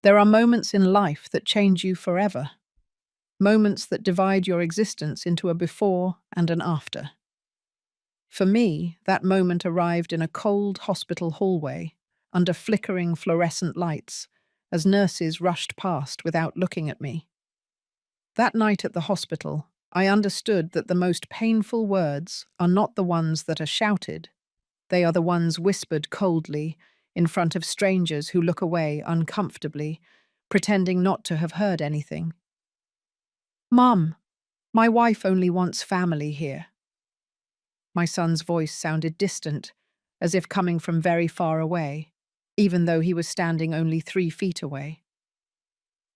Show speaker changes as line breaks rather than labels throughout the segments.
There are moments in life that change you forever, moments that divide your existence into a before and an after. For me, that moment arrived in a cold hospital hallway, under flickering fluorescent lights, as nurses rushed past without looking at me. That night at the hospital, I understood that the most painful words are not the ones that are shouted, they are the ones whispered coldly in front of strangers who look away uncomfortably, pretending not to have heard anything. "Mum, my wife only wants family here." My son's voice sounded distant, as if coming from very far away, even though he was standing only 3 feet away.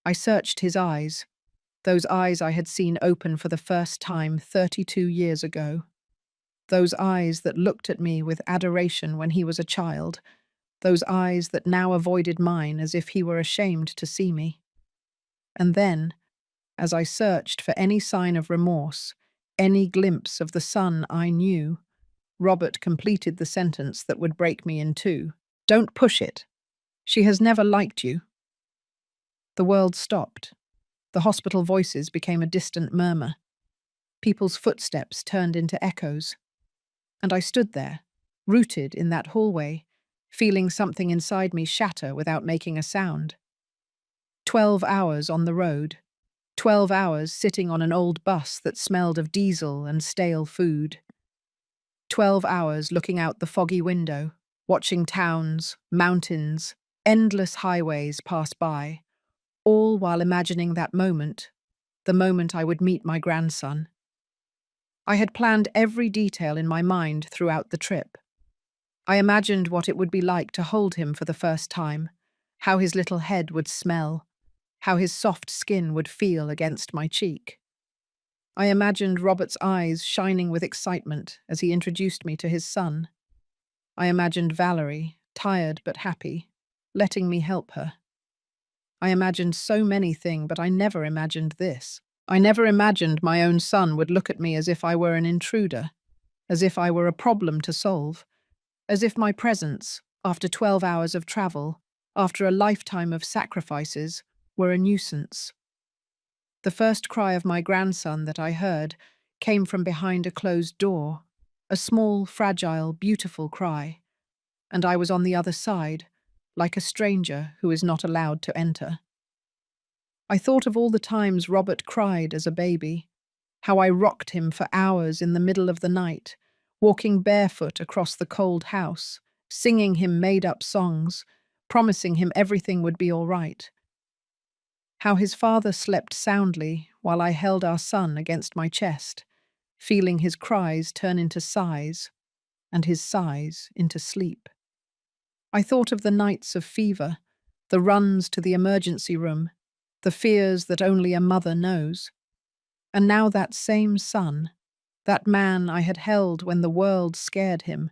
I searched his eyes, those eyes I had seen open for the first time 32 years ago. Those eyes that looked at me with adoration when he was a child, those eyes that now avoided mine as if he were ashamed to see me. And then, as I searched for any sign of remorse, any glimpse of the son I knew, Robert completed the sentence that would break me in two. "Don't push it. She has never liked you." The world stopped. The hospital voices became a distant murmur. People's footsteps turned into echoes. And I stood there, rooted in that hallway, feeling something inside me shatter without making a sound. 12 hours on the road. 12 hours sitting on an old bus that smelled of diesel and stale food. 12 hours looking out the foggy window, watching towns, mountains, endless highways pass by, all while imagining that moment, the moment I would meet my grandson. I had planned every detail in my mind throughout the trip. I imagined what it would be like to hold him for the first time, how his little head would smell, how his soft skin would feel against my cheek. I imagined Robert's eyes shining with excitement as he introduced me to his son. I imagined Valerie, tired but happy, letting me help her. I imagined so many things, but I never imagined this. I never imagined my own son would look at me as if I were an intruder, as if I were a problem to solve, as if my presence, after 12 hours of travel, after a lifetime of sacrifices, were a nuisance. The first cry of my grandson that I heard came from behind a closed door, a small, fragile, beautiful cry, and I was on the other side, like a stranger who is not allowed to enter. I thought of all the times Robert cried as a baby, how I rocked him for hours in the middle of the night, walking barefoot across the cold house, singing him made-up songs, promising him everything would be all right. How his father slept soundly while I held our son against my chest, feeling his cries turn into sighs, and his sighs into sleep. I thought of the nights of fever, the runs to the emergency room, the fears that only a mother knows. And now that same son, that man I had held when the world scared him,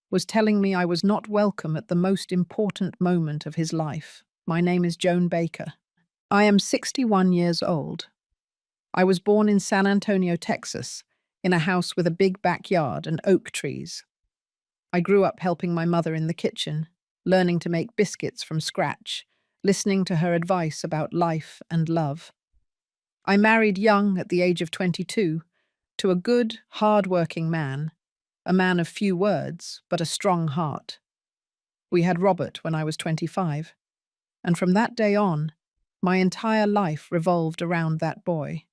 was telling me I was not welcome at the most important moment of his life. My name is Joan Baker. I am 61 years old. I was born in San Antonio, Texas, in a house with a big backyard and oak trees. I grew up helping my mother in the kitchen, learning to make biscuits from scratch, listening to her advice about life and love. I married young at the age of 22 to a good, hard-working man, a man of few words, but a strong heart. We had Robert when I was 25, and from that day on, my entire life revolved around that boy.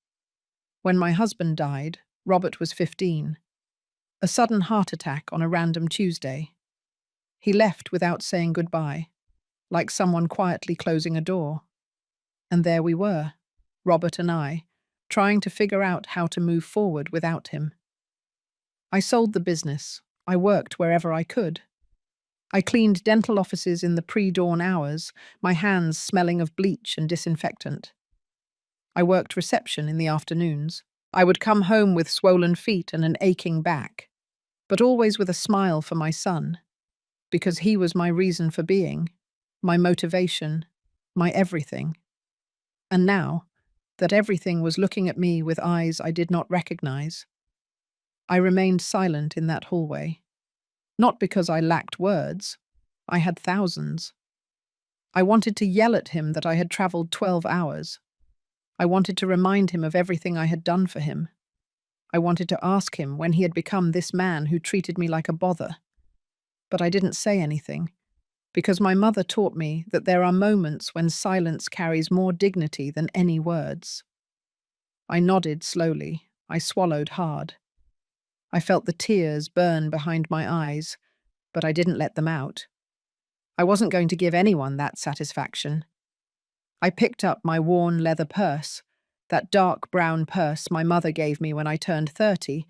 When my husband died, Robert was 15. A sudden heart attack on a random Tuesday. He left without saying goodbye, like someone quietly closing a door. And there we were, Robert and I, trying to figure out how to move forward without him. I sold the business. I worked wherever I could. I cleaned dental offices in the pre-dawn hours, my hands smelling of bleach and disinfectant. I worked reception in the afternoons. I would come home with swollen feet and an aching back, but always with a smile for my son, because he was my reason for being, my motivation, my everything. And now, that everything was looking at me with eyes I did not recognize, I remained silent in that hallway. Not because I lacked words. I had thousands. I wanted to yell at him that I had traveled 12 hours. I wanted to remind him of everything I had done for him. I wanted to ask him when he had become this man who treated me like a bother. But I didn't say anything, because my mother taught me that there are moments when silence carries more dignity than any words. I nodded slowly. I swallowed hard. I felt the tears burn behind my eyes, but I didn't let them out. I wasn't going to give anyone that satisfaction. I picked up my worn leather purse, that dark brown purse my mother gave me when I turned 30,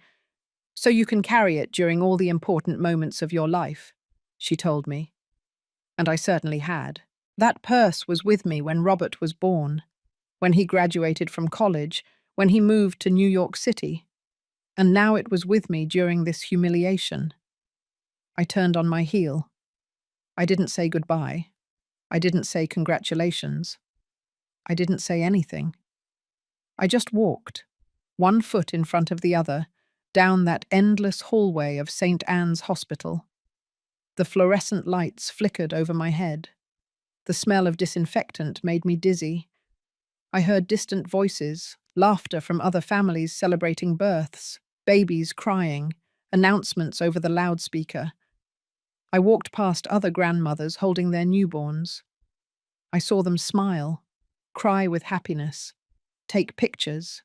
so you can carry it during all the important moments of your life, she told me. And I certainly had. That purse was with me when Robert was born, when he graduated from college, when he moved to New York City, and now it was with me during this humiliation. I turned on my heel. I didn't say goodbye. I didn't say congratulations. I didn't say anything. I just walked, one foot in front of the other, down that endless hallway of St. Anne's Hospital. The fluorescent lights flickered over my head. The smell of disinfectant made me dizzy. I heard distant voices, laughter from other families celebrating births, babies crying, announcements over the loudspeaker. I walked past other grandmothers holding their newborns. I saw them smile, cry with happiness, take pictures.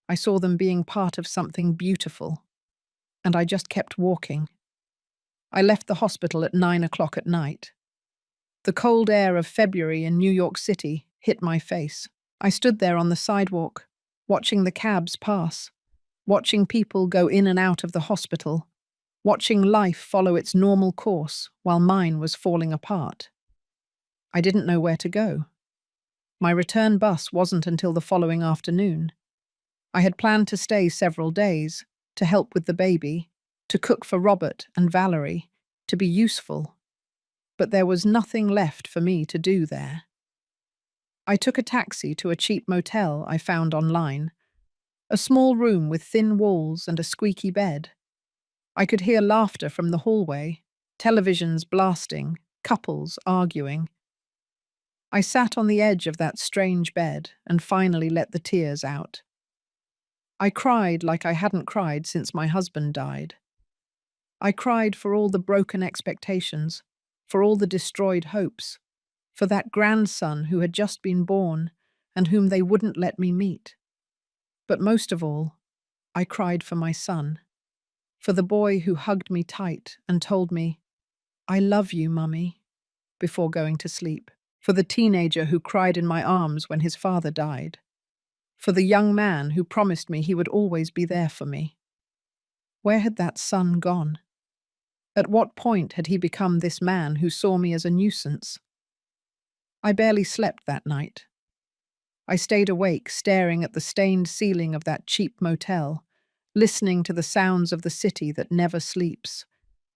I saw them being part of something beautiful, and I just kept walking. I left the hospital at 9 o'clock at night. The cold air of February in New York City hit my face. I stood there on the sidewalk, watching the cabs pass, watching people go in and out of the hospital, watching life follow its normal course while mine was falling apart. I didn't know where to go. My return bus wasn't until the following afternoon. I had planned to stay several days, to help with the baby, to cook for Robert and Valerie, to be useful. But there was nothing left for me to do there. I took a taxi to a cheap motel I found online, a small room with thin walls and a squeaky bed. I could hear laughter from the hallway, televisions blasting, couples arguing. I sat on the edge of that strange bed and finally let the tears out. I cried like I hadn't cried since my husband died. I cried for all the broken expectations, for all the destroyed hopes, for that grandson who had just been born and whom they wouldn't let me meet. But most of all, I cried for my son, for the boy who hugged me tight and told me, "I love you, Mummy," before going to sleep, for the teenager who cried in my arms when his father died, for the young man who promised me he would always be there for me. Where had that son gone? At what point had he become this man who saw me as a nuisance? I barely slept that night. I stayed awake, staring at the stained ceiling of that cheap motel, listening to the sounds of the city that never sleeps,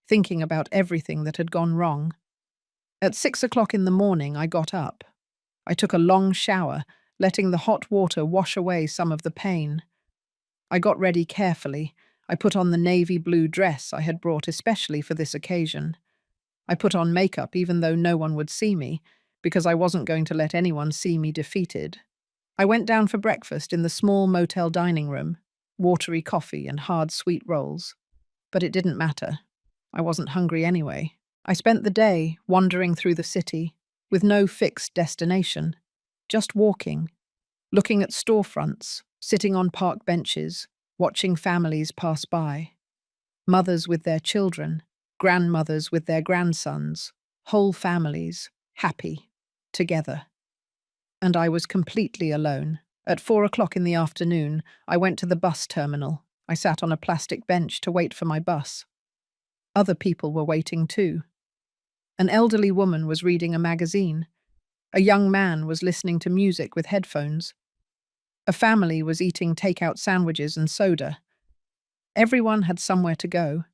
thinking about everything that had gone wrong. At 6 o'clock in the morning, I got up. I took a long shower, letting the hot water wash away some of the pain. I got ready carefully. I put on the navy blue dress I had brought especially for this occasion. I put on makeup even though no one would see me, because I wasn't going to let anyone see me defeated. I went down for breakfast in the small motel dining room, watery coffee and hard sweet rolls. But it didn't matter. I wasn't hungry anyway. I spent the day wandering through the city, with no fixed destination, just walking, looking at storefronts, sitting on park benches, watching families pass by. Mothers with their children, grandmothers with their grandsons, whole families, happy, together. And I was completely alone. At 4 o'clock in the afternoon, I went to the bus terminal. I sat on a plastic bench to wait for my bus. Other people were waiting too. An elderly woman was reading a magazine. A young man was listening to music with headphones. A family was eating takeout sandwiches and soda. Everyone had somewhere to go.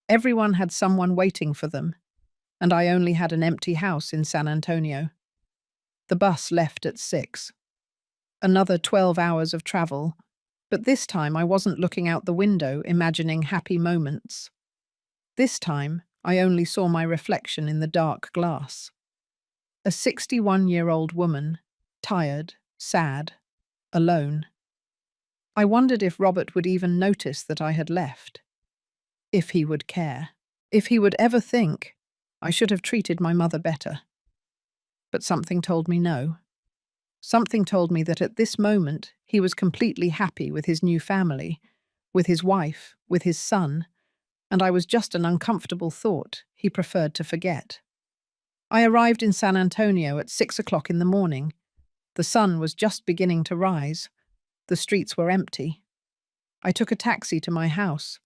Everyone had someone waiting for them, and I only had an empty house in San Antonio. The bus left at 6. Another 12 hours of travel, but this time I wasn't looking out the window imagining happy moments. This time I only saw my reflection in the dark glass. A 61-year-old woman, tired, sad, alone. I wondered if Robert would even notice that I had left. If he would care. If he would ever think I should have treated my mother better. But something told me no. Something told me that at this moment he was completely happy with his new family, with his wife, with his son, and I was just an uncomfortable thought he preferred to forget. I arrived in San Antonio at 6 o'clock in the morning. The sun was just beginning to rise. The streets were empty. I took a taxi to my house.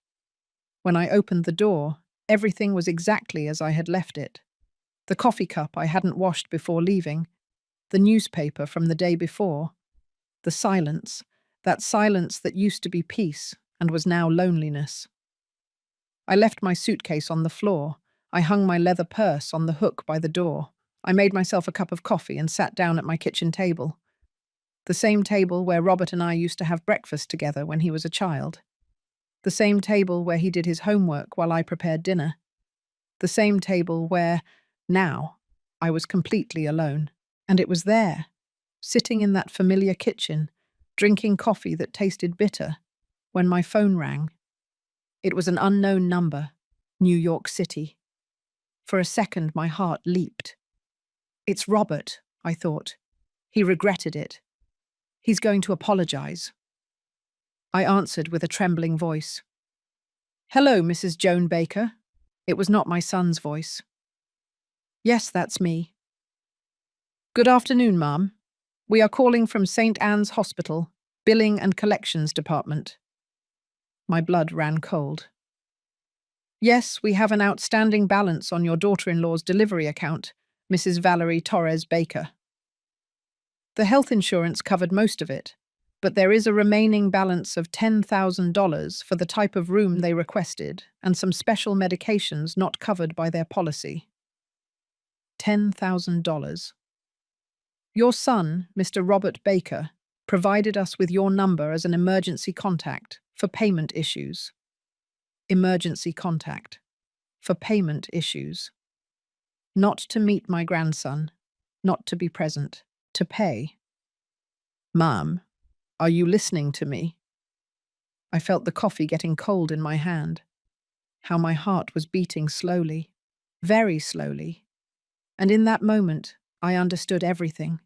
When I opened the door, everything was exactly as I had left it. The coffee cup I hadn't washed before leaving, the newspaper from the day before, the silence, that silence that used to be peace and was now loneliness. I left my suitcase on the floor. I hung my leather purse on the hook by the door. I made myself a cup of coffee and sat down at my kitchen table. The same table where Robert and I used to have breakfast together when he was a child. The same table where he did his homework while I prepared dinner. The same table where, now, I was completely alone. And it was there, sitting in that familiar kitchen, drinking coffee that tasted bitter, when my phone rang. It was an unknown number, New York City. For a second, my heart leaped. It's Robert, I thought. He regretted it. He's going to apologize. I answered with a trembling voice. Hello, Mrs. Joan Baker. It was not my son's voice. Yes, that's me. Good afternoon, ma'am. We are calling from St. Anne's Hospital, Billing and Collections Department. My blood ran cold. Yes, we have an outstanding balance on your daughter-in-law's delivery account, Mrs. Valerie Torres Baker. The health insurance covered most of it, but there is a remaining balance of $10,000 for the type of room they requested and some special medications not covered by their policy. $10,000. Your son, Mr. Robert Baker, provided us with your number as an emergency contact for payment issues. Emergency contact. For payment issues. Not to meet my grandson, not to be present, to pay. Ma'am, are you listening to me? I felt the coffee getting cold in my hand. How my heart was beating slowly, very slowly. And in that moment, I understood everything.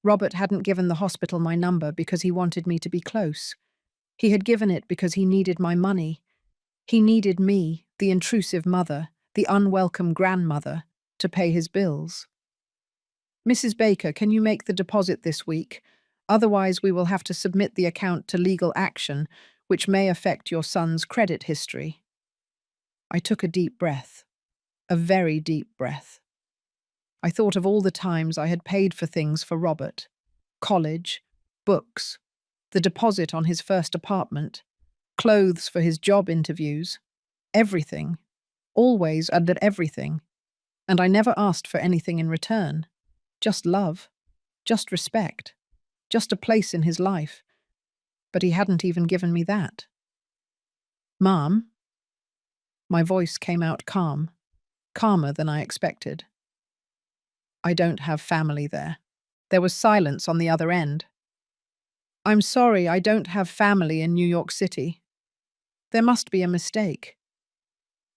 Robert hadn't given the hospital my number because he wanted me to be close. He had given it because he needed my money. He needed me, the intrusive mother, the unwelcome grandmother, to pay his bills. Mrs. Baker, can you make the deposit this week? Otherwise, we will have to submit the account to legal action, which may affect your son's credit history. I took a deep breath, a very deep breath. I thought of all the times I had paid for things for Robert. College, books, the deposit on his first apartment, clothes for his job interviews, everything, always and at everything. And I never asked for anything in return. Just love, just respect, just a place in his life. But he hadn't even given me that. Ma'am? My voice came out calm, calmer than I expected. I don't have family there. There was silence on the other end. I'm sorry, I don't have family in New York City. There must be a mistake.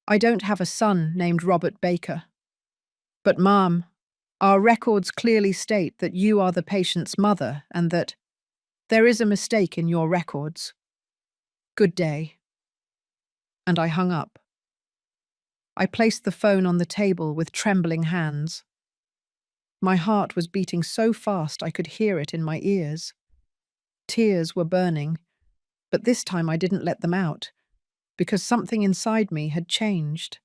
I don't have a son named Robert Baker. But, Ma'am, our records clearly state that you are the patient's mother and that there is a mistake in your records. Good day. And I hung up. I placed the phone on the table with trembling hands. My heart was beating so fast I could hear it in my ears. Tears were burning, but this time I didn't let them out, because something inside me had changed.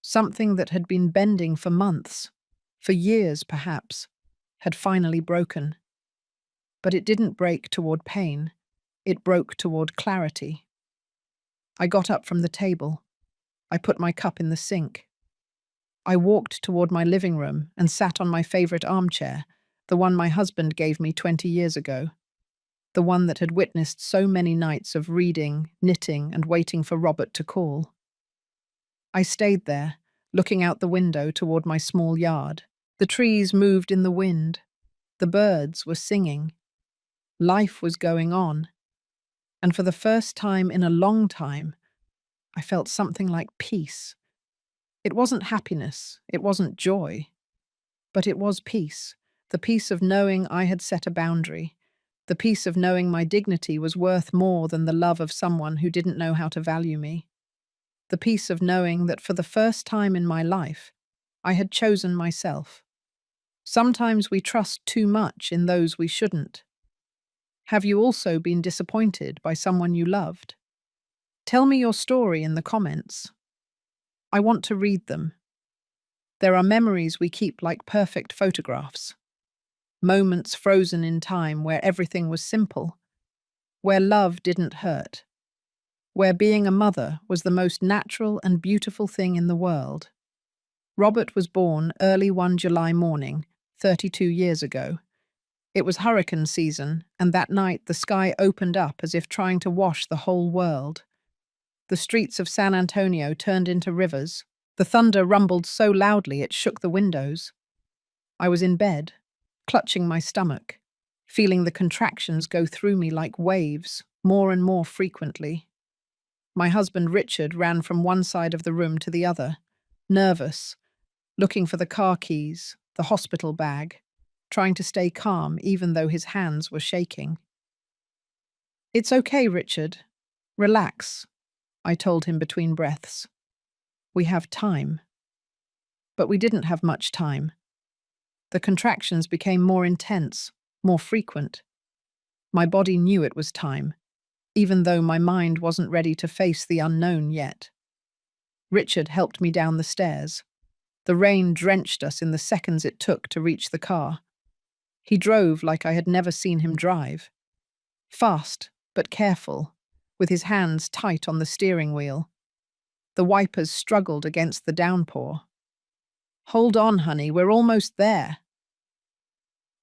Something that had been bending for months, for years perhaps, had finally broken. But it didn't break toward pain, it broke toward clarity. I got up from the table. I put my cup in the sink. I walked toward my living room and sat on my favorite armchair, the one my husband gave me 20 years ago, the one that had witnessed so many nights of reading, knitting, and waiting for Robert to call. I stayed there, looking out the window toward my small yard, The trees moved in the wind. The birds were singing. Life was going on. And for the first time in a long time, I felt something like peace. It wasn't happiness, it wasn't joy, but it was peace. The peace of knowing I had set a boundary. The peace of knowing my dignity was worth more than the love of someone who didn't know how to value me. The peace of knowing that for the first time in my life, I had chosen myself. Sometimes we trust too much in those we shouldn't. Have you also been disappointed by someone you loved? Tell me your story in the comments. I want to read them. There are memories we keep like perfect photographs. Moments frozen in time where everything was simple, where love didn't hurt, where being a mother was the most natural and beautiful thing in the world. Robert was born early one July morning, 32 years ago. It was hurricane season, and that night the sky opened up as if trying to wash the whole world. The streets of San Antonio turned into rivers. The thunder rumbled so loudly it shook the windows. I was in bed, clutching my stomach, feeling the contractions go through me like waves, more and more frequently. My husband Richard ran from one side of the room to the other, nervous, looking for the car keys, the hospital bag, trying to stay calm even though his hands were shaking. "It's okay, Richard. Relax," I told him between breaths. "We have time." But we didn't have much time. The contractions became more intense, more frequent. My body knew it was time, even though my mind wasn't ready to face the unknown yet. Richard helped me down the stairs. The rain drenched us in the seconds it took to reach the car. He drove like I had never seen him drive. Fast, but careful, with his hands tight on the steering wheel. The wipers struggled against the downpour. "Hold on, honey, we're almost there."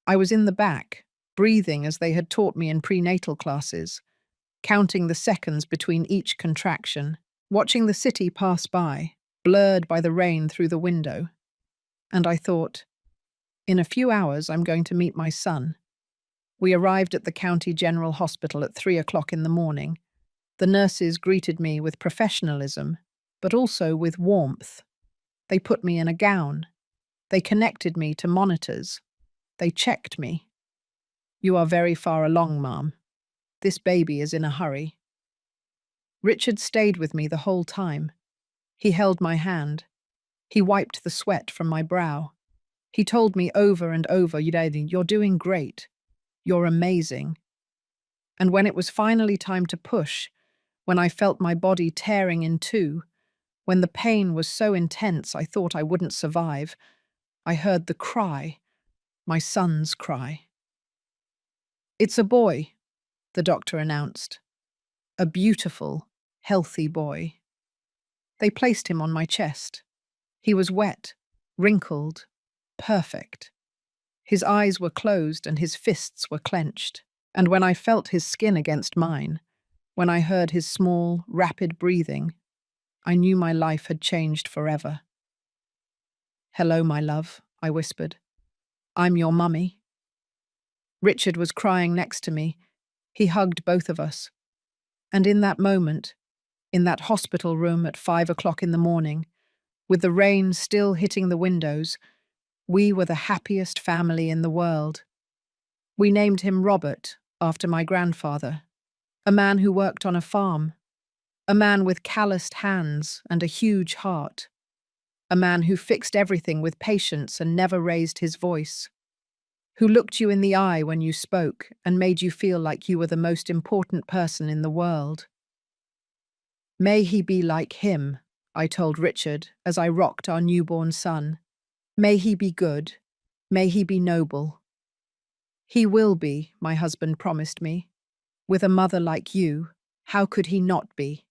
I was in the back, breathing as they had taught me in prenatal classes, counting the seconds between each contraction, watching the city pass by, blurred by the rain through the window. And I thought, in a few hours I'm going to meet my son. We arrived at the County General Hospital at 3 o'clock in the morning. The nurses greeted me with professionalism, but also with warmth. They put me in a gown. They connected me to monitors. They checked me. "You are very far along, Mom. This baby is in a hurry." Richard stayed with me the whole time. He held my hand. He wiped the sweat from my brow. He told me over and over, "You're doing great. You're amazing." And when it was finally time to push, when I felt my body tearing in two, when the pain was so intense I thought I wouldn't survive, I heard the cry, my son's cry. "It's a boy," the doctor announced. "A beautiful, healthy boy." They placed him on my chest. He was wet, wrinkled, perfect. His eyes were closed and his fists were clenched. And when I felt his skin against mine, when I heard his small, rapid breathing, I knew my life had changed forever. "Hello, my love," I whispered. "I'm your mummy." Richard was crying next to me. He hugged both of us. And in that moment, in that hospital room at 5 o'clock in the morning, with the rain still hitting the windows, we were the happiest family in the world. We named him Robert, after my grandfather, a man who worked on a farm, a man with calloused hands and a huge heart, a man who fixed everything with patience and never raised his voice, who looked you in the eye when you spoke and made you feel like you were the most important person in the world. "May he be like him," I told Richard as I rocked our newborn son. "May he be good. May he be noble." "He will be," my husband promised me. "With a mother like you, how could he not be?"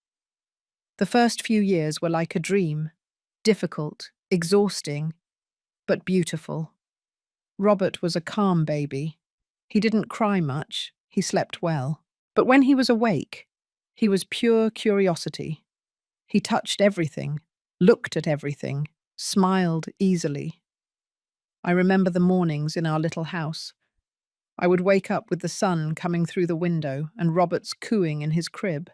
The first few years were like a dream, difficult, exhausting, but beautiful. Robert was a calm baby. He didn't cry much, he slept well. But when he was awake, he was pure curiosity. He touched everything, looked at everything, smiled easily. I remember the mornings in our little house. I would wake up with the sun coming through the window and Robert's cooing in his crib.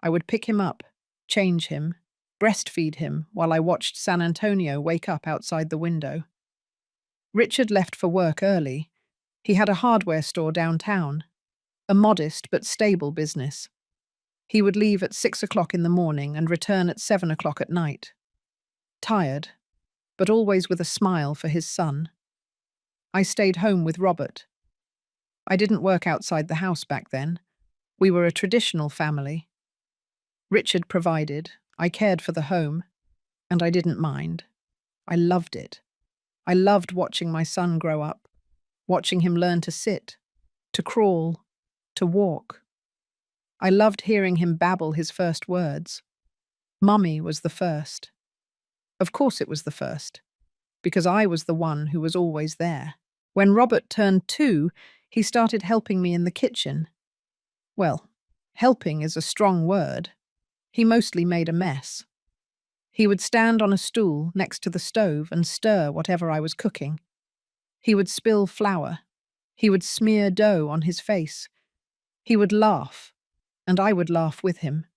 I would pick him up, change him, breastfeed him while I watched San Antonio wake up outside the window. Richard left for work early. He had a hardware store downtown, a modest but stable business. He would leave at 6 o'clock in the morning and return at 7 o'clock at night. Tired, but always with a smile for his son. I stayed home with Robert. I didn't work outside the house back then. We were a traditional family. Richard provided, I cared for the home, and I didn't mind. I loved it. I loved watching my son grow up, watching him learn to sit, to crawl, to walk. I loved hearing him babble his first words. Mummy was the first. Of course it was the first, because I was the one who was always there. When Robert turned 2, he started helping me in the kitchen. Well, helping is a strong word. He mostly made a mess. He would stand on a stool next to the stove and stir whatever I was cooking. He would spill flour. He would smear dough on his face. He would laugh, and I would laugh with him.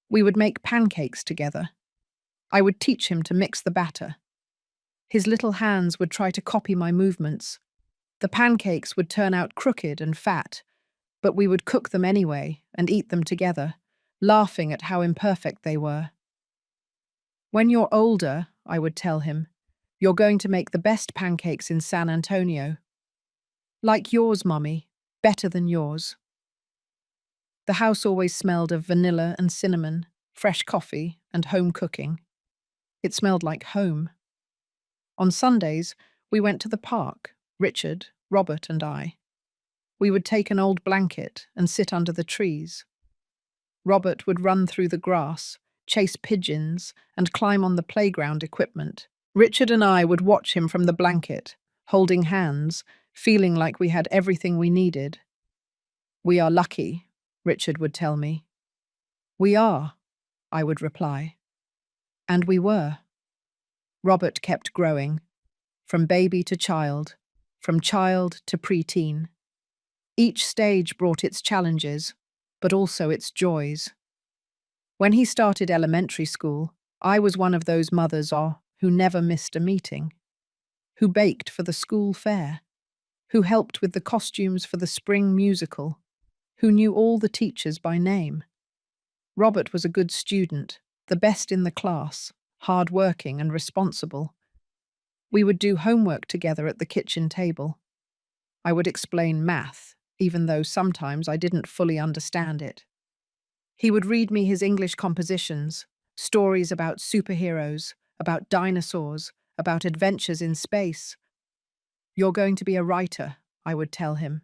We would make pancakes together. I would teach him to mix the batter. His little hands would try to copy my movements. The pancakes would turn out crooked and fat, but we would cook them anyway and eat them together, laughing at how imperfect they were. When you're older, I would tell him, you're going to make the best pancakes in San Antonio. Like yours, Mummy, better than yours. The house always smelled of vanilla and cinnamon, fresh coffee, and home cooking. It smelled like home. On Sundays, we went to the park, Richard, Robert, and I. We would take an old blanket and sit under the trees. Robert would run through the grass, chase pigeons, and climb on the playground equipment. Richard and I would watch him from the blanket, holding hands, feeling like we had everything we needed. We are lucky, Richard would tell me. We are, I would reply. And we were. Robert kept growing, from baby to child, from child to preteen. Each stage brought its challenges, but also its joys. When he started elementary school, I was one of those mothers who never missed a meeting, who baked for the school fair, who helped with the costumes for the spring musical, who knew all the teachers by name. Robert was a good student, the best in the class, hard-working and responsible. We would do homework together at the kitchen table. I would explain math, even though sometimes I didn't fully understand it. He would read me his English compositions, stories about superheroes, about dinosaurs, about adventures in space. You're going to be a writer, I would tell him.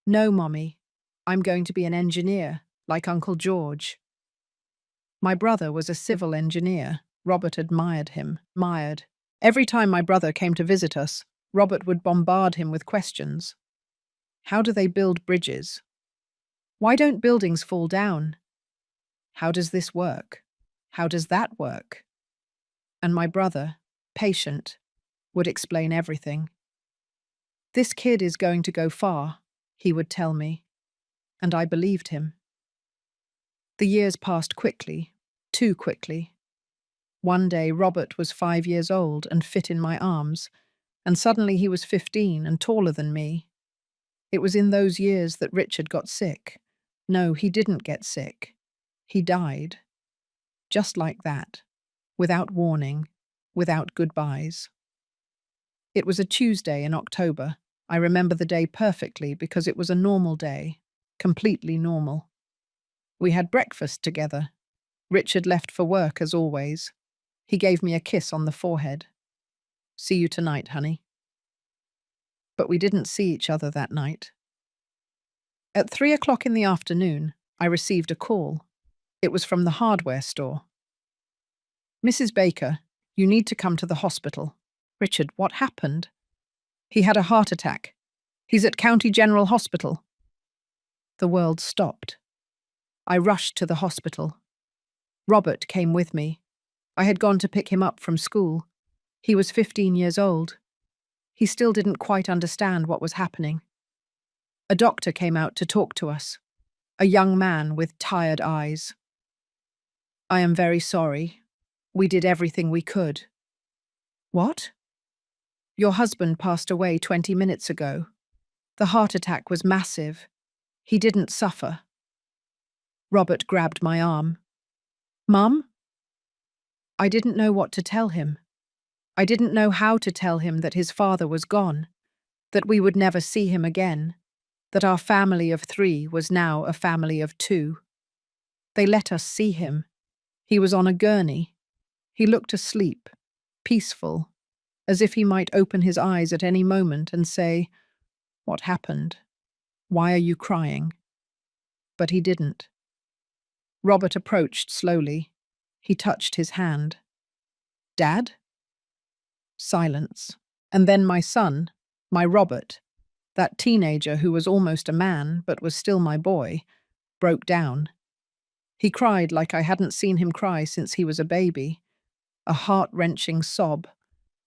No, Mommy, I'm going to be an engineer, like Uncle George. My brother was a civil engineer. Robert admired him. Every time my brother came to visit us, Robert would bombard him with questions. How do they build bridges? Why don't buildings fall down? How does this work? How does that work? And my brother, patient, would explain everything. This kid is going to go far, he would tell me, and I believed him. The years passed quickly, too quickly. One day Robert was 5 years old and fit in my arms, and suddenly he was 15 and taller than me. It was in those years that Richard got sick. No, he didn't get sick. He died. Just like that, without warning, without goodbyes. It was a Tuesday in October. I remember the day perfectly because it was a normal day, completely normal. We had breakfast together. Richard left for work as always. He gave me a kiss on the forehead. See you tonight, honey. But we didn't see each other that night. At 3 o'clock in the afternoon, I received a call. It was from the hardware store. Mrs. Baker, you need to come to the hospital. Richard, what happened? He had a heart attack. He's at County General Hospital. The world stopped. I rushed to the hospital. Robert came with me. I had gone to pick him up from school. He was 15 years old. He still didn't quite understand what was happening. A doctor came out to talk to us, a young man with tired eyes. "I am very sorry. We did everything we could." "What?" "Your husband passed away 20 minutes ago. The heart attack was massive. He didn't suffer." Robert grabbed my arm. "Mum?" I didn't know what to tell him. I didn't know how to tell him that his father was gone, that we would never see him again, that our family of 3 was now a family of 2. They let us see him. He was on a gurney. He looked asleep, peaceful, as if he might open his eyes at any moment and say, "What happened? Why are you crying?" But he didn't. Robert approached slowly. He touched his hand. "Dad?" Silence. And then my son, my Robert, that teenager who was almost a man but was still my boy, broke down. He cried like I hadn't seen him cry since he was a baby, a heart-wrenching sob,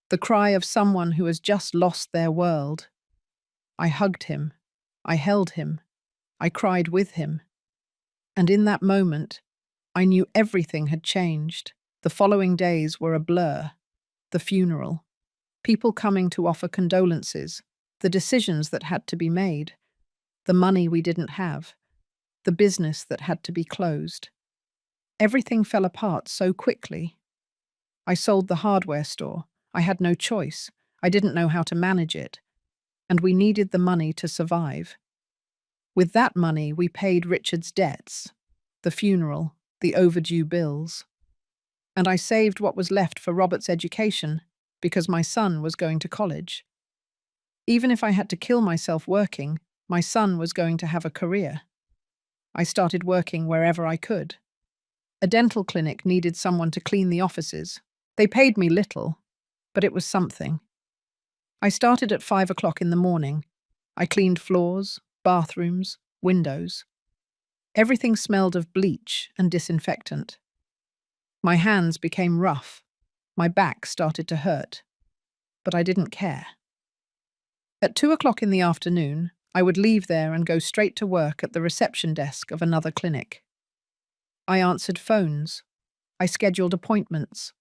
the cry of someone who has just lost their world. I hugged him. I held him. I cried with him. And in that moment, I knew everything had changed. The following days were a blur. The funeral. People coming to offer condolences. The decisions that had to be made. The money we didn't have. The business that had to be closed. Everything fell apart so quickly. I sold the hardware store. I had no choice. I didn't know how to manage it. And we needed the money to survive. With that money, we paid Richard's debts, the funeral, the overdue bills. And I saved what was left for Robert's education because my son was going to college. Even if I had to kill myself working, my son was going to have a career. I started working wherever I could. A dental clinic needed someone to clean the offices. They paid me little, but it was something. I started at 5 o'clock in the morning. I cleaned floors, bathrooms, windows. Everything smelled of bleach and disinfectant. My hands became rough. My back started to hurt. But I didn't care. At 2 o'clock in the afternoon, I would leave there and go straight to work at the reception desk of another clinic. I answered phones. I scheduled appointments.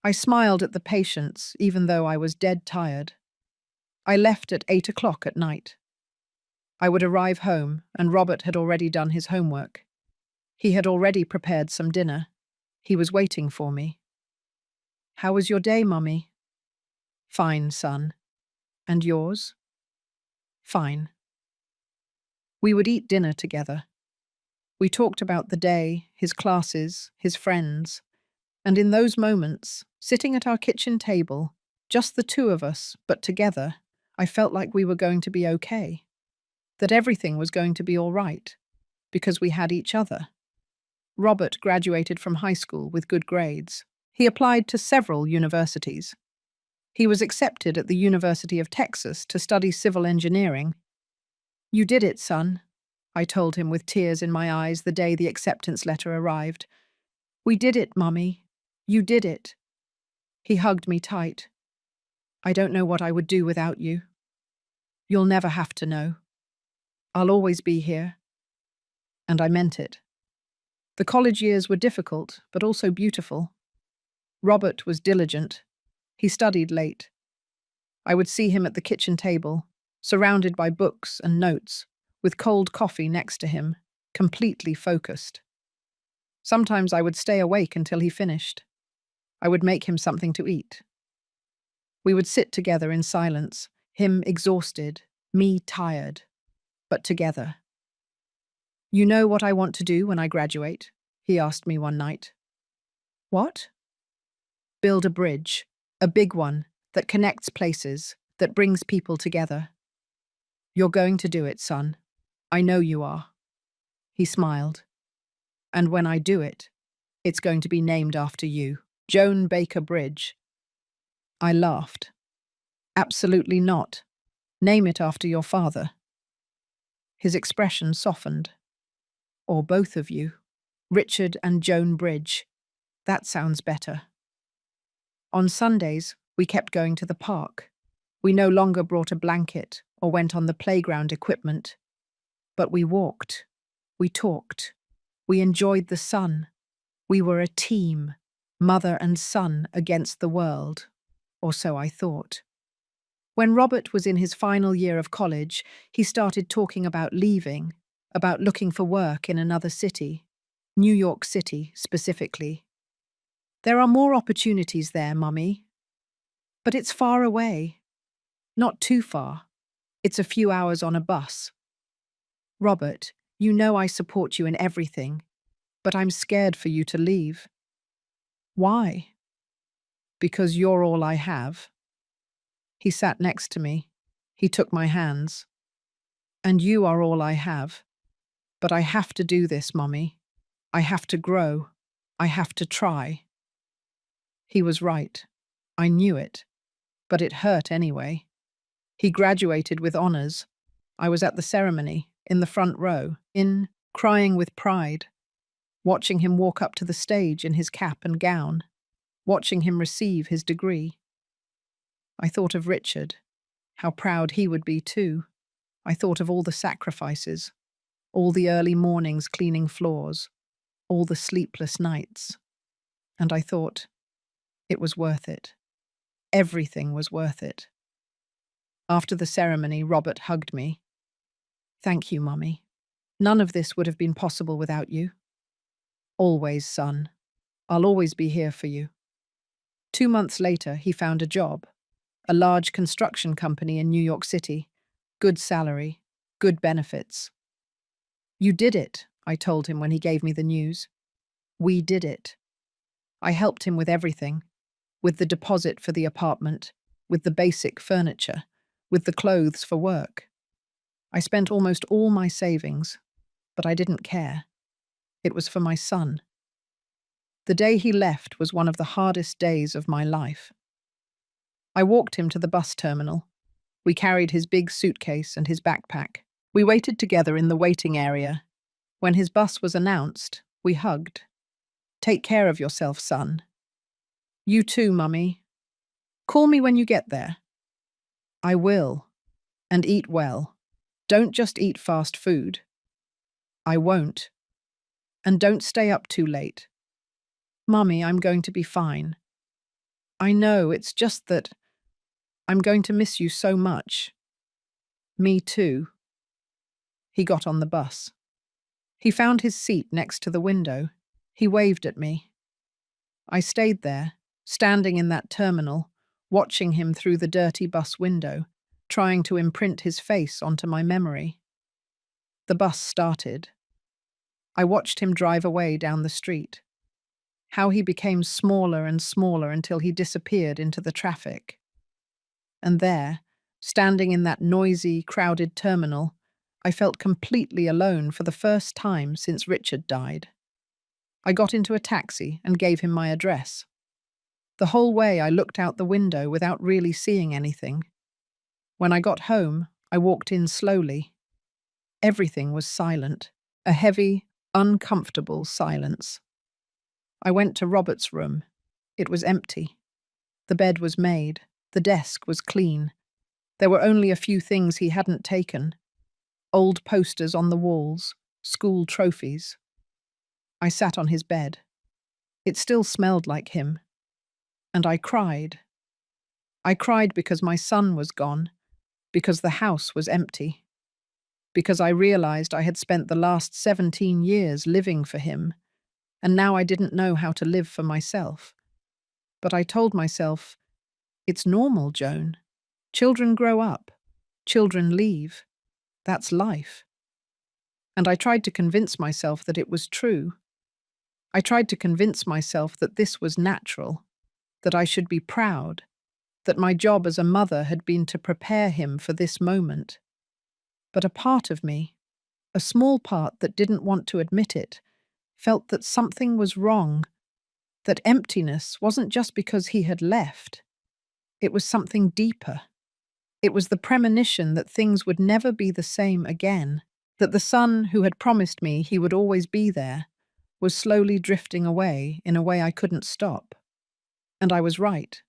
I smiled at the patients, even though I was dead tired. I left at 8 o'clock at night. I would arrive home, and Robert had already done his homework. He had already prepared some dinner. He was waiting for me. "How was your day, Mummy?" "Fine, son. And yours?" "Fine." We would eat dinner together. We talked about the day, his classes, his friends. And in those moments, sitting at our kitchen table, just the two of us, but together, I felt like we were going to be okay. That everything was going to be all right, because we had each other. Robert graduated from high school with good grades. He applied to several universities. He was accepted at the University of Texas to study civil engineering. "You did it, son," I told him with tears in my eyes the day the acceptance letter arrived. "We did it, Mummy. You did it." He hugged me tight. "I don't know what I would do without you. You'll never have to know. I'll always be here." And I meant it. The college years were difficult, but also beautiful. Robert was diligent. He studied late. I would see him at the kitchen table, surrounded by books and notes, with cold coffee next to him, completely focused. Sometimes I would stay awake until he finished. I would make him something to eat. We would sit together in silence, him exhausted, me tired, but together. "You know what I want to do when I graduate?" he asked me one night. "What?" "Build a bridge, a big one, that connects places, that brings people together." "You're going to do it, son. I know you are." He smiled. "And when I do it, it's going to be named after you. Joan Baker Bridge." I laughed. "Absolutely not. Name it after your father." His expression softened. "Or both of you. Richard and Joan Bridge. That sounds better." On Sundays, we kept going to the park. We no longer brought a blanket or went on the playground equipment, but we walked, we talked, we enjoyed the sun. We were a team, mother and son against the world, or so I thought. When Robert was in his final year of college, he started talking about leaving, about looking for work in another city, New York City specifically. There are more opportunities there, Mummy. But it's far away. Not too far. It's a few hours on a bus. Robert, you know I support you in everything, but I'm scared for you to leave. Why? Because you're all I have. He sat next to me. He took my hands. And you are all I have. But I have to do this, Mummy. I have to grow. I have to try. He was right. I knew it. But it hurt anyway. He graduated with honors. I was at the ceremony, in the front row, crying with pride, watching him walk up to the stage in his cap and gown, watching him receive his degree. I thought of Richard, how proud he would be too. I thought of all the sacrifices, all the early mornings cleaning floors, all the sleepless nights. And I thought, it was worth it. Everything was worth it. After the ceremony, Robert hugged me. Thank you, Mummy. None of this would have been possible without you. Always, son. I'll always be here for you. 2 months later, he found a job. A large construction company in New York City. Good salary, good benefits. You did it, I told him when he gave me the news. We did it. I helped him with everything. With the deposit for the apartment, with the basic furniture, with the clothes for work. I spent almost all my savings, but I didn't care. It was for my son. The day he left was one of the hardest days of my life. I walked him to the bus terminal. We carried his big suitcase and his backpack. We waited together in the waiting area. When his bus was announced, we hugged. Take care of yourself, son. You too, Mummy. Call me when you get there. I will. And eat well. Don't just eat fast food. I won't. And don't stay up too late. Mummy, I'm going to be fine. I know, it's just that I'm going to miss you so much. Me too. He got on the bus. He found his seat next to the window. He waved at me. I stayed there, standing in that terminal, watching him through the dirty bus window, trying to imprint his face onto my memory. The bus started. I watched him drive away down the street. How he became smaller and smaller until he disappeared into the traffic. And there, standing in that noisy, crowded terminal, I felt completely alone for the first time since Richard died. I got into a taxi and gave him my address. The whole way I looked out the window without really seeing anything. When I got home, I walked in slowly. Everything was silent, a heavy, uncomfortable silence. I went to Robert's room. It was empty. The bed was made. The desk was clean. There were only a few things he hadn't taken. Old posters on the walls, school trophies. I sat on his bed. It still smelled like him. And I cried. I cried because my son was gone, because the house was empty, because I realized I had spent the last 17 years living for him, and now I didn't know how to live for myself. But I told myself, it's normal, Joan. Children grow up. Children leave. That's life. And I tried to convince myself that it was true. I tried to convince myself that this was natural, that I should be proud, that my job as a mother had been to prepare him for this moment. But a part of me, a small part that didn't want to admit it, felt that something was wrong, that emptiness wasn't just because he had left. It was something deeper. It was the premonition that things would never be the same again, that the son who had promised me he would always be there was slowly drifting away in a way I couldn't stop. And I was right,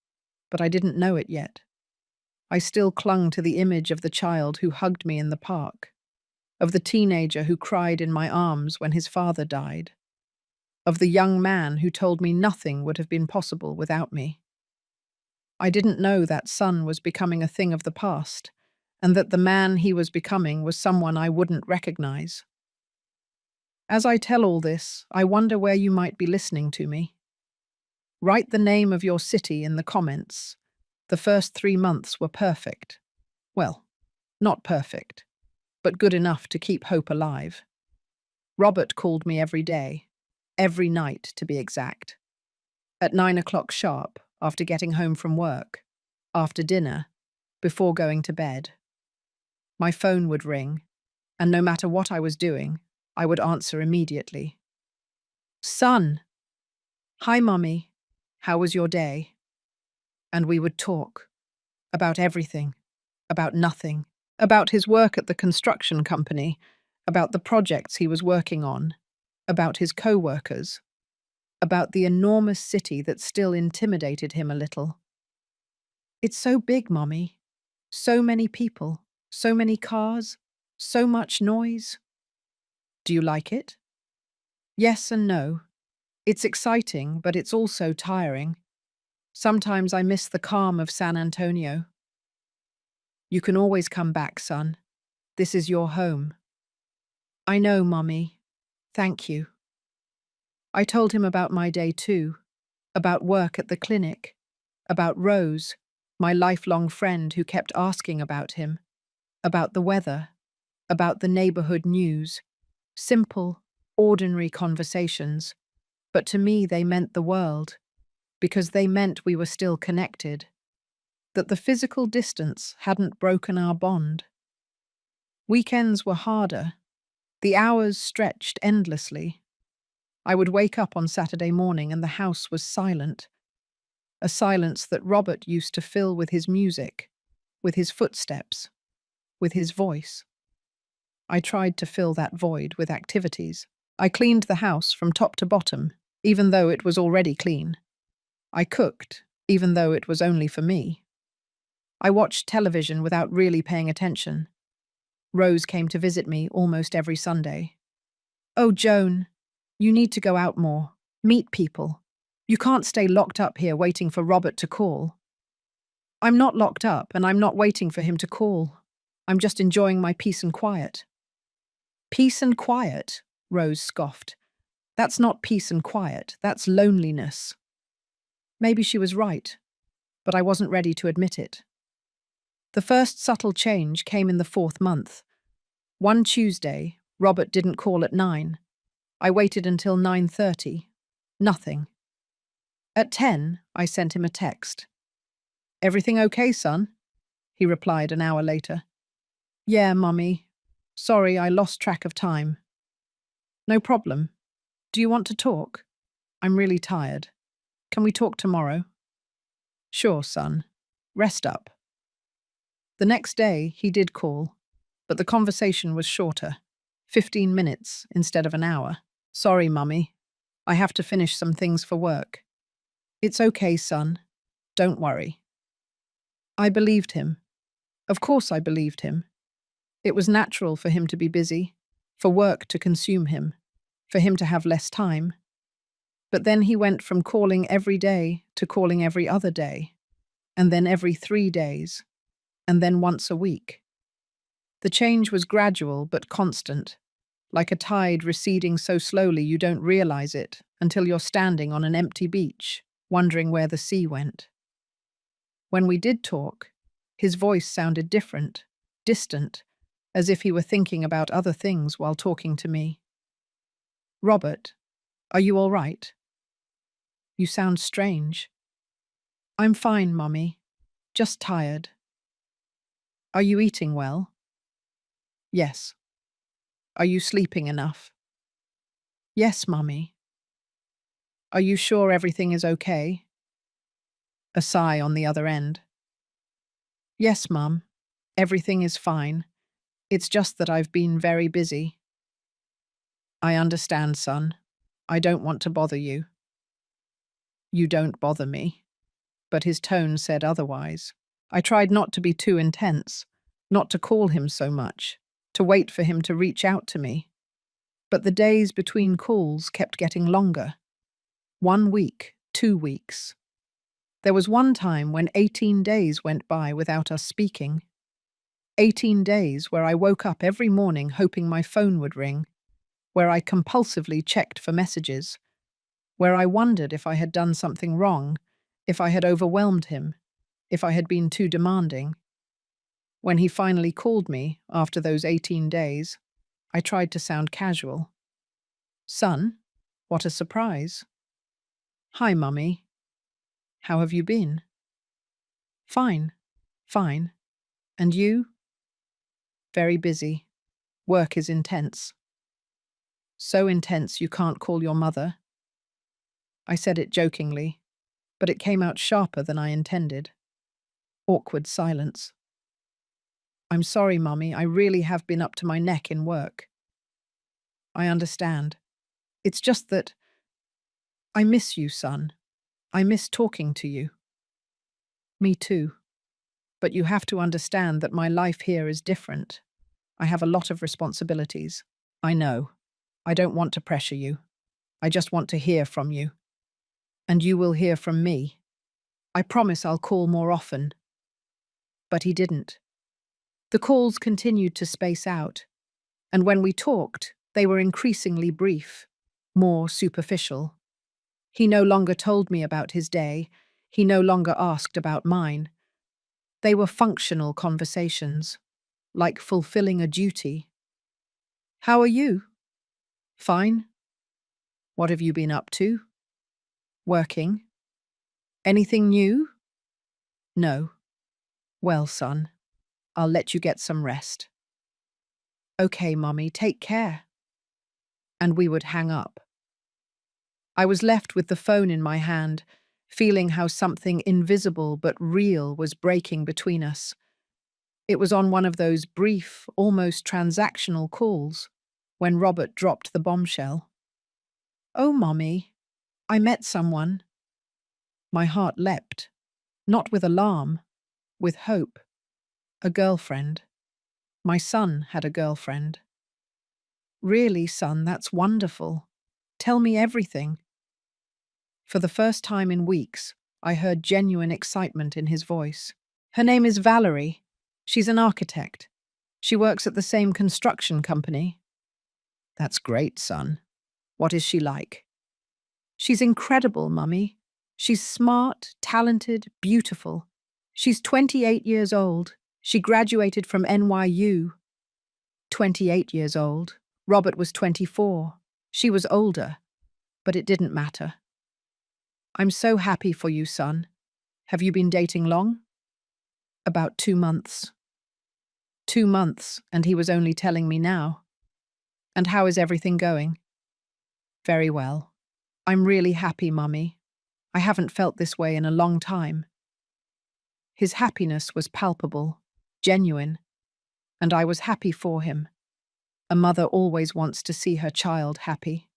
but I didn't know it yet. I still clung to the image of the child who hugged me in the park, of the teenager who cried in my arms when his father died, of the young man who told me nothing would have been possible without me. I didn't know that son was becoming a thing of the past, and that the man he was becoming was someone I wouldn't recognize. As I tell all this, I wonder where you might be listening to me. Write the name of your city in the comments. The first 3 months were perfect. Well, not perfect, but good enough to keep hope alive. Robert called me every day, every night to be exact. At 9 o'clock sharp, after getting home from work, after dinner, before going to bed. My phone would ring, and no matter what I was doing, I would answer immediately. Son! Hi, Mummy. How was your day? And we would talk. About everything. About nothing. About his work at the construction company. About the projects he was working on. About his co-workers. About the enormous city that still intimidated him a little. It's so big, Mummy. So many people. So many cars. So much noise. Do you like it? Yes and no. It's exciting, but it's also tiring. Sometimes I miss the calm of San Antonio. You can always come back, son. This is your home. I know, Mummy. Thank you. I told him about my day too, about work at the clinic, about Rose, my lifelong friend who kept asking about him, about the weather, about the neighborhood news. Simple, ordinary conversations, but to me they meant the world, because they meant we were still connected, that the physical distance hadn't broken our bond. Weekends were harder. The hours stretched endlessly. I would wake up on Saturday morning and the house was silent, a silence that Robert used to fill with his music, with his footsteps, with his voice. I tried to fill that void with activities. I cleaned the house from top to bottom, even though it was already clean. I cooked, even though it was only for me. I watched television without really paying attention. Rose came to visit me almost every Sunday. Oh, Joan, you need to go out more, meet people. You can't stay locked up here waiting for Robert to call. I'm not locked up and I'm not waiting for him to call. I'm just enjoying my peace and quiet. Peace and quiet? Rose scoffed. That's not peace and quiet, that's loneliness. Maybe she was right, but I wasn't ready to admit it. The first subtle change came in the 4th month. One Tuesday, Robert didn't call at 9. I waited until 9:30. Nothing. At 10, I sent him a text. Everything okay, son? He replied an hour later. Yeah, Mummy. Sorry, I lost track of time. No problem. Do you want to talk? I'm really tired. Can we talk tomorrow? Sure, son. Rest up. The next day, he did call, but the conversation was shorter, 15 minutes instead of an hour. Sorry, Mummy. I have to finish some things for work. It's okay, son. Don't worry. I believed him. Of course I believed him. It was natural for him to be busy, for work to consume him, for him to have less time. But then he went from calling every day to calling every other day, and then every 3 days, and then once a week. The change was gradual but constant, like a tide receding so slowly you don't realize it until you're standing on an empty beach, wondering where the sea went. When we did talk, his voice sounded different, distant, as if he were thinking about other things while talking to me. Robert, are you all right? You sound strange. I'm fine, Mummy. Just tired. Are you eating well? Yes. Are you sleeping enough? Yes, Mummy. Are you sure everything is okay? A sigh on the other end. Yes, Mum. Everything is fine. It's just that I've been very busy. I understand, son. I don't want to bother you. You don't bother me. But his tone said otherwise. I tried not to be too intense, not to call him so much, to wait for him to reach out to me. But the days between calls kept getting longer. 1 week, 2 weeks. There was one time when 18 days went by without us speaking. 18 days where I woke up every morning hoping my phone would ring, where I compulsively checked for messages, where I wondered if I had done something wrong, if I had overwhelmed him, if I had been too demanding. When he finally called me, after those 18 days, I tried to sound casual. "Son, what a surprise." "Hi, Mummy. How have you been?" "Fine, fine. And you?" "Very busy. Work is intense." "So intense you can't call your mother?" I said it jokingly, but it came out sharper than I intended. Awkward silence. "I'm sorry, Mummy, I really have been up to my neck in work." "I understand. It's just that I miss you, son. I miss talking to you." "Me too. But you have to understand that my life here is different. I have a lot of responsibilities." "I know. I don't want to pressure you. I just want to hear from you. And you will hear from me. I promise I'll call more often." But he didn't. The calls continued to space out, and when we talked, they were increasingly brief, more superficial. He no longer told me about his day. He no longer asked about mine. They were functional conversations, like fulfilling a duty. "How are you?" "Fine." "What have you been up to?" "Working." "Anything new?" "No." "Well, son, I'll let you get some rest." "Okay, Mummy, take care." And we would hang up. I was left with the phone in my hand, feeling how something invisible but real was breaking between us. It was on one of those brief, almost transactional calls when Robert dropped the bombshell. "Oh, Mummy, I met someone." My heart leapt, not with alarm, with hope. A girlfriend. My son had a girlfriend. "Really, son, that's wonderful. Tell me everything." For the first time in weeks, I heard genuine excitement in his voice. "Her name is Valerie. She's an architect. She works at the same construction company." "That's great, son. What is she like?" "She's incredible, Mummy. She's smart, talented, beautiful. She's 28 years old. She graduated from NYU. 28 years old. Robert was 24. She was older, but it didn't matter." "I'm so happy for you, son. Have you been dating long?" "About 2 months." 2 months, and he was only telling me now. "And how is everything going?" "Very well. I'm really happy, Mummy. I haven't felt this way in a long time." His happiness was palpable, genuine, and I was happy for him. A mother always wants to see her child happy.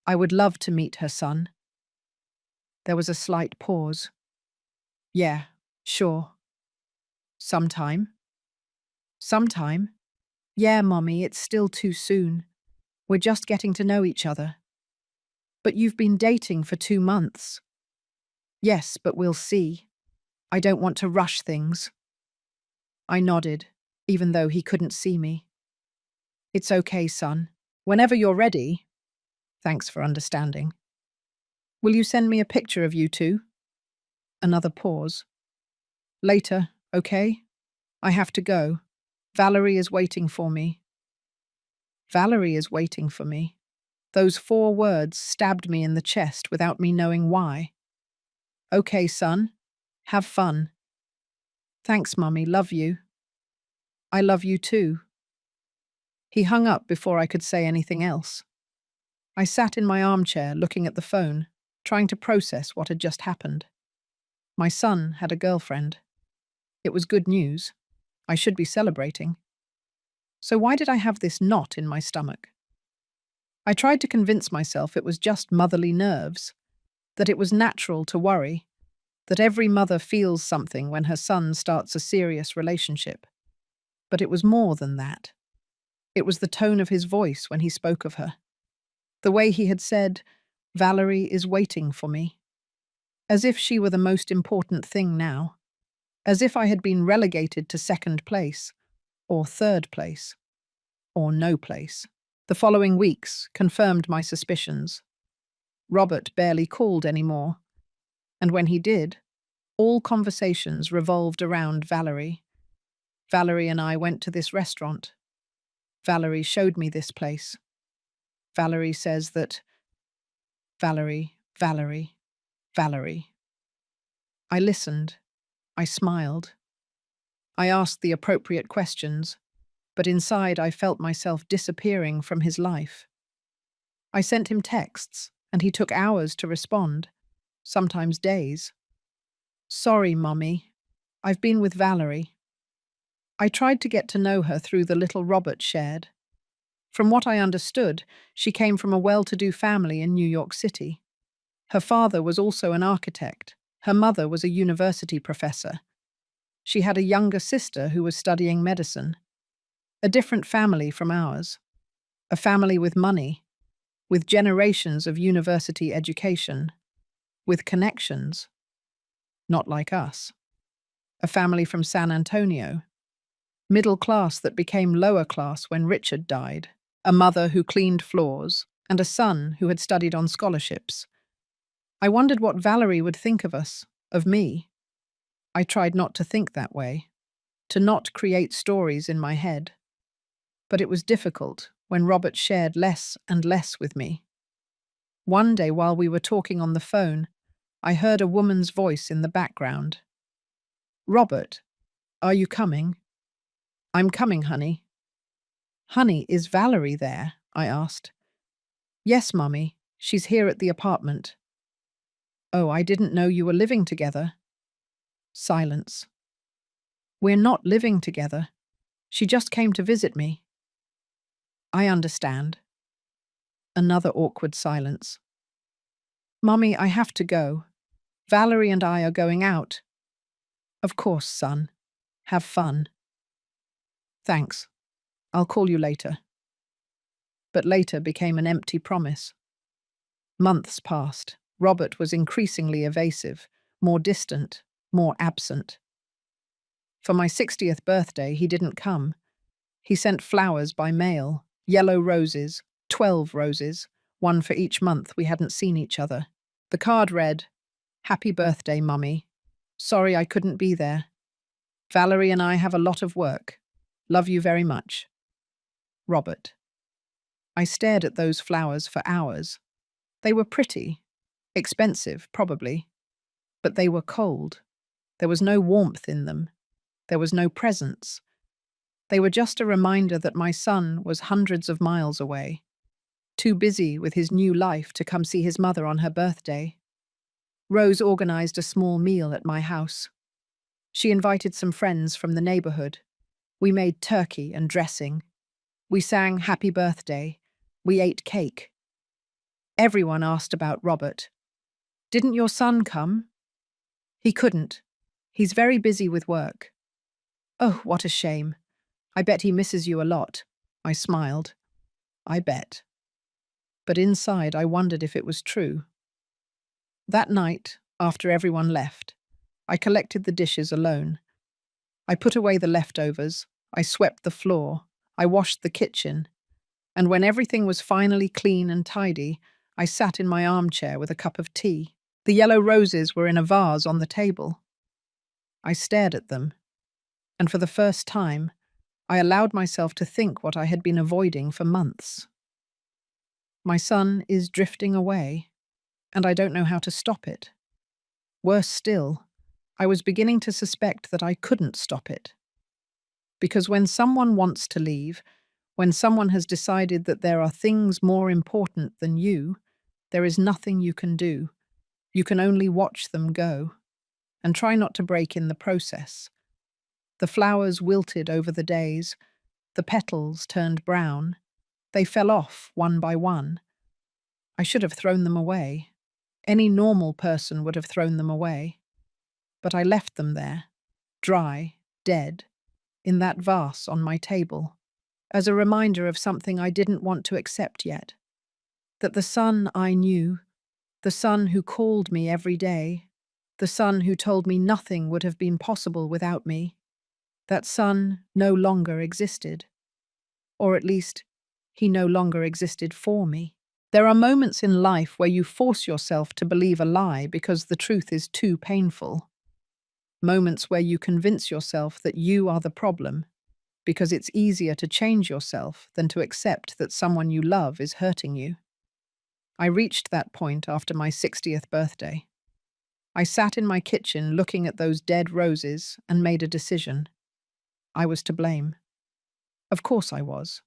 "I would love to meet her son." There was a slight pause. "Yeah, sure." "Sometime?" "Sometime? Yeah, Mummy, it's still too soon. We're just getting to know each other." "But you've been dating for 2 months." "Yes, but we'll see. I don't want to rush things." I nodded, even though he couldn't see me. "It's okay, son. Whenever you're ready." "Thanks for understanding." "Will you send me a picture of you two?" Another pause. "Later, okay? I have to go. Valerie is waiting for me." Valerie is waiting for me. Those 4 words stabbed me in the chest without me knowing why. "Okay, son. Have fun." "Thanks, Mummy. Love you." "I love you too." He hung up before I could say anything else. I sat in my armchair looking at the phone, trying to process what had just happened. My son had a girlfriend. It was good news. I should be celebrating. So why did I have this knot in my stomach? I tried to convince myself it was just motherly nerves, that it was natural to worry. that every mother feels something when her son starts a serious relationship. But it was more than that. It was the tone of his voice when he spoke of her. The way he had said, "Valerie is waiting for me." As if she were the most important thing now. As if I had been relegated to second place, or third place, or no place. The following weeks confirmed my suspicions. Robert barely called anymore, and when he did, all conversations revolved around Valerie. Valerie and I went to this restaurant. Valerie showed me this place. Valerie says that Valerie. I listened. I smiled. I asked the appropriate questions, but inside I felt myself disappearing from his life. I sent him texts, and he took hours to respond, sometimes days. "Sorry, Mummy. I've been with Valerie." I tried to get to know her through the little Robert shared. From what I understood, she came from a well-to-do family in New York City. Her father was also an architect. Her mother was a university professor. She had a younger sister who was studying medicine. A different family from ours. A family with money, with generations of university education, with connections. Not like us. A family from San Antonio. Middle class that became lower class when Richard died. A mother who cleaned floors, and a son who had studied on scholarships. I wondered what Valerie would think of us, of me. I tried not to think that way, to not create stories in my head. But it was difficult when Robert shared less and less with me. One day while we were talking on the phone, I heard a woman's voice in the background. "Robert, are you coming?" "I'm coming, honey." "Honey, is Valerie there?" I asked. "Yes, Mummy. She's here at the apartment." "Oh, I didn't know you were living together." Silence. "We're not living together. She just came to visit me." "I understand." Another awkward silence. "Mummy, I have to go. Valerie and I are going out." "Of course, son. Have fun." "Thanks. I'll call you later." But later became an empty promise. Months passed. Robert was increasingly evasive, more distant, more absent. For my 60th birthday, he didn't come. He sent flowers by mail, yellow roses, 12 roses, one for each month we hadn't seen each other. The card read, "Happy birthday, Mummy. Sorry I couldn't be there. Valerie and I have a lot of work. Love you very much. Robert." I stared at those flowers for hours. They were pretty, expensive, probably, but they were cold. There was no warmth in them. There was no presence. They were just a reminder that my son was hundreds of miles away, too busy with his new life to come see his mother on her birthday. Rose organized a small meal at my house. She invited some friends from the neighborhood. We made turkey and dressing. We sang Happy Birthday. We ate cake. Everyone asked about Robert. "Didn't your son come?" "He couldn't. He's very busy with work." "Oh, what a shame. I bet he misses you a lot." I smiled. I bet. But inside I wondered if it was true. That night, after everyone left, I collected the dishes alone. I put away the leftovers, I swept the floor, I washed the kitchen, and when everything was finally clean and tidy, I sat in my armchair with a cup of tea. The yellow roses were in a vase on the table. I stared at them, and for the first time, I allowed myself to think what I had been avoiding for months. My son is drifting away, and I don't know how to stop it. Worse still, I was beginning to suspect that I couldn't stop it. Because when someone wants to leave, when someone has decided that there are things more important than you, there is nothing you can do. You can only watch them go, and try not to break in the process. The flowers wilted over the days, the petals turned brown. They fell off one by one. I should have thrown them away. Any normal person would have thrown them away. but I left them there, dry, dead, in that vase on my table, as a reminder of something I didn't want to accept yet. That the son I knew, the son who called me every day, the son who told me nothing would have been possible without me, that son no longer existed. Or at least, he no longer existed for me. There are moments in life where you force yourself to believe a lie because the truth is too painful. Moments where you convince yourself that you are the problem because it's easier to change yourself than to accept that someone you love is hurting you. I reached that point after my 60th birthday. I sat in my kitchen looking at those dead roses and made a decision. I was to blame. Of course I was.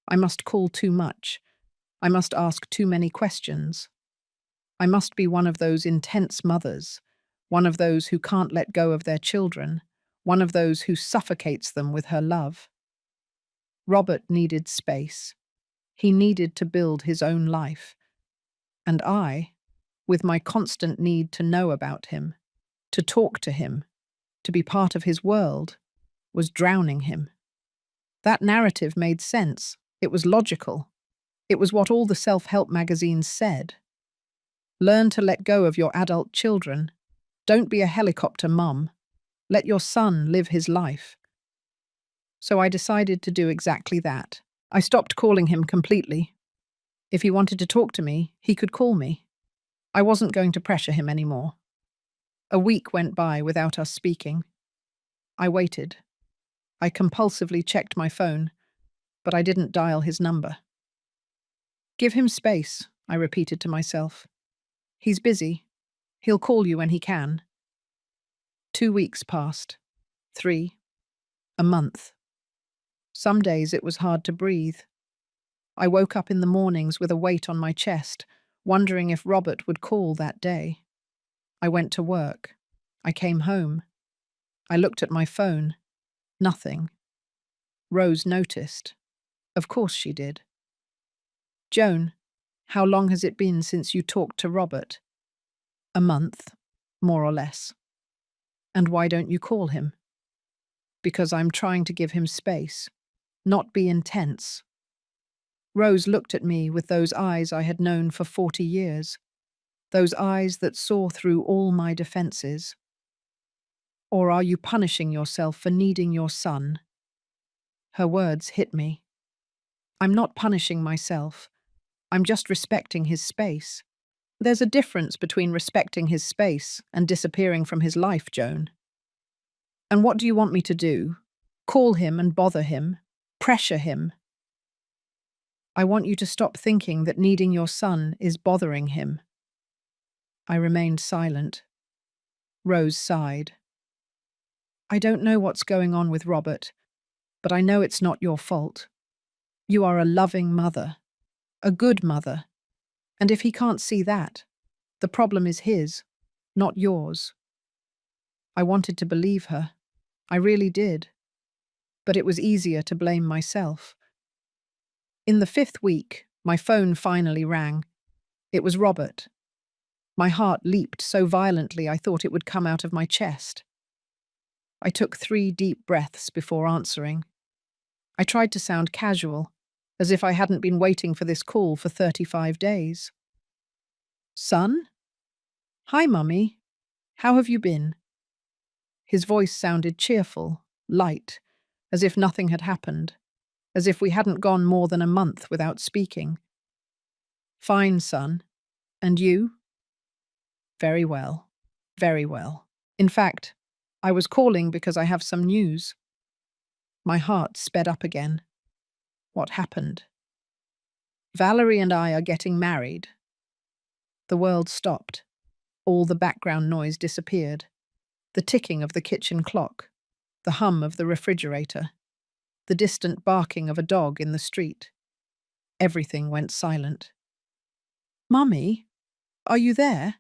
I must call too much. I must ask too many questions. I must be one of those intense mothers, one of those who can't let go of their children, one of those who suffocates them with her love. Robert needed space. He needed to build his own life. And I, with my constant need to know about him, to talk to him, to be part of his world, was drowning him. That narrative made sense. It was logical. It was what all the self-help magazines said. Learn to let go of your adult children. Don't be a helicopter mum. Let your son live his life. So I decided to do exactly that. I stopped calling him completely. If he wanted to talk to me, he could call me. I wasn't going to pressure him anymore. A week went by without us speaking. I waited. I compulsively checked my phone, but I didn't dial his number. Give him space, I repeated to myself. He's busy. He'll call you when he can. 2 weeks passed. 3. A month. Some days it was hard to breathe. I woke up in the mornings with a weight on my chest, wondering if Robert would call that day. I went to work. I came home. I looked at my phone. Nothing. Rose noticed. Of course she did. Joan, how long has it been since you talked to Robert? A month, more or less. And why don't you call him? Because I'm trying to give him space, not be intense. Rose looked at me with those eyes I had known for 40 years, those eyes that saw through all my defenses. Or are you punishing yourself for needing your son? Her words hit me. I'm not punishing myself. I'm just respecting his space. There's a difference between respecting his space and disappearing from his life, Joan. And what do you want me to do? Call him and bother him? Pressure him? I want you to stop thinking that needing your son is bothering him. I remained silent. Rose sighed. I don't know what's going on with Robert, but I know it's not your fault. You are a loving mother, a good mother, and if he can't see that, the problem is his, not yours. I wanted to believe her. I really did. But it was easier to blame myself. In the 5th week, my phone finally rang. It was Robert. My heart leaped so violently I thought it would come out of my chest. I took 3 deep breaths before answering. I tried to sound casual, as if I hadn't been waiting for this call for 35 days. Son? Hi, Mummy. How have you been? His voice sounded cheerful, light, as if nothing had happened, as if we hadn't gone more than a month without speaking. Fine, son. And you? Very well. Very well. In fact, I was calling because I have some news. My heart sped up again. What happened? Valerie and I are getting married. The world stopped. All the background noise disappeared. The ticking of the kitchen clock, the hum of the refrigerator, the distant barking of a dog in the street. Everything went silent. Mummy, are you there?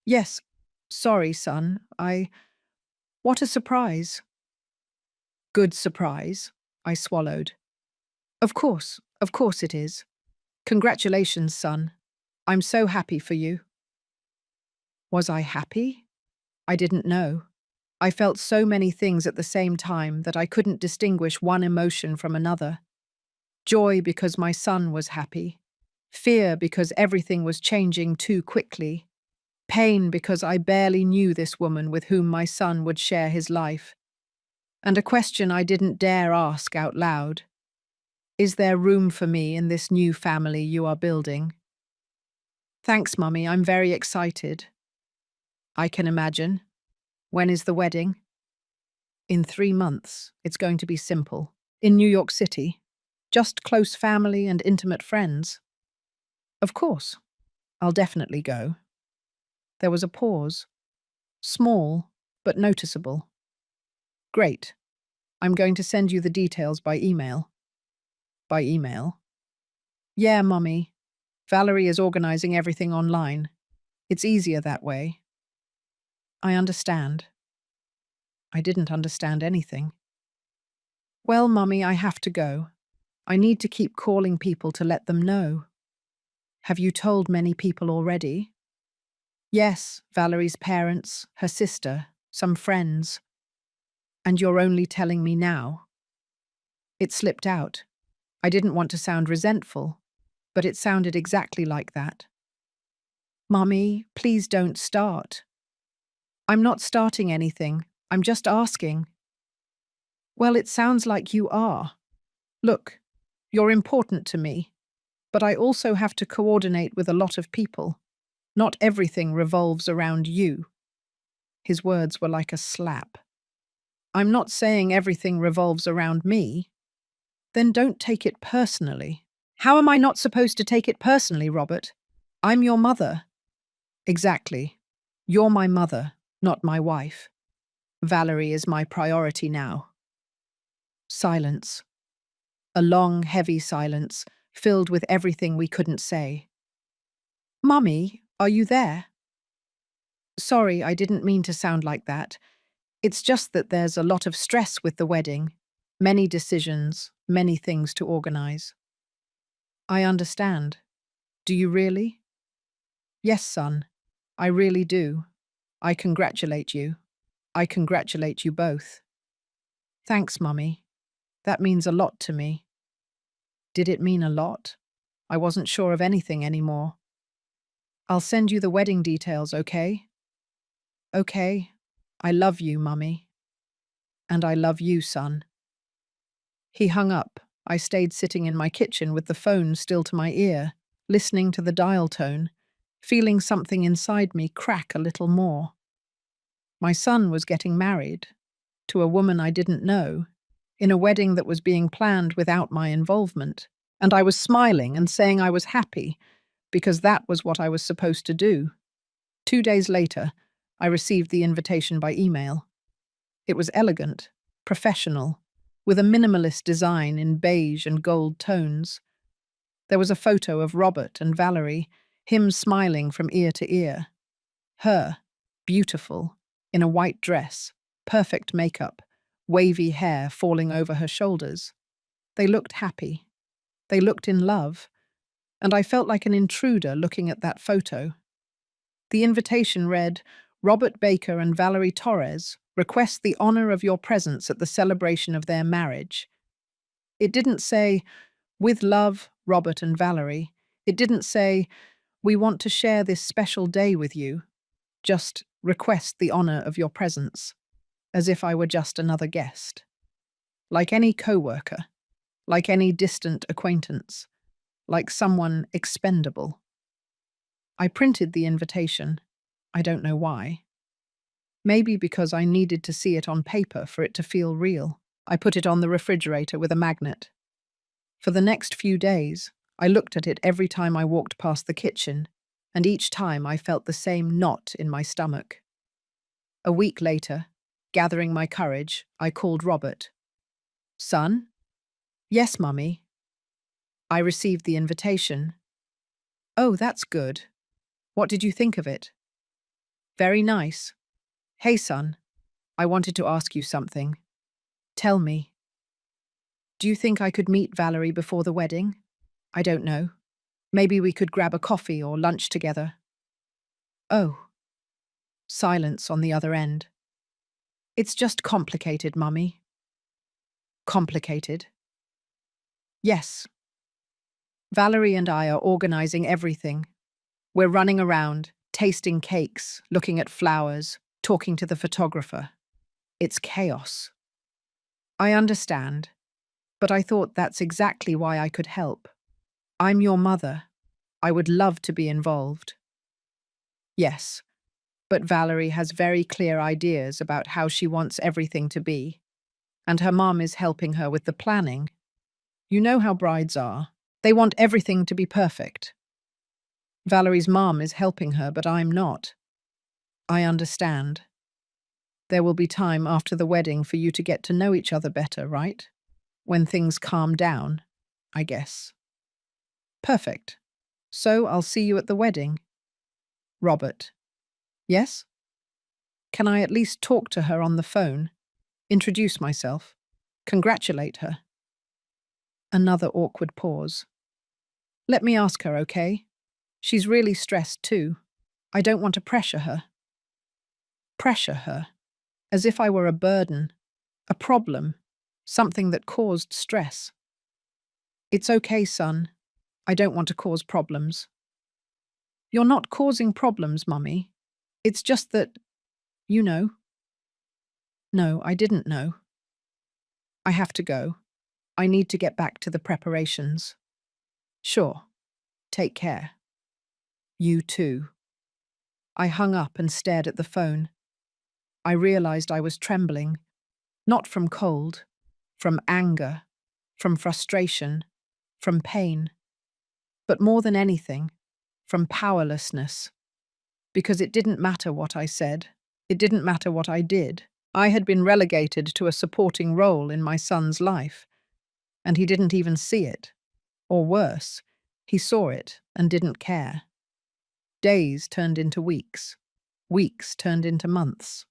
Yes. Sorry, son. What a surprise. Good surprise, I swallowed. Of course it is. Congratulations, son. I'm so happy for you. Was I happy? I didn't know. I felt so many things at the same time that I couldn't distinguish one emotion from another. Joy because my son was happy. Fear because everything was changing too quickly. Pain because I barely knew this woman with whom my son would share his life. And a question I didn't dare ask out loud. Is there room for me in this new family you are building? Thanks, Mummy, I'm very excited. I can imagine. When is the wedding? In 3 months. It's going to be simple. In New York City. Just close family and intimate friends. Of course. I'll definitely go. There was a pause. Small, but noticeable. Great. I'm going to send you the details by email. By email? Yeah, Mummy. Valerie is organizing everything online. It's easier that way. I understand. I didn't understand anything. Well, Mummy, I have to go. I need to keep calling people to let them know. Have you told many people already? Yes, Valerie's parents, her sister, some friends. And you're only telling me now? It slipped out. I didn't want to sound resentful, but it sounded exactly like that. Mummy, please don't start. I'm not starting anything. I'm just asking. Well, it sounds like you are. Look, you're important to me, but I also have to coordinate with a lot of people. Not everything revolves around you. His words were like a slap. I'm not saying everything revolves around me. Then don't take it personally. How am I not supposed to take it personally, Robert? I'm your mother. Exactly. You're my mother, not my wife. Valerie is my priority now. Silence. A long, heavy silence, filled with everything we couldn't say. Mummy, are you there? Sorry, I didn't mean to sound like that. It's just that there's a lot of stress with the wedding. Many decisions, many things to organize. I understand. Do you really? Yes, son. I really do. I congratulate you. I congratulate you both. Thanks, Mummy. That means a lot to me. Did it mean a lot? I wasn't sure of anything anymore. I'll send you the wedding details, okay? Okay. I love you, Mummy. And I love you, son. He hung up. I stayed sitting in my kitchen with the phone still to my ear, listening to the dial tone, feeling something inside me crack a little more. My son was getting married, to a woman I didn't know, in a wedding that was being planned without my involvement, and I was smiling and saying I was happy, because that was what I was supposed to do. 2 days later, I received the invitation by email. It was elegant, professional, with a minimalist design in beige and gold tones. There was a photo of Robert and Valerie, him smiling from ear to ear. Her, beautiful, in a white dress, perfect makeup, wavy hair falling over her shoulders. They looked happy. They looked in love, and I felt like an intruder looking at that photo. The invitation read, Robert Baker and Valerie Torres request the honor of your presence at the celebration of their marriage. It didn't say, with love, Robert and Valerie. It didn't say, we want to share this special day with you. Just request the honor of your presence, as if I were just another guest. Like any co-worker, like any distant acquaintance, like someone expendable. I printed the invitation. I don't know why. Maybe because I needed to see it on paper for it to feel real. I put it on the refrigerator with a magnet. For the next few days, I looked at it every time I walked past the kitchen, and each time I felt the same knot in my stomach. A week later, gathering my courage, I called Robert. Son? Yes, Mummy. I received the invitation. Oh, that's good. What did you think of it? Very nice. Hey, son, I wanted to ask you something. Tell me. Do you think I could meet Valerie before the wedding? I don't know. Maybe we could grab a coffee or lunch together. Oh. Silence on the other end. It's just complicated, Mummy. Complicated? Yes. Valerie and I are organizing everything. We're running around, tasting cakes, looking at flowers, talking to the photographer. It's chaos. I understand, but I thought that's exactly why I could help. I'm your mother. I would love to be involved. Yes, but Valerie has very clear ideas about how she wants everything to be, and her mom is helping her with the planning. You know how brides are. They want everything to be perfect. Valerie's mom is helping her, but I'm not. I understand. There will be time after the wedding for you to get to know each other better, right? When things calm down, I guess. Perfect. So I'll see you at the wedding. Robert. Yes? Can I at least talk to her on the phone? Introduce myself? Congratulate her? Another awkward pause. Let me ask her, okay? She's really stressed too. I don't want to pressure her. Pressure her? As if I were a burden, a problem, something that caused stress. It's okay, son. I don't want to cause problems. You're not causing problems, Mummy. It's just that, you know. No, I didn't know. I have to go. I need to get back to the preparations. Sure. Take care. You too. I hung up and stared at the phone. I realized I was trembling, not from cold, from anger, from frustration, from pain, but more than anything, from powerlessness. Because it didn't matter what I said, it didn't matter what I did. I had been relegated to a supporting role in my son's life, and he didn't even see it. Or worse, he saw it and didn't care. Days turned into weeks. Weeks turned into months.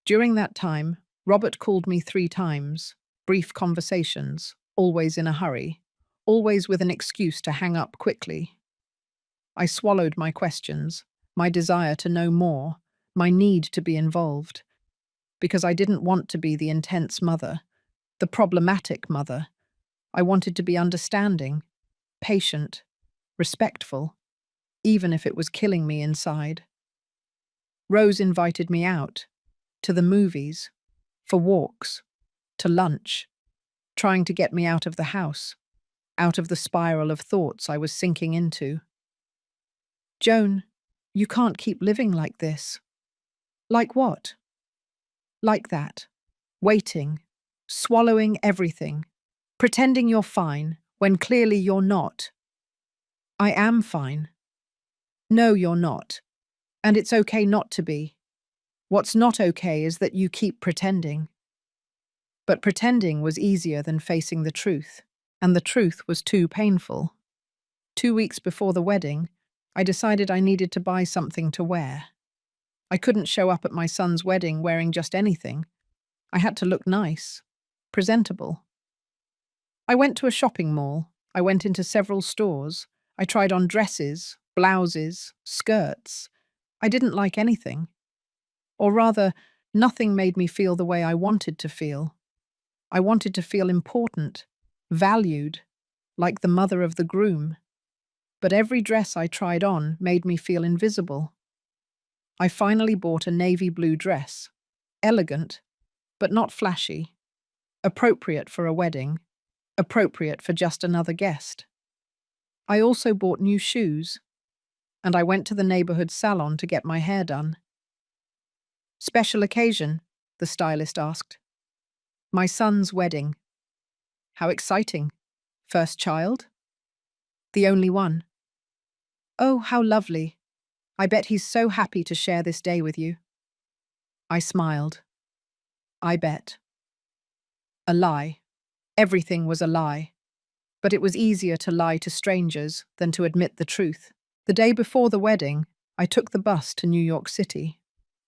During that time, Robert called me 3 times, brief conversations, always in a hurry, always with an excuse to hang up quickly. I swallowed my questions, my desire to know more, my need to be involved, because I didn't want to be the intense mother, the problematic mother. I wanted to be understanding, patient, respectful, even if it was killing me inside. Rose invited me out, to the movies, for walks, to lunch, trying to get me out of the house, out of the spiral of thoughts I was sinking into. Joan, you can't keep living like this. Like what? Like that. Waiting, swallowing everything, pretending you're fine when clearly you're not. I am fine. No, you're not. And it's okay not to be. What's not okay is that you keep pretending. But pretending was easier than facing the truth, and the truth was too painful. 2 weeks before the wedding, I decided I needed to buy something to wear. I couldn't show up at my son's wedding wearing just anything. I had to look nice, presentable. I went to a shopping mall. I went into several stores. I tried on dresses, blouses, skirts. I didn't like anything. Or rather, nothing made me feel the way I wanted to feel. I wanted to feel important, valued, like the mother of the groom. But every dress I tried on made me feel invisible. I finally bought a navy blue dress. Elegant, but not flashy. Appropriate for a wedding. Appropriate for just another guest. I also bought new shoes, and I went to the neighborhood salon to get my hair done. Special occasion? The stylist asked. My son's wedding. How exciting. First child? The only one. Oh, how lovely. I bet he's so happy to share this day with you. I smiled. I bet. A lie. Everything was a lie. But it was easier to lie to strangers than to admit the truth. The day before the wedding, I took the bus to New York City.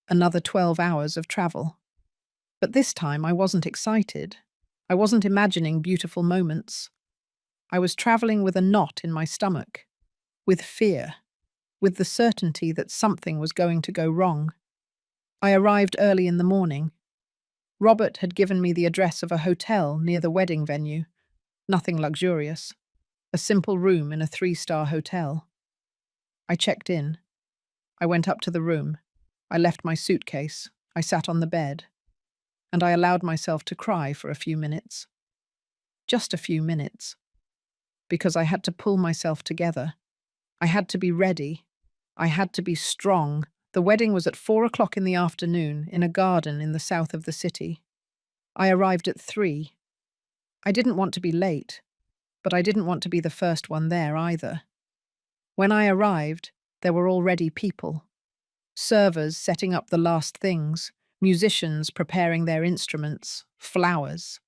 Another 12 hours of travel. But this time I wasn't excited. I wasn't imagining beautiful moments. I was traveling with a knot in my stomach, with fear, with the certainty that something was going to go wrong. I arrived early in the morning. Robert had given me the address of a hotel near the wedding venue. Nothing luxurious. A simple room in a 3-star hotel. I checked in. I went up to the room. I left my suitcase. I sat on the bed. And I allowed myself to cry for a few minutes. Just a few minutes. Because I had to pull myself together. I had to be ready. I had to be strong. The wedding was at 4 o'clock in the afternoon in a garden in the south of the city. I arrived at 3. I didn't want to be late, but I didn't want to be the first one there either. When I arrived, there were already people. Servers setting up the last things, musicians preparing their instruments, flowers.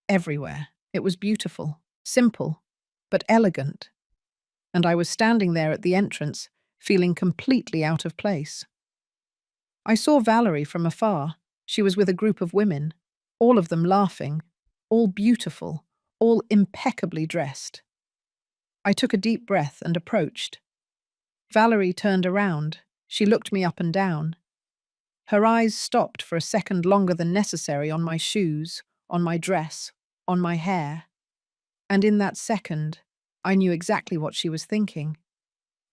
Everywhere. It was beautiful, simple, but elegant. And I was standing there at the entrance, feeling completely out of place. I saw Valerie from afar. She was with a group of women, all of them laughing, all beautiful, all impeccably dressed. I took a deep breath and approached. Valerie turned around. She looked me up and down. Her eyes stopped for a second longer than necessary on my shoes, on my dress, on my hair. And in that second, I knew exactly what she was thinking.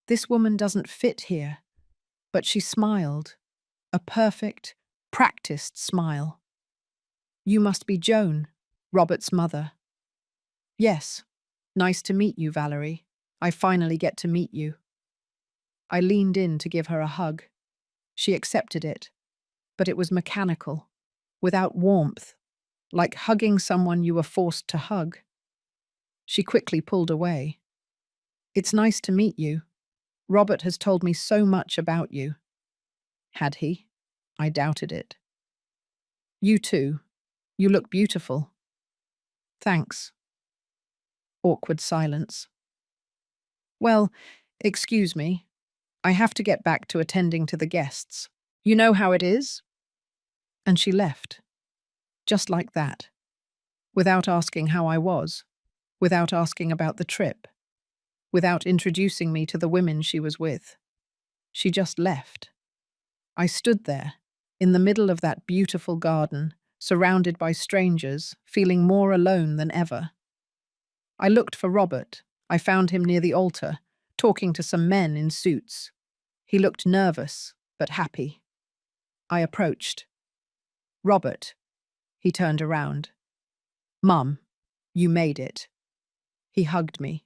This woman doesn't fit here. But she smiled. A perfect, practiced smile. You must be Joan, Robert's mother. Yes. Nice to meet you, Valerie. I finally get to meet you. I leaned in to give her a hug. She accepted it, but it was mechanical, without warmth, like hugging someone you were forced to hug. She quickly pulled away. It's nice to meet you. Robert has told me so much about you. Had he? I doubted it. You too. You look beautiful. Thanks. Awkward silence. Well, excuse me. I have to get back to attending to the guests. You know how it is? And she left. Just like that. Without asking how I was. Without asking about the trip. Without introducing me to the women she was with. She just left. I stood there, in the middle of that beautiful garden, surrounded by strangers, feeling more alone than ever. I looked for Robert. I found him near the altar, talking to some men in suits. He looked nervous, but happy. I approached. Robert. He turned around. Mum, you made it. He hugged me.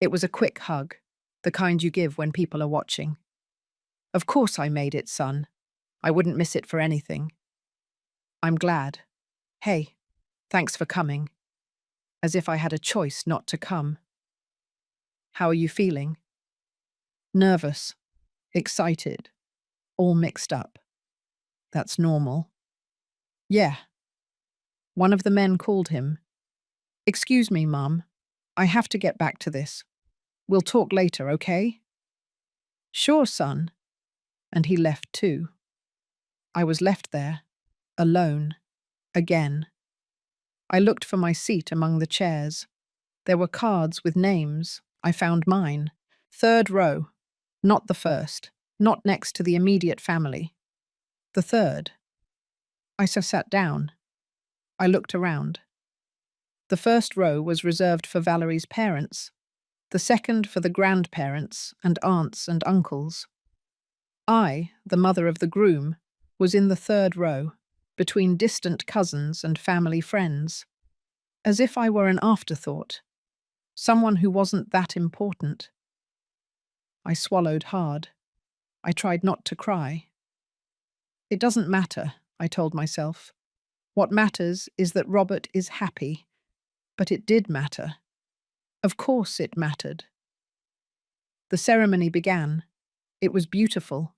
It was a quick hug, the kind you give when people are watching. Of course I made it, son. I wouldn't miss it for anything. I'm glad. Hey, thanks for coming. As if I had a choice not to come. How are you feeling? Nervous, excited, all mixed up. That's normal. Yeah. One of the men called him. Excuse me, Mum. I have to get back to this. We'll talk later, okay? Sure, son. And he left too. I was left there, alone, again. I looked for my seat among the chairs. There were cards with names. I found mine. 3rd row. Not the first. Not next to the immediate family. The 3rd. I sat down. I looked around. The 1st row was reserved for Valerie's parents. The 2nd for the grandparents and aunts and uncles. I, the mother of the groom, was in the 3rd row, between distant cousins and family friends. As if I were an afterthought. Someone who wasn't that important. I swallowed hard. I tried not to cry. It doesn't matter, I told myself. What matters is that Robert is happy. But it did matter. Of course it mattered. The ceremony began. It was beautiful.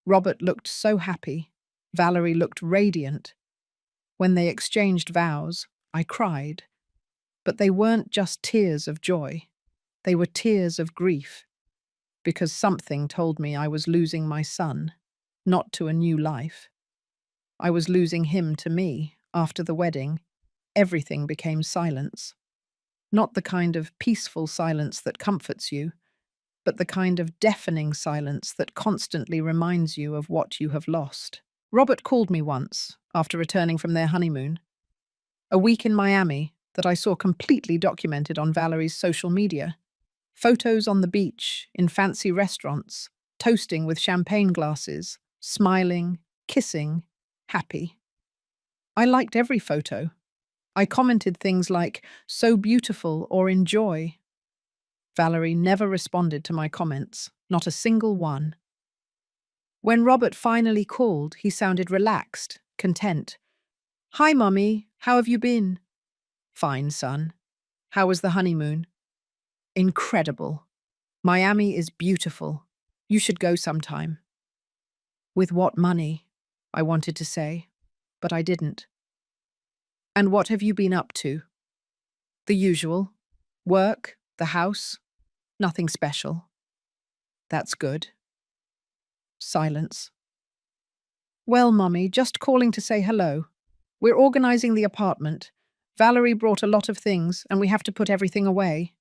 Robert looked so happy. Valerie looked radiant. When they exchanged vows, I cried. But they weren't just tears of joy. They were tears of grief. Because something told me I was losing my son, not to a new life. I was losing him to me. After the wedding, everything became silence. Not the kind of peaceful silence that comforts you, but the kind of deafening silence that constantly reminds you of what you have lost. Robert called me once, after returning from their honeymoon. A week in Miami that I saw completely documented on Valerie's social media. Photos on the beach, in fancy restaurants, toasting with champagne glasses, smiling, kissing, happy. I liked every photo. I commented things like, so beautiful or enjoy. Valerie never responded to my comments, not a single one. When Robert finally called, he sounded relaxed, content. Hi, Mummy. How have you been? Fine, son. How was the honeymoon? Incredible. Miami is beautiful. You should go sometime. With what money? I wanted to say, but I didn't. And what have you been up to? The usual. Work, the house. Nothing special. That's good. Silence. Well, Mummy, just calling to say hello. We're organizing the apartment. Valerie brought a lot of things, and we have to put everything away.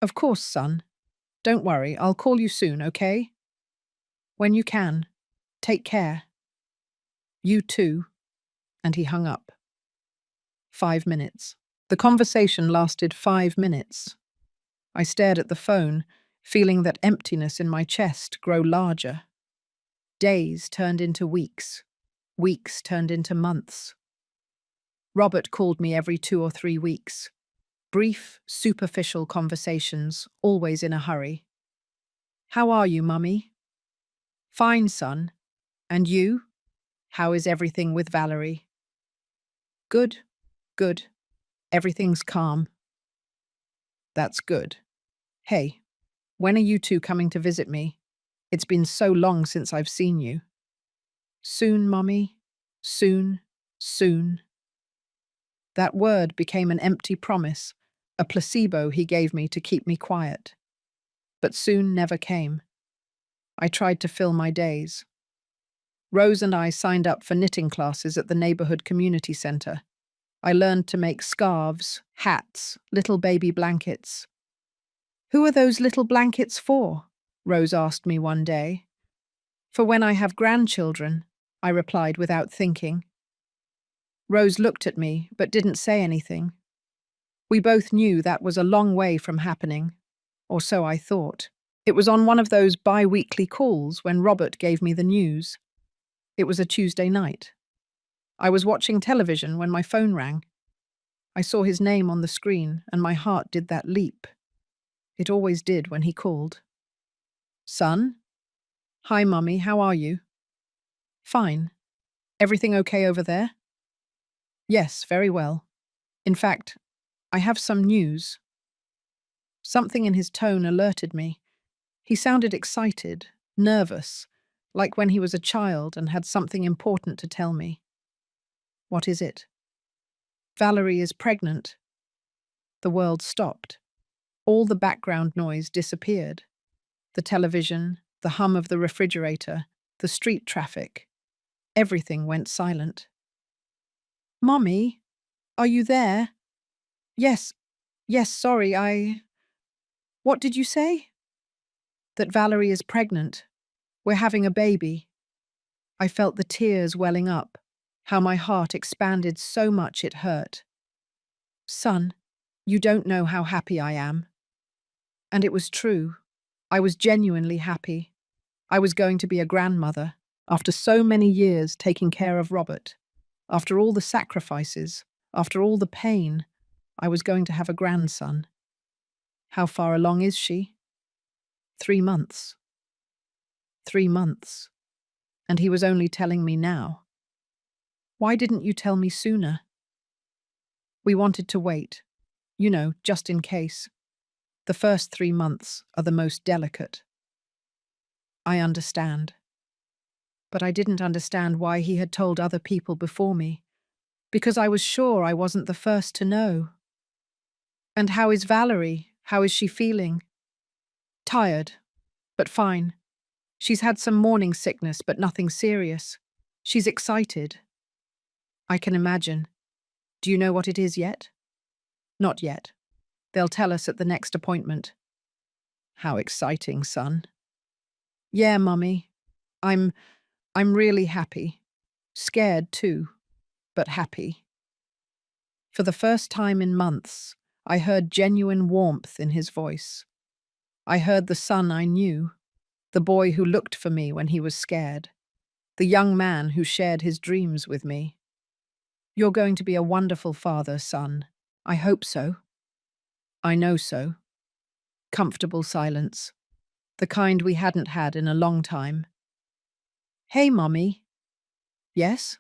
Of course, son. Don't worry, I'll call you soon, okay? When you can. Take care. You too. And he hung up. 5 minutes. The conversation lasted 5 minutes. I stared at the phone, feeling that emptiness in my chest grow larger. Days turned into weeks. Weeks turned into months. Robert called me every 2 or 3 weeks. Brief, superficial conversations, always in a hurry. How are you, Mummy? Fine, son. And you? How is everything with Valerie? Good, good. Everything's calm. That's good. Hey, when are you two coming to visit me? It's been so long since I've seen you. Soon, Mummy. Soon, soon. That word became an empty promise, a placebo he gave me to keep me quiet. But soon never came. I tried to fill my days. Rose and I signed up for knitting classes at the neighborhood community center. I learned to make scarves, hats, little baby blankets. Who are those little blankets for? Rose asked me one day. For when I have grandchildren, I replied without thinking. Rose looked at me, but didn't say anything. We both knew that was a long way from happening, or so I thought. It was on one of those bi-weekly calls when Robert gave me the news. It was a Tuesday night. I was watching television when my phone rang. I saw his name on the screen, and my heart did that leap. It always did when he called. Son? Hi, Mummy, how are you? Fine. Everything okay over there? Yes, very well. In fact, I have some news. Something in his tone alerted me. He sounded excited, nervous, like when he was a child and had something important to tell me. What is it? Valerie is pregnant. The world stopped. All the background noise disappeared. The television, the hum of the refrigerator, the street traffic. Everything went silent. Mummy, are you there? Yes, sorry, What did you say? That Valerie is pregnant. We're having a baby. I felt the tears welling up, how my heart expanded so much it hurt. Son, you don't know how happy I am. And it was true. I was genuinely happy. I was going to be a grandmother, after so many years taking care of Robert. After all the sacrifices, after all the pain, I was going to have a grandson. How far along is she? 3 months. 3 months. And he was only telling me now. Why didn't you tell me sooner? We wanted to wait. You know, just in case. The first 3 months are the most delicate. I understand. But I didn't understand why he had told other people before me, because I was sure I wasn't the first to know. And how is Valerie? How is she feeling? Tired, but fine. She's had some morning sickness, but nothing serious. She's excited. I can imagine. Do you know what it is yet? Not yet. They'll tell us at the next appointment. How exciting, son. Yeah, Mummy. I'm really happy. scared too, but happy. For the first time in months, I heard genuine warmth in his voice. I heard the son I knew, the boy who looked for me when he was scared, the young man who shared his dreams with me. "You're going to be a wonderful father, son. I hope so. I know so." Comfortable silence, the kind we hadn't had in a long time. "Hey, Mummy." "Yes?"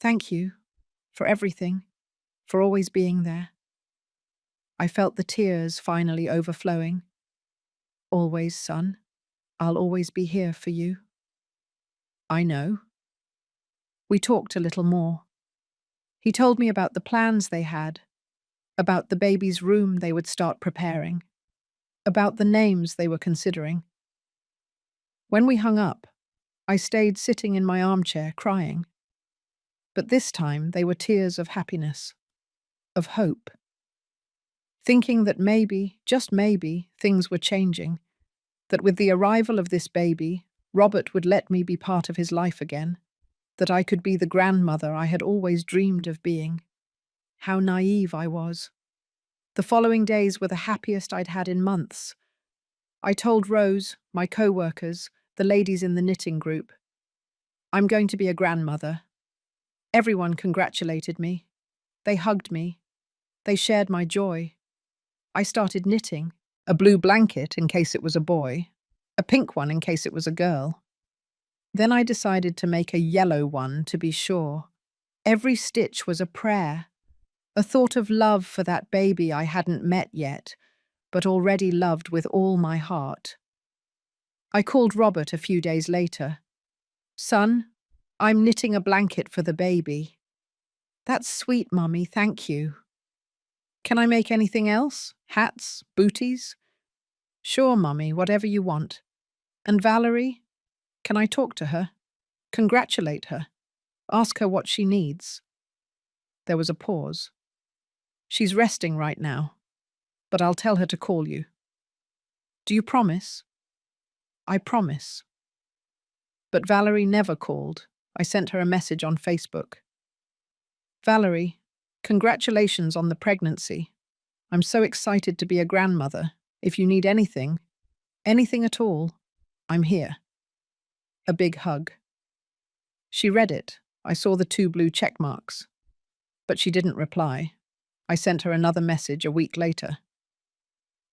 "Thank you for everything, for always being there." I felt the tears finally overflowing. "Always, son. I'll always be here for you." "I know." We talked a little more. He told me about the plans they had, about the baby's room they would start preparing, about the names they were considering. When we hung up, I stayed sitting in my armchair crying. But this time they were tears of happiness, of hope. Thinking that maybe, just maybe, things were changing, that with the arrival of this baby, Robert would let me be part of his life again, that I could be the grandmother I had always dreamed of being. How naive I was. The following days were the happiest I'd had in months. I told Rose, my co-workers, the ladies in the knitting group, "I'm going to be a grandmother." Everyone congratulated me. They hugged me. They shared my joy. I started knitting, a blue blanket in case it was a boy, a pink one in case it was a girl. Then I decided to make a yellow one to be sure. Every stitch was a prayer, a thought of love for that baby I hadn't met yet, but already loved with all my heart. I called Robert a few days later. "Son, I'm knitting a blanket for the baby." "That's sweet, Mummy, thank you." "Can I make anything else? Hats? Booties?" "Sure, Mummy, whatever you want." "And Valerie? Can I talk to her? Congratulate her? Ask her what she needs?" There was a pause. "She's resting right now, but I'll tell her to call you." "Do you promise?" "I promise." But Valerie never called. I sent her a message on Facebook. "Valerie, congratulations on the pregnancy. I'm so excited to be a grandmother. If you need anything, anything at all, I'm here." A big hug. She read it. I saw the 2 blue check marks. But she didn't reply. I sent her another message a week later.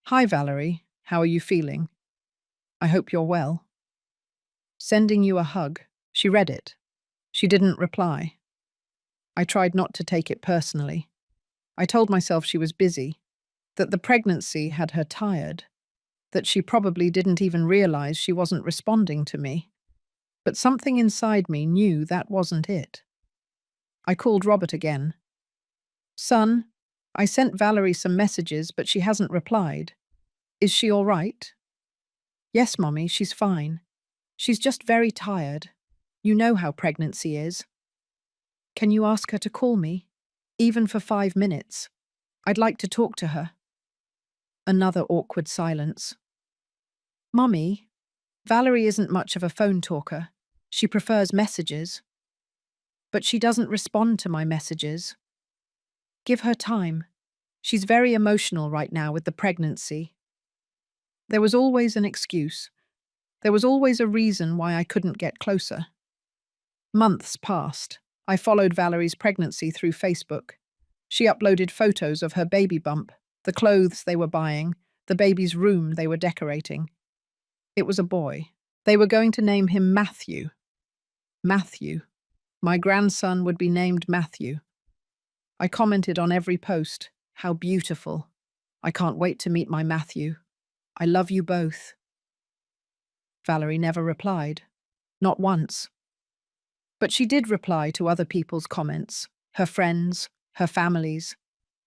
"Hi, Valerie. How are you feeling? I hope you're well. Sending you a hug." She read it. She didn't reply. I tried not to take it personally. I told myself she was busy, that the pregnancy had her tired, that she probably didn't even realize she wasn't responding to me. But something inside me knew that wasn't it. I called Robert again. "Son, I sent Valerie some messages, but she hasn't replied. Is she all right?" "Yes, Mommy, she's fine. She's just very tired. You know how pregnancy is." "Can you ask her to call me? Even for 5 minutes. I'd like to talk to her." Another awkward silence. "Mummy, Valerie isn't much of a phone talker. She prefers messages." "But she doesn't respond to my messages." "Give her time. She's very emotional right now with the pregnancy." There was always an excuse. There was always a reason why I couldn't get closer. Months passed. I followed Valerie's pregnancy through Facebook. She uploaded photos of her baby bump, the clothes they were buying, the baby's room they were decorating. It was a boy. They were going to name him Matthew. Matthew. My grandson would be named Matthew. I commented on every post. "How beautiful. I can't wait to meet my Matthew. I love you both." Valerie never replied. Not once. But she did reply to other people's comments, her friends, her families.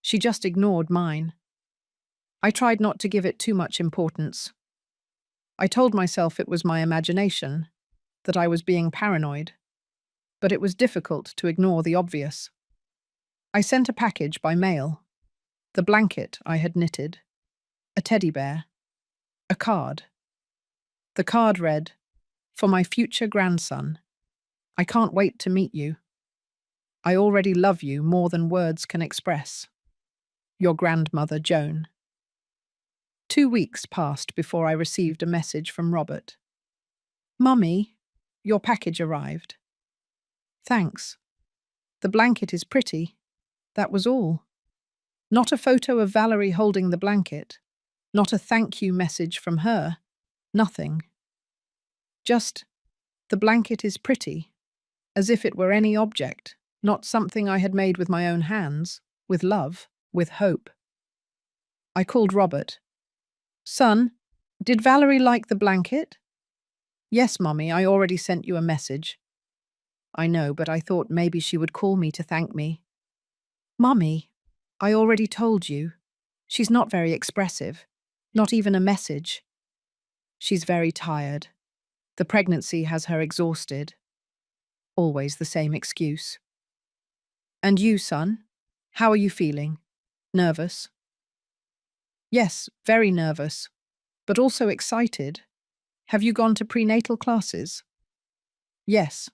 She just ignored mine. I tried not to give it too much importance. I told myself it was my imagination, that I was being paranoid. But it was difficult to ignore the obvious. I sent a package by mail. The blanket I had knitted. A teddy bear. A card. The card read, "For my future grandson. I can't wait to meet you. I already love you more than words can express. Your grandmother, Joan. 2 weeks passed before I received a message from Robert. Mummy, your package arrived. Thanks. The blanket is pretty. That was all. Not a photo of Valerie holding the blanket. Not a thank you message from her. Nothing. Just, the blanket is pretty. As if it were any object, not something I had made with my own hands, with love, with hope. I called Robert. Son, did Valerie like the blanket? Yes, Mummy, I already sent you a message. I know, but I thought maybe she would call me to thank me. Mummy, I already told you. She's not very expressive. Not even a message. She's very tired. The pregnancy has her exhausted. Always the same excuse. And you, son? How are you feeling? Nervous? Yes, very nervous, but also excited. Have you gone to prenatal classes? Yes.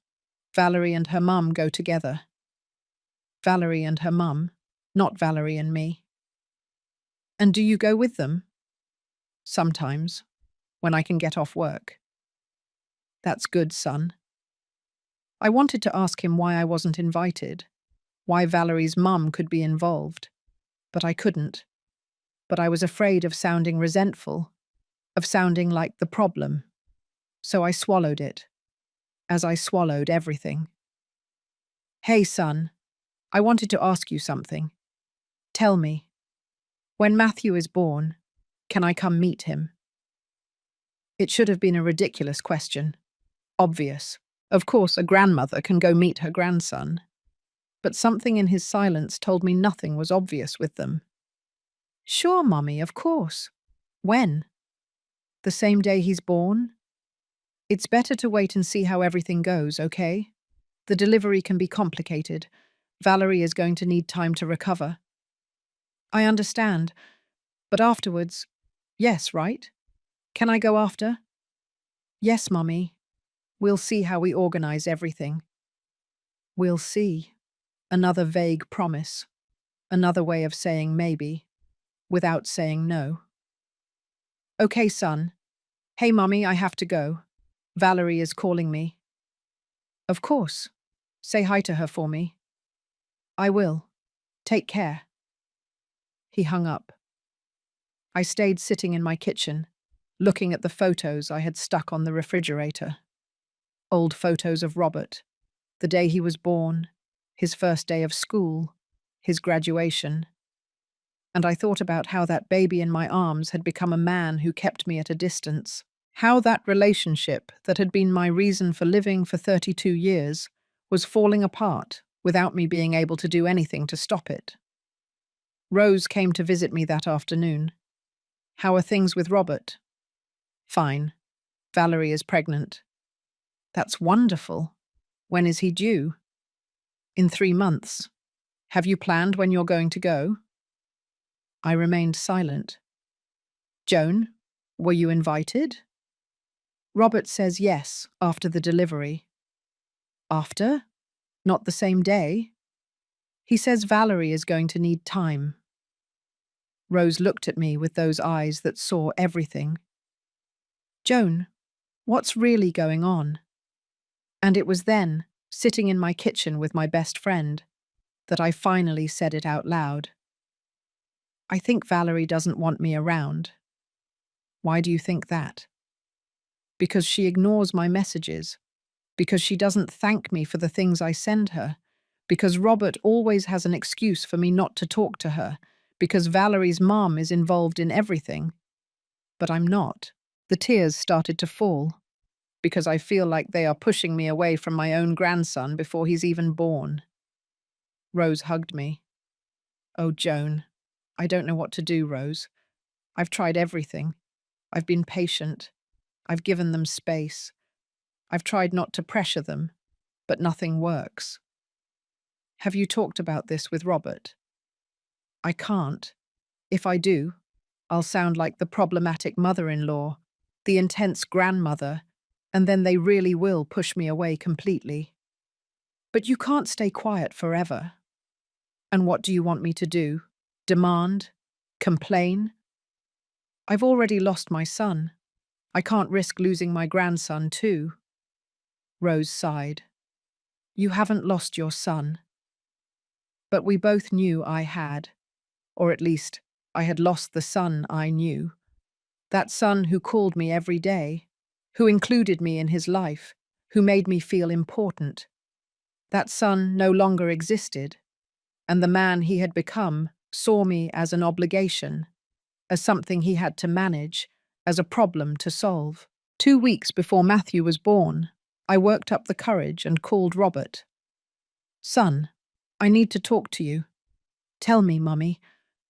Valerie and her mum go together. Valerie and her mum, not Valerie and me. And do you go with them? Sometimes, when I can get off work. That's good, son. I wanted to ask him why I wasn't invited, why Valerie's mum could be involved, but I couldn't. But I was afraid of sounding resentful, of sounding like the problem. So I swallowed it, as I swallowed everything. Hey, son, I wanted to ask you something. Tell me, when Matthew is born, can I come meet him? It should have been a ridiculous question. Obvious. Of course, a grandmother can go meet her grandson. But something in his silence told me nothing was obvious with them. Sure, Mummy, of course. When? The same day he's born? It's better to wait and see how everything goes, okay? The delivery can be complicated. Valerie is going to need time to recover. I understand. But afterwards, yes, right? Can I go after? Yes, Mummy. We'll see how we organize everything. We'll see. Another vague promise. Another way of saying maybe, without saying no. Okay, son. Hey, Mummy, I have to go. Valerie is calling me. Of course. Say hi to her for me. I will. Take care. He hung up. I stayed sitting in my kitchen, looking at the photos I had stuck on the refrigerator. Old photos of Robert, the day he was born, his first day of school, his graduation. And I thought about how that baby in my arms had become a man who kept me at a distance. How that relationship that had been my reason for living for 32 years was falling apart without me being able to do anything to stop it. Rose came to visit me that afternoon. How are things with Robert? Fine. Valerie is pregnant. That's wonderful. When is he due? In 3 months. Have you planned when you're going to go? I remained silent. Joan, were you invited? Robert says yes, after the delivery. After? Not the same day? He says Valerie is going to need time. Rose looked at me with those eyes that saw everything. Joan, what's really going on? And it was then, sitting in my kitchen with my best friend, that I finally said it out loud. I think Valerie doesn't want me around. Why do you think that? Because she ignores my messages. Because she doesn't thank me for the things I send her. Because Robert always has an excuse for me not to talk to her. Because Valerie's mom is involved in everything. But I'm not. The tears started to fall. Because I feel like they are pushing me away from my own grandson before he's even born. Rose hugged me. Oh, Joan, I don't know what to do, Rose. I've tried everything. I've been patient. I've given them space. I've tried not to pressure them, but nothing works. Have you talked about this with Robert? I can't. If I do, I'll sound like the problematic mother-in-law, the intense grandmother, and then they really will push me away completely. But you can't stay quiet forever. And what do you want me to do? Demand? Complain? I've already lost my son. I can't risk losing my grandson too. Rose sighed. You haven't lost your son. But we both knew I had. Or at least, I had lost the son I knew. That son who called me every day, who included me in his life, who made me feel important. That son no longer existed, and the man he had become saw me as an obligation, as something he had to manage, as a problem to solve. 2 weeks before Matthew was born, I worked up the courage and called Robert. Son, I need to talk to you. Tell me, Mummy.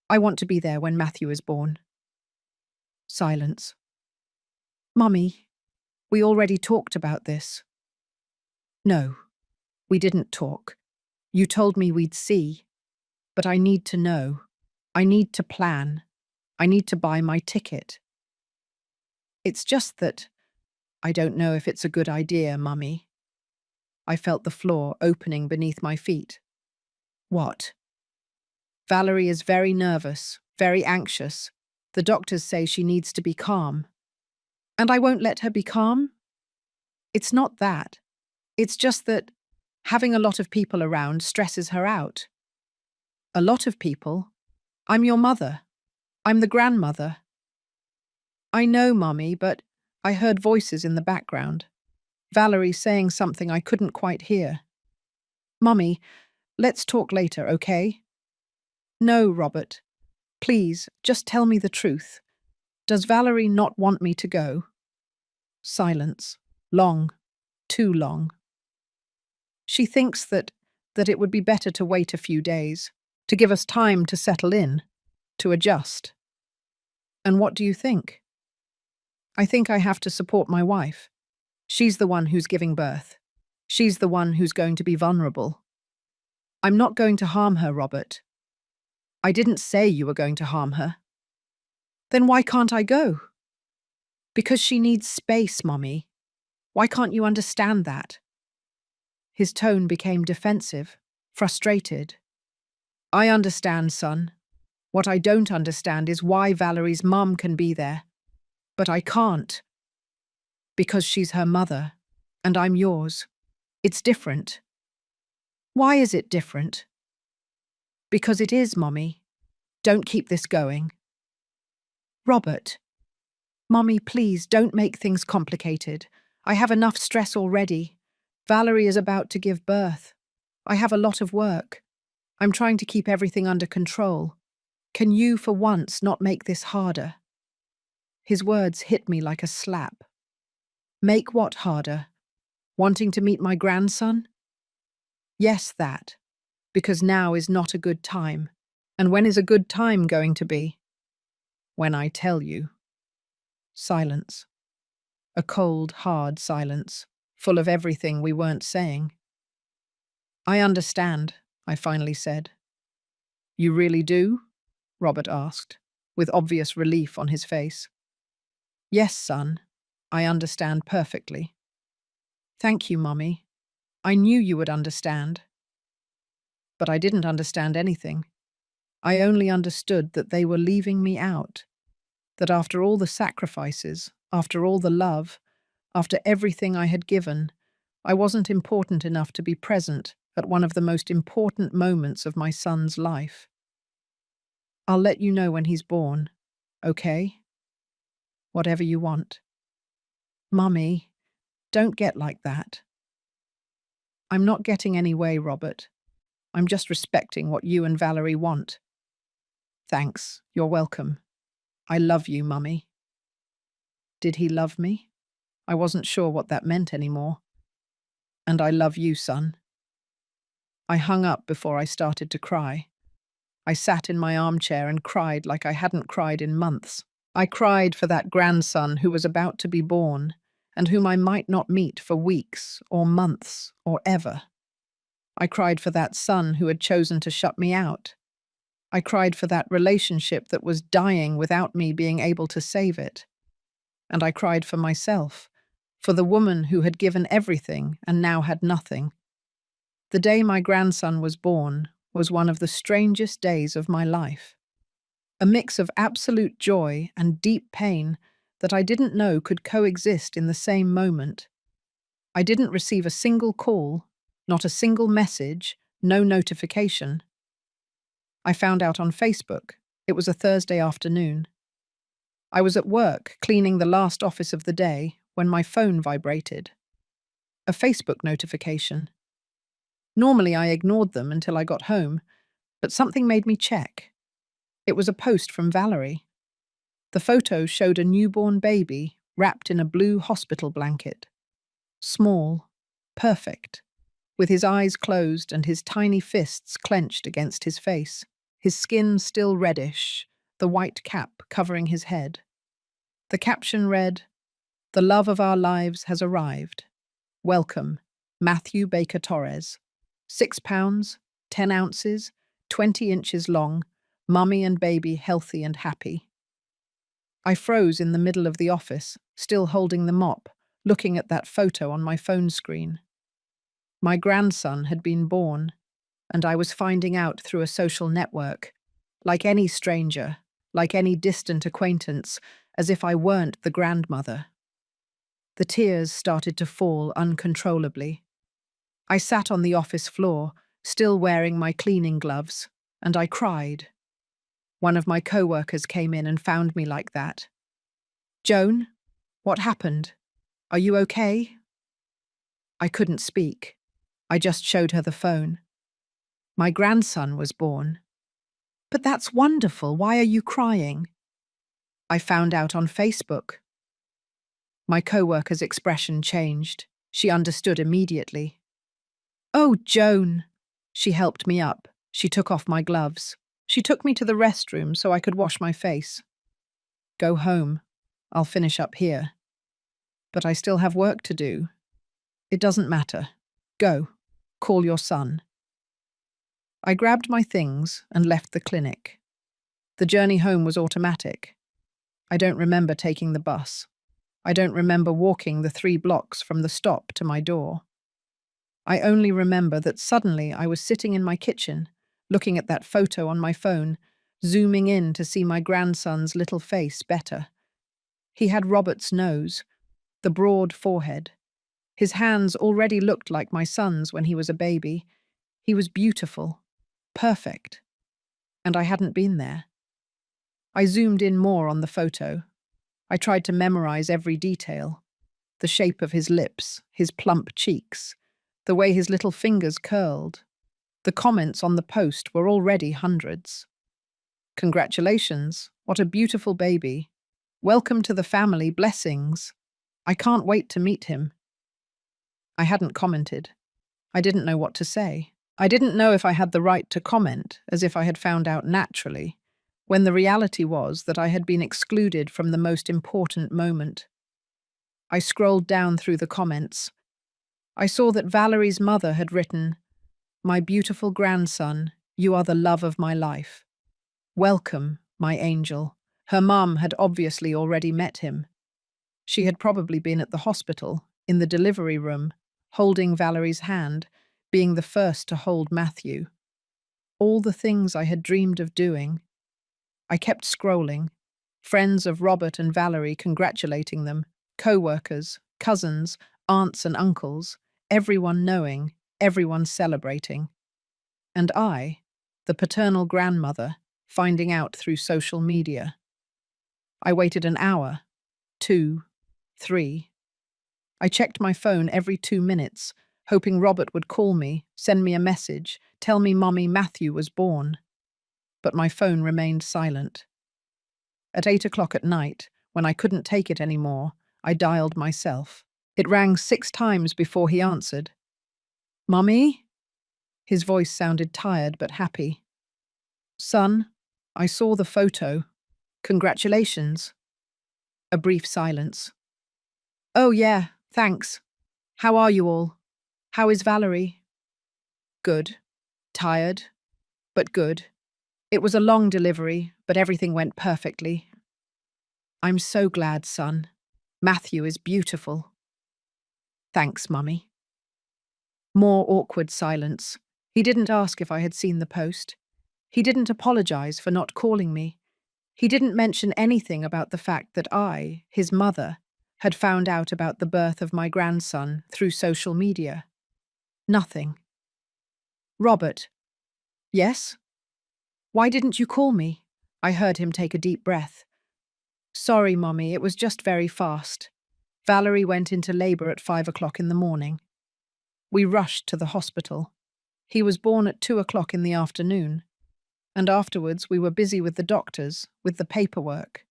I want to be there when Matthew is born. Silence. Mummy, we already talked about this. No, we didn't talk. You told me we'd see. But I need to know. I need to plan. I need to buy my ticket. It's just that I don't know if it's a good idea, Mummy. I felt the floor opening beneath my feet. What? Valerie is very nervous, very anxious. The doctors say she needs to be calm. And I won't let her be calm? It's not that. It's just that having a lot of people around stresses her out. A lot of people? I'm your mother. I'm the grandmother. I know, Mummy, but I heard voices in the background. Valerie saying something I couldn't quite hear. Mummy, let's talk later, okay? No, Robert. Please, just tell me the truth. Does Valerie not want me to go? Silence. Long. Too long. She thinks that it would be better to wait a few days, to give us time to settle in, to adjust. And what do you think? I think I have to support my wife. She's the one who's giving birth. She's the one who's going to be vulnerable. I'm not going to harm her, Robert. I didn't say you were going to harm her. Then why can't I go? Because she needs space, Mummy. Why can't you understand that? His tone became defensive, frustrated. I understand, son. What I don't understand is why Valerie's mum can be there. But I can't. Because she's her mother, and I'm yours. It's different. Why is it different? Because it is, Mummy. Don't keep this going. Robert. Mummy, please, don't make things complicated. I have enough stress already. Valerie is about to give birth. I have a lot of work. I'm trying to keep everything under control. Can you, for once, not make this harder? His words hit me like a slap. Make what harder? Wanting to meet my grandson? Yes, that. Because now is not a good time. And when is a good time going to be? When I tell you. Silence. A cold, hard silence, full of everything we weren't saying. I understand, I finally said. You really do? Robert asked, with obvious relief on his face. Yes, son. I understand perfectly. Thank you, Mummy. I knew you would understand. But I didn't understand anything. I only understood that they were leaving me out. That after all the sacrifices, after all the love, after everything I had given, I wasn't important enough to be present at one of the most important moments of my son's life. I'll let you know when he's born, okay? Whatever you want. Mummy, don't get like that. I'm not getting any way, Robert. I'm just respecting what you and Valerie want. Thanks, you're welcome. I love you, Mummy. Did he love me? I wasn't sure what that meant anymore. And I love you, son. I hung up before I started to cry. I sat in my armchair and cried like I hadn't cried in months. I cried for that grandson who was about to be born and whom I might not meet for weeks or months or ever. I cried for that son who had chosen to shut me out. I cried for that relationship that was dying without me being able to save it. And I cried for myself, for the woman who had given everything and now had nothing. The day my grandson was born was one of the strangest days of my life. A mix of absolute joy and deep pain that I didn't know could coexist in the same moment. I didn't receive a single call, not a single message, no notification. I found out on Facebook. It was a Thursday afternoon. I was at work cleaning the last office of the day when my phone vibrated. A Facebook notification. Normally I ignored them until I got home, but something made me check. It was a post from Valerie. The photo showed a newborn baby wrapped in a blue hospital blanket. Small, perfect, with his eyes closed and his tiny fists clenched against his face, his skin still reddish, the white cap covering his head. The caption read, "The love of our lives has arrived. Welcome, Matthew Baker Torres. 6 pounds, 10 ounces, 20 inches long, mummy and baby healthy and happy." I froze in the middle of the office, still holding the mop, looking at that photo on my phone screen. My grandson had been born, and I was finding out through a social network, like any stranger, like any distant acquaintance, as if I weren't the grandmother. The tears started to fall uncontrollably. I sat on the office floor, still wearing my cleaning gloves, and I cried. One of my co-workers came in and found me like that. "Joan, what happened? Are you okay?" I couldn't speak. I just showed her the phone. My grandson was born. "But that's wonderful. Why are you crying?" "I found out on Facebook." My co-worker's expression changed. She understood immediately. "Oh, Joan." She helped me up. She took off my gloves. She took me to the restroom so I could wash my face. "Go home. I'll finish up here." "But I still have work to do." "It doesn't matter. Go. Call your son." I grabbed my things and left the clinic. The journey home was automatic. I don't remember taking the bus. I don't remember walking the 3 blocks from the stop to my door. I only remember that suddenly I was sitting in my kitchen, looking at that photo on my phone, zooming in to see my grandson's little face better. He had Robert's nose, the broad forehead. His hands already looked like my son's when he was a baby. He was beautiful, perfect, and I hadn't been there. I zoomed in more on the photo. I tried to memorize every detail. The shape of his lips, his plump cheeks, the way his little fingers curled. The comments on the post were already hundreds. "Congratulations, what a beautiful baby. Welcome to the family, blessings. I can't wait to meet him." I hadn't commented. I didn't know what to say. I didn't know if I had the right to comment, as if I had found out naturally, when the reality was that I had been excluded from the most important moment. I scrolled down through the comments. I saw that Valerie's mother had written, "My beautiful grandson, you are the love of my life. Welcome, my angel." Her mum had obviously already met him. She had probably been at the hospital, in the delivery room, holding Valerie's hand, being the first to hold Matthew. All the things I had dreamed of doing. I kept scrolling. Friends of Robert and Valerie congratulating them, co-workers, cousins, aunts and uncles, everyone knowing, everyone celebrating. And I, the paternal grandmother, finding out through social media. I waited an hour, 2, 3. I checked my phone every 2 minutes, hoping Robert would call me, send me a message, tell me Mummy Matthew was born. But my phone remained silent. At 8 o'clock at night, when I couldn't take it anymore, I dialed myself. It rang 6 times before he answered. "Mummy?" His voice sounded tired but happy. "Son, I saw the photo. Congratulations." A brief silence. "Oh yeah, thanks. How are you all? How is Valerie?" "Good. Tired, but good. It was a long delivery, but everything went perfectly." "I'm so glad, son. Matthew is beautiful." "Thanks, Mummy." More awkward silence. He didn't ask if I had seen the post. He didn't apologize for not calling me. He didn't mention anything about the fact that I, his mother, had found out about the birth of my grandson through social media. Nothing. Robert. Yes? Why didn't you call me? I heard him take a deep breath. Sorry, Mommy, it was just very fast. Valerie went into labor at 5 o'clock in the morning. We rushed to the hospital. He was born at 2 o'clock in the afternoon. And afterwards we were busy with the doctors, with the paperwork,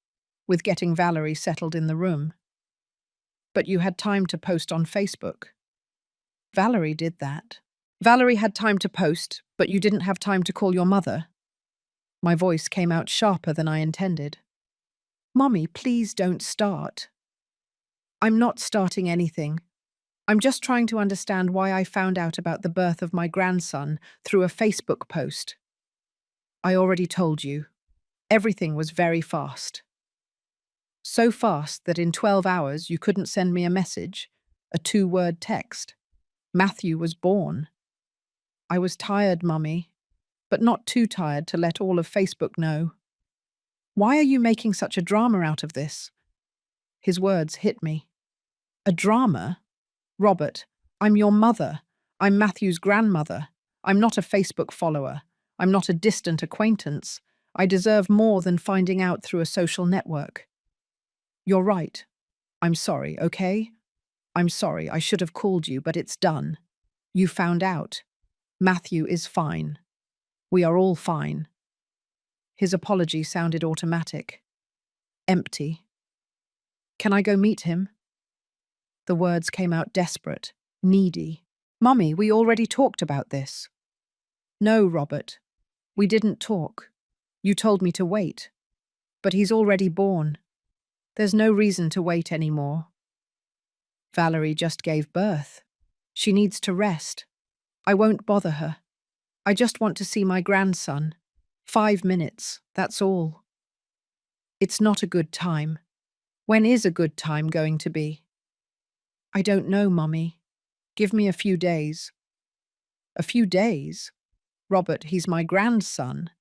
with getting Valerie settled in the room. But you had time to post on Facebook. Valerie did that. Valerie had time to post, but you didn't have time to call your mother. My voice came out sharper than I intended. Mommy, please don't start. I'm not starting anything. I'm just trying to understand why I found out about the birth of my grandson through a Facebook post. I already told you. Everything was very fast. So fast that in 12 hours you couldn't send me a message, a 2-word text. Matthew was born. I was tired, Mummy, but not too tired to let all of Facebook know. Why are you making such a drama out of this? His words hit me. A drama? Robert, I'm your mother. I'm Matthew's grandmother. I'm not a Facebook follower. I'm not a distant acquaintance. I deserve more than finding out through a social network. You're right. I'm sorry, okay? I'm sorry, I should have called you, but it's done. You found out. Matthew is fine. We are all fine. His apology sounded automatic. Empty. Can I go meet him? The words came out desperate, needy. Mummy, we already talked about this. No, Robert. We didn't talk. You told me to wait. But he's already born. There's no reason to wait anymore. Valerie just gave birth. She needs to rest. I won't bother her. I just want to see my grandson. 5 minutes, that's all. It's not a good time. When is a good time going to be? I don't know, Mummy. Give me a few days. A few days? Robert, he's my grandson.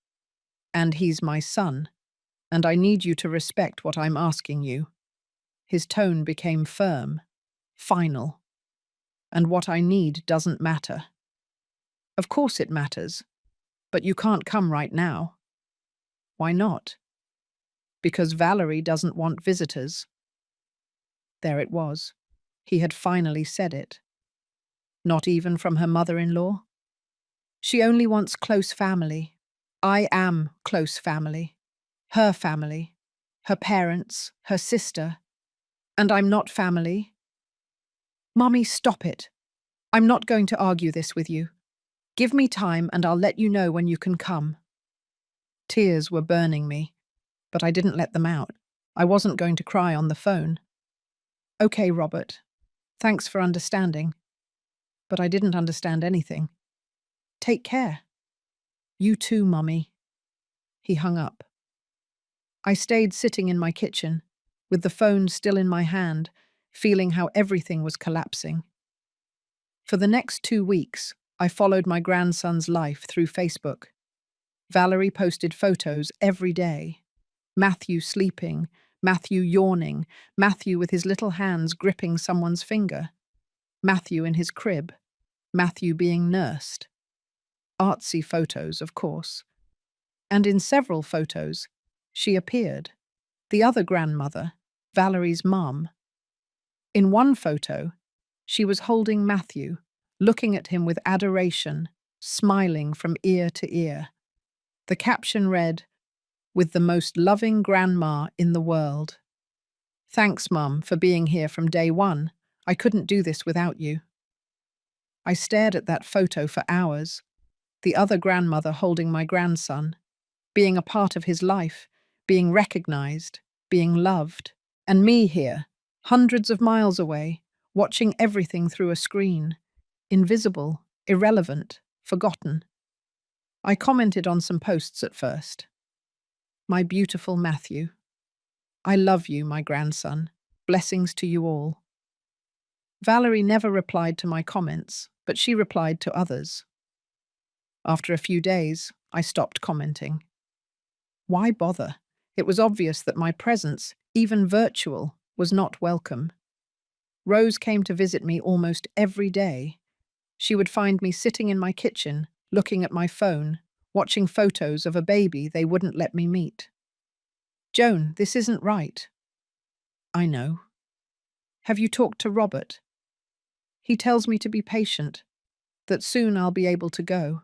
And he's my son. And I need you to respect what I'm asking you. His tone became firm, final. And what I need doesn't matter. Of course it matters. But you can't come right now. Why not? Because Valerie doesn't want visitors. There it was. He had finally said it. Not even from her mother-in-law? She only wants close family. I am close family. Her family. Her parents. Her sister. And I'm not family? Mummy, stop it. I'm not going to argue this with you. Give me time and I'll let you know when you can come. Tears were burning me, but I didn't let them out. I wasn't going to cry on the phone. Okay, Robert. Thanks for understanding. But I didn't understand anything. Take care. You too, Mummy. He hung up. I stayed sitting in my kitchen, with the phone still in my hand, feeling how everything was collapsing. For the next 2 weeks, I followed my grandson's life through Facebook. Valerie posted photos every day. Matthew sleeping, Matthew yawning, Matthew with his little hands gripping someone's finger, Matthew in his crib, Matthew being nursed. Artsy photos, of course. And in several photos, she appeared, the other grandmother, Valerie's mum. In one photo, she was holding Matthew, looking at him with adoration, smiling from ear to ear. The caption read, "With the most loving grandma in the world. Thanks, Mum, for being here from day one. I couldn't do this without you." I stared at that photo for hours, the other grandmother holding my grandson, being a part of his life, being recognized, being loved, and me here, hundreds of miles away, watching everything through a screen, invisible, irrelevant, forgotten. I commented on some posts at first. My beautiful Matthew. I love you, my grandson. Blessings to you all. Valerie never replied to my comments, but she replied to others. After a few days, I stopped commenting. Why bother? It was obvious that my presence, even virtual, was not welcome. Rose came to visit me almost every day. She would find me sitting in my kitchen, looking at my phone, watching photos of a baby they wouldn't let me meet. Joan, this isn't right. I know. Have you talked to Robert? He tells me to be patient, that soon I'll be able to go.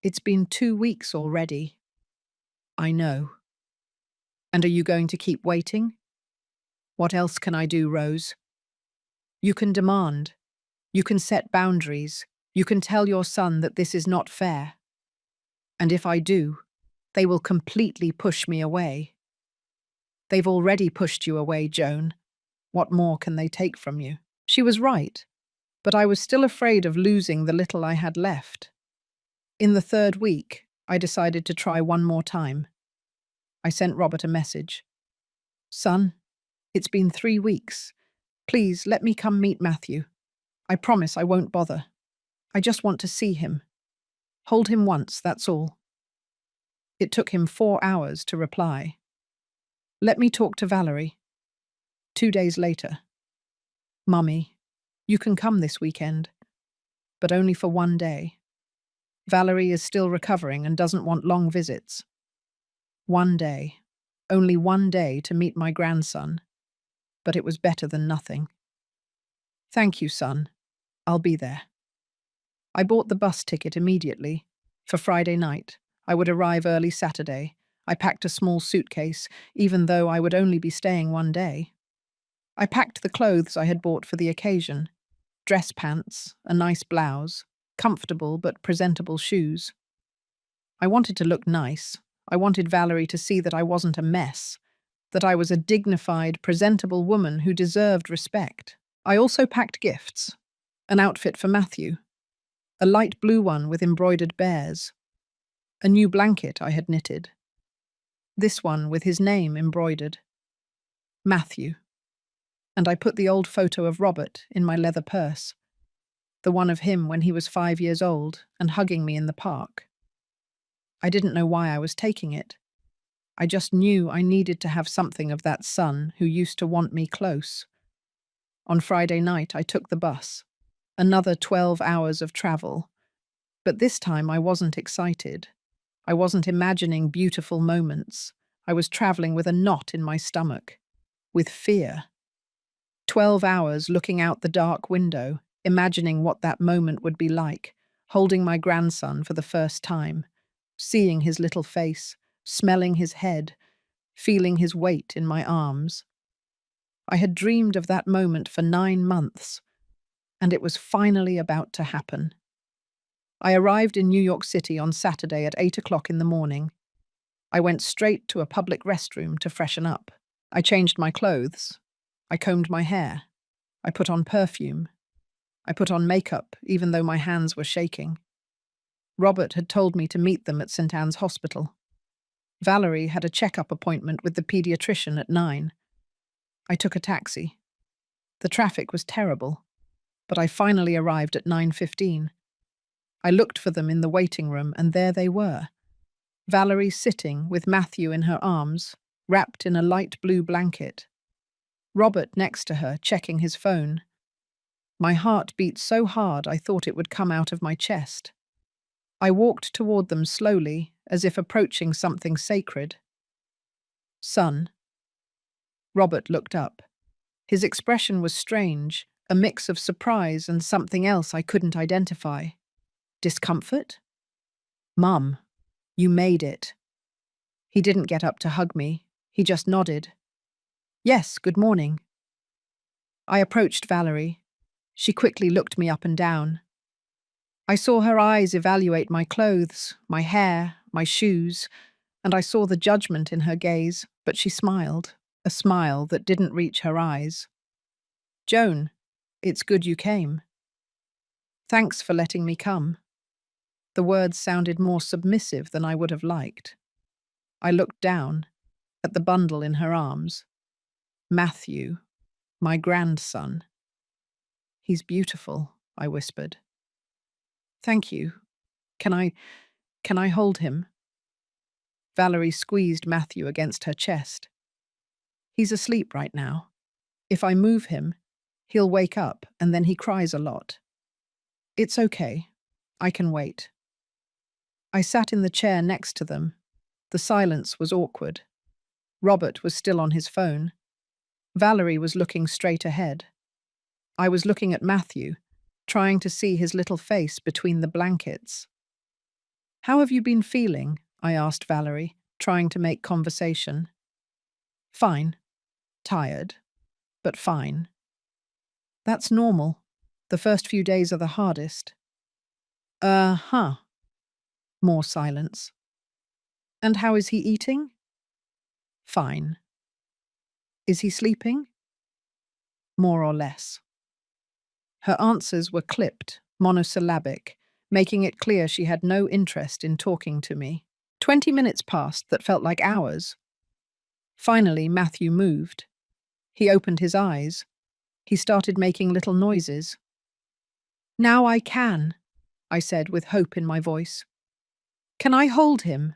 It's been 2 weeks already. I know. And are you going to keep waiting? What else can I do, Rose? You can demand. You can set boundaries. You can tell your son that this is not fair. And if I do, they will completely push me away. They've already pushed you away, Joan. What more can they take from you? She was right, but I was still afraid of losing the little I had left. In the 3rd week, I decided to try one more time. I sent Robert a message. Son, it's been 3 weeks. Please let me come meet Matthew. I promise I won't bother. I just want to see him. Hold him once, that's all. It took him 4 hours to reply. Let me talk to Valerie. 2 days later. Mummy, you can come this weekend, but only for 1 day. Valerie is still recovering and doesn't want long visits. 1 day. Only 1 day to meet my grandson. But it was better than nothing. Thank you, son. I'll be there. I bought the bus ticket immediately. For Friday night. I would arrive early Saturday. I packed a small suitcase, even though I would only be staying 1 day. I packed the clothes I had bought for the occasion. Dress pants, a nice blouse, comfortable but presentable shoes. I wanted to look nice. I wanted Valerie to see that I wasn't a mess, that I was a dignified, presentable woman who deserved respect. I also packed gifts. An outfit for Matthew. A light blue one with embroidered bears. A new blanket I had knitted. This one with his name embroidered. Matthew. And I put the old photo of Robert in my leather purse. The one of him when he was 5 years old and hugging me in the park. I didn't know why I was taking it. I just knew I needed to have something of that son who used to want me close. On Friday night, I took the bus. Another 12 hours of travel. But this time I wasn't excited. I wasn't imagining beautiful moments. I was traveling with a knot in my stomach. With fear. 12 hours looking out the dark window, imagining what that moment would be like, holding my grandson for the first time, seeing his little face, smelling his head, feeling his weight in my arms. I had dreamed of that moment for 9 months, and it was finally about to happen. I arrived in New York City on Saturday at 8 o'clock in the morning. I went straight to a public restroom to freshen up. I changed my clothes. I combed my hair. I put on perfume. I put on makeup, even though my hands were shaking. Robert had told me to meet them at St. Anne's Hospital. Valerie had a checkup appointment with the pediatrician at 9. I took a taxi. The traffic was terrible, but I finally arrived at 9:15. I looked for them in the waiting room, and there they were. Valerie sitting with Matthew in her arms, wrapped in a light blue blanket. Robert next to her, checking his phone. My heart beat so hard I thought it would come out of my chest. I walked toward them slowly, as if approaching something sacred. Son. Robert looked up. His expression was strange, a mix of surprise and something else I couldn't identify. Discomfort? Mum, you made it. He didn't get up to hug me. He just nodded. Yes, good morning. I approached Valerie. She quickly looked me up and down. I saw her eyes evaluate my clothes, my hair, my shoes, and I saw the judgment in her gaze, but she smiled, a smile that didn't reach her eyes. Joan, it's good you came. Thanks for letting me come. The words sounded more submissive than I would have liked. I looked down, at the bundle in her arms. Matthew, my grandson. He's beautiful, I whispered. Thank you. Can I, can I hold him? Valerie squeezed Matthew against her chest. He's asleep right now. If I move him, he'll wake up and then he cries a lot. It's okay. I can wait. I sat in the chair next to them. The silence was awkward. Robert was still on his phone. Valerie was looking straight ahead. I was looking at Matthew, trying to see his little face between the blankets. How have you been feeling? I asked Valerie, trying to make conversation. Fine. Tired. But fine. That's normal. The first few days are the hardest. Uh-huh. More silence. And how is he eating? Fine. Is he sleeping? More or less. Her answers were clipped, monosyllabic, making it clear she had no interest in talking to me. 20 minutes passed that felt like hours. Finally, Matthew moved. He opened his eyes. He started making little noises. Now I can, I said with hope in my voice. Can I hold him?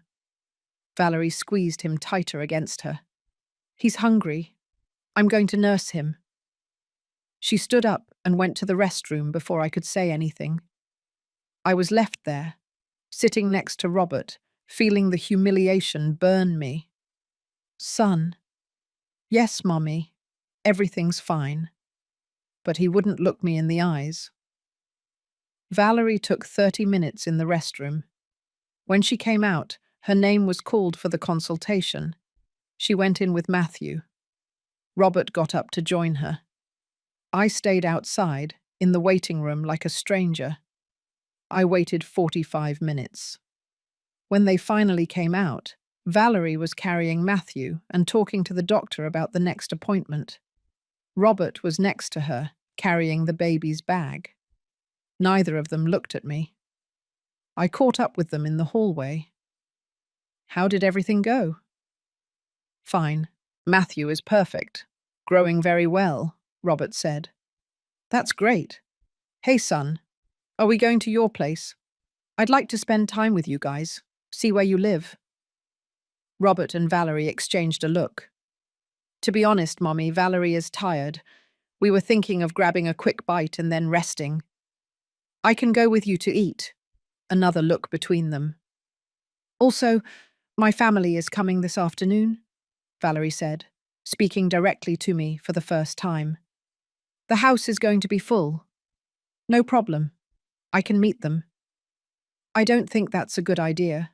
Valerie squeezed him tighter against her. He's hungry. I'm going to nurse him. She stood up and went to the restroom before I could say anything. I was left there, sitting next to Robert, feeling the humiliation burn me. Son. Yes, Mommy. Everything's fine. But he wouldn't look me in the eyes. Valerie took 30 minutes in the restroom. When she came out, her name was called for the consultation. She went in with Matthew. Robert got up to join her. I stayed outside, in the waiting room like a stranger. I waited 45 minutes. When they finally came out, Valerie was carrying Matthew and talking to the doctor about the next appointment. Robert was next to her, carrying the baby's bag. Neither of them looked at me. I caught up with them in the hallway. How did everything go? Fine. Matthew is perfect. Growing very well, Robert said. That's great. Hey, son, are we going to your place? I'd like to spend time with you guys, see where you live. Robert and Valerie exchanged a look. To be honest, Mommy, Valerie is tired. We were thinking of grabbing a quick bite and then resting. I can go with you to eat. Another look between them. Also, my family is coming this afternoon, Valerie said, speaking directly to me for the first time. The house is going to be full. No problem. I can meet them. I don't think that's a good idea.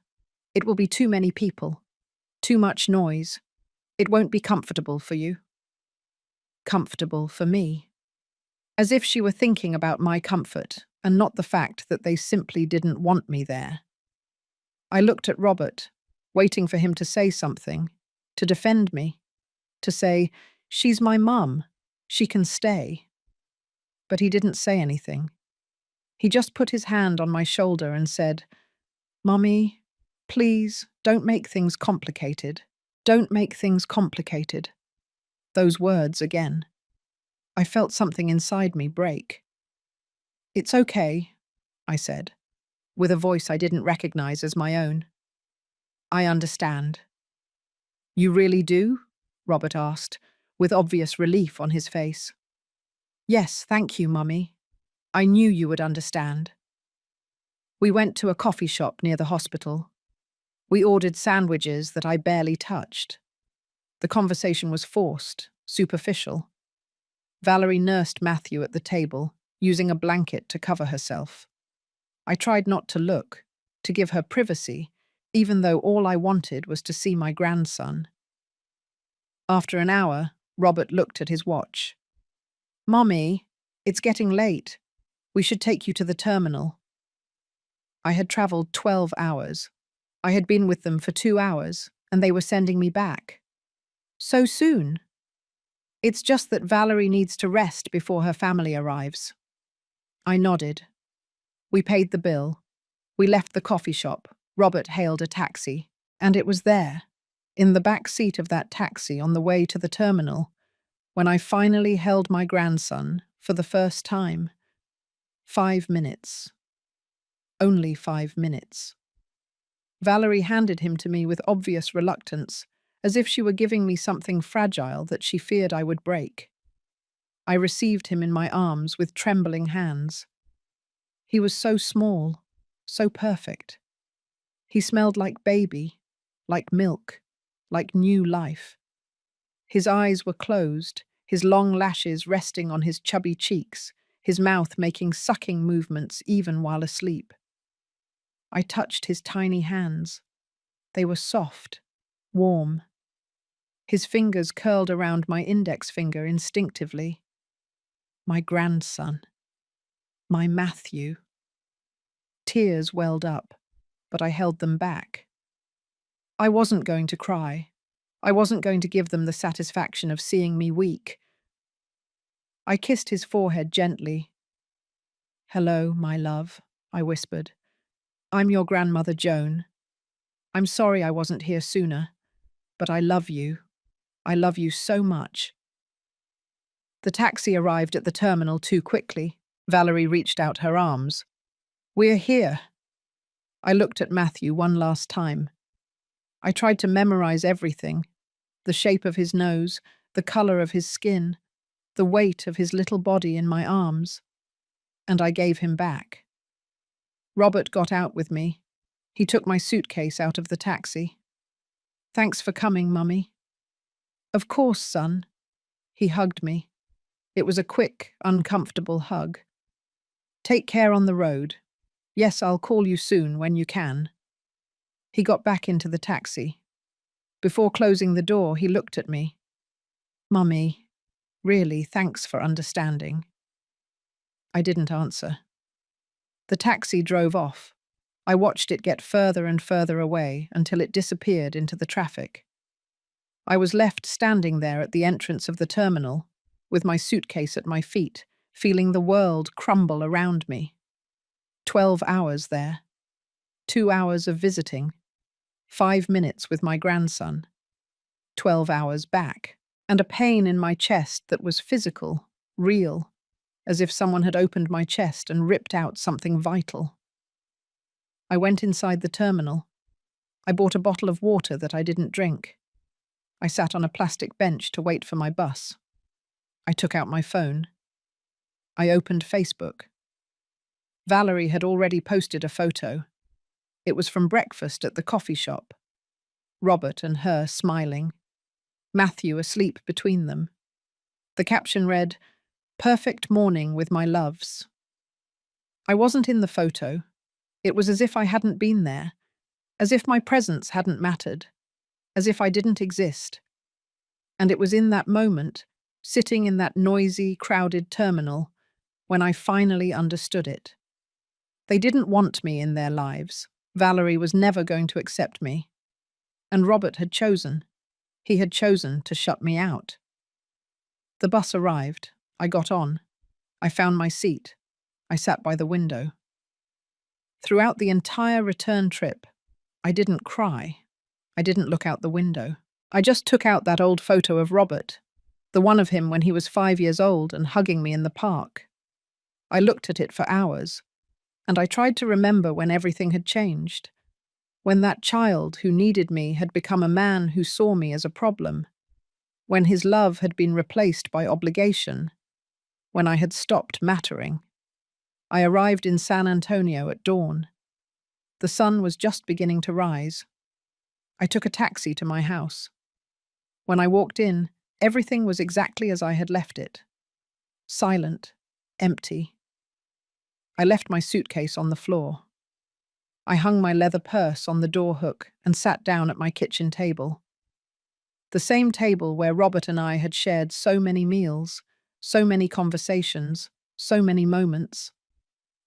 It will be too many people. Too much noise. It won't be comfortable for you. Comfortable for me. As if she were thinking about my comfort and not the fact that they simply didn't want me there. I looked at Robert, waiting for him to say something, to defend me, to say, she's my mum, she can stay. But he didn't say anything. He just put his hand on my shoulder and said, Mummy, please, don't make things complicated. Don't make things complicated. Those words again. I felt something inside me break. It's okay, I said, with a voice I didn't recognize as my own. I understand. You really do? Robert asked, with obvious relief on his face. Yes, thank you, Mummy. I knew you would understand. We went to a coffee shop near the hospital. We ordered sandwiches that I barely touched. The conversation was forced, superficial. Valerie nursed Matthew at the table, using a blanket to cover herself. I tried not to look, to give her privacy, even though all I wanted was to see my grandson. After an hour, Robert looked at his watch. Mommy, it's getting late. We should take you to the terminal. I had travelled 12 hours. I had been with them for 2 hours, and they were sending me back. So soon? It's just that Valerie needs to rest before her family arrives. I nodded. We paid the bill. We left the coffee shop. Robert hailed a taxi, and it was there, in the back seat of that taxi on the way to the terminal, when I finally held my grandson for the first time. 5 minutes. Only 5 minutes. Valerie handed him to me with obvious reluctance, as if she were giving me something fragile that she feared I would break. I received him in my arms with trembling hands. He was so small, so perfect. He smelled like baby, like milk, like new life. His eyes were closed, his long lashes resting on his chubby cheeks, his mouth making sucking movements even while asleep. I touched his tiny hands. They were soft, warm. His fingers curled around my index finger instinctively. My grandson. My Matthew. Tears welled up, but I held them back. I wasn't going to cry. I wasn't going to give them the satisfaction of seeing me weak. I kissed his forehead gently. "Hello, my love," I whispered. "I'm your grandmother Joan. I'm sorry I wasn't here sooner, but I love you. I love you so much." The taxi arrived at the terminal too quickly. Valerie reached out her arms. "We're here." I looked at Matthew one last time. I tried to memorize everything: the shape of his nose, the color of his skin, the weight of his little body in my arms. And I gave him back. Robert got out with me. He took my suitcase out of the taxi. "Thanks for coming, Mummy." "Of course, son." He hugged me. It was a quick, uncomfortable hug. "Take care on the road. Yes, I'll call you soon when you can." He got back into the taxi. Before closing the door, he looked at me. "Mummy, really, thanks for understanding." I didn't answer. The taxi drove off. I watched it get further and further away until it disappeared into the traffic. I was left standing there at the entrance of the terminal, with my suitcase at my feet, feeling the world crumble around me. 12 hours there. 2 hours of visiting. 5 minutes with my grandson. 12 hours back. And a pain in my chest that was physical, real, as if someone had opened my chest and ripped out something vital. I went inside the terminal. I bought a bottle of water that I didn't drink. I sat on a plastic bench to wait for my bus. I took out my phone. I opened Facebook. Valerie had already posted a photo. It was from breakfast at the coffee shop. Robert and her smiling. Matthew asleep between them. The caption read, "Perfect morning with my loves." I wasn't in the photo. It was as if I hadn't been there, as if my presence hadn't mattered, as if I didn't exist. And it was in that moment, sitting in that noisy, crowded terminal, when I finally understood it. They didn't want me in their lives. Valerie was never going to accept me. And Robert had chosen. He had chosen to shut me out. The bus arrived. I got on. I found my seat. I sat by the window. Throughout the entire return trip, I didn't cry. I didn't look out the window. I just took out that old photo of Robert, the one of him when he was 5 years old and hugging me in the park. I looked at it for hours, and I tried to remember when everything had changed, when that child who needed me had become a man who saw me as a problem, when his love had been replaced by obligation, when I had stopped mattering. I arrived in San Antonio at dawn. The sun was just beginning to rise. I took a taxi to my house. When I walked in, everything was exactly as I had left it. Silent, empty. I left my suitcase on the floor. I hung my leather purse on the door hook and sat down at my kitchen table. The same table where Robert and I had shared so many meals, so many conversations, so many moments.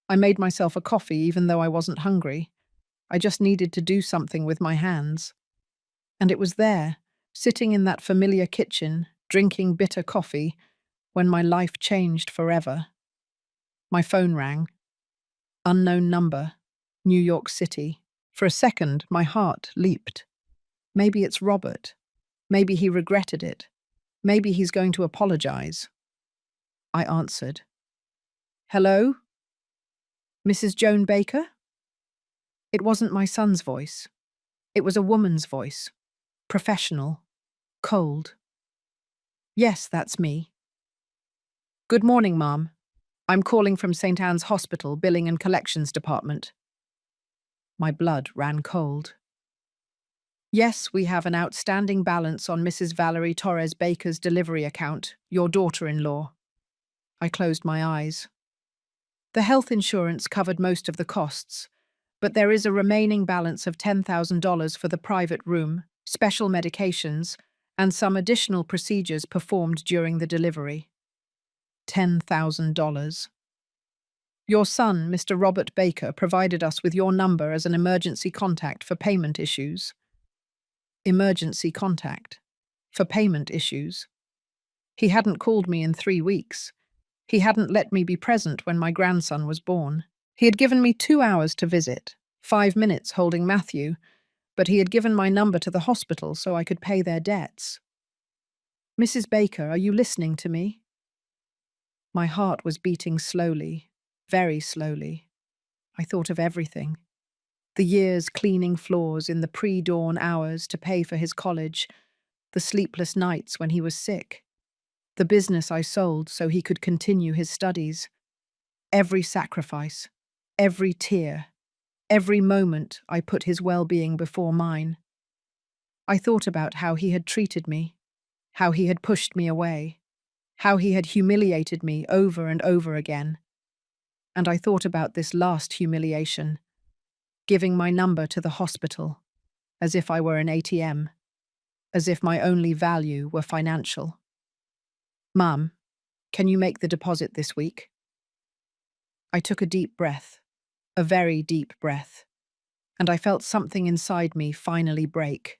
I made myself a coffee even though I wasn't hungry. I just needed to do something with my hands. And it was there, sitting in that familiar kitchen, drinking bitter coffee, when my life changed forever. My phone rang. Unknown number, New York City. For a second, my heart leaped. Maybe it's Robert. Maybe he regretted it. Maybe he's going to apologize. I answered. "Hello? Mrs. Joan Baker?" It wasn't my son's voice. It was a woman's voice. Professional. Cold. Yes, that's me. Good morning, Mom. I'm calling from St. Anne's Hospital, Billing and Collections Department. My blood ran cold. Yes, we have an outstanding balance on Mrs. Valerie Torres Baker's delivery account, your daughter-in-law. I closed my eyes. The health insurance covered most of the costs, but there is a remaining balance of $10,000 for the private room, special medications, and some additional procedures performed during the delivery. $10,000. Your son, Mr. Robert Baker, provided us with your number as an emergency contact for payment issues. Emergency contact. For payment issues. He hadn't called me in 3 weeks. He hadn't let me be present when my grandson was born. He had given me 2 hours to visit, 5 minutes holding Matthew, but he had given my number to the hospital so I could pay their debts. Mrs. Baker, are you listening to me? My heart was beating slowly, very slowly. I thought of everything. The years cleaning floors in the pre-dawn hours to pay for his college, the sleepless nights when he was sick, the business I sold so he could continue his studies. Every sacrifice, every tear, every moment I put his well-being before mine. I thought about how he had treated me, how he had pushed me away, how he had humiliated me over and over again. And I thought about this last humiliation, giving my number to the hospital, as if I were an ATM, as if my only value were financial. Mum, can you make the deposit this week? I took a deep breath, a very deep breath, and I felt something inside me finally break.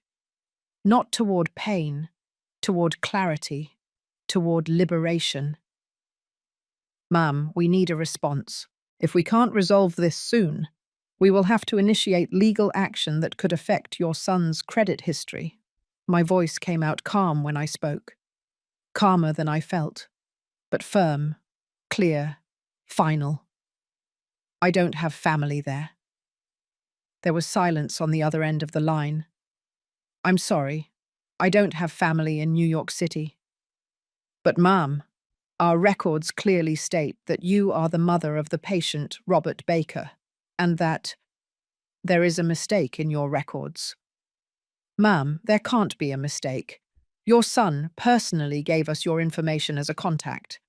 Not toward pain, toward clarity, toward liberation. Ma'am, we need a response. If we can't resolve this soon, we will have to initiate legal action that could affect your son's credit history. My voice came out calm when I spoke. Calmer than I felt, but firm, clear, final. I don't have family there. There was silence on the other end of the line. I'm sorry, I don't have family in New York City. But ma'am, our records clearly state that you are the mother of the patient, Robert Baker, and that there is a mistake in your records. Ma'am, there can't be a mistake. Your son personally gave us your information as a contact.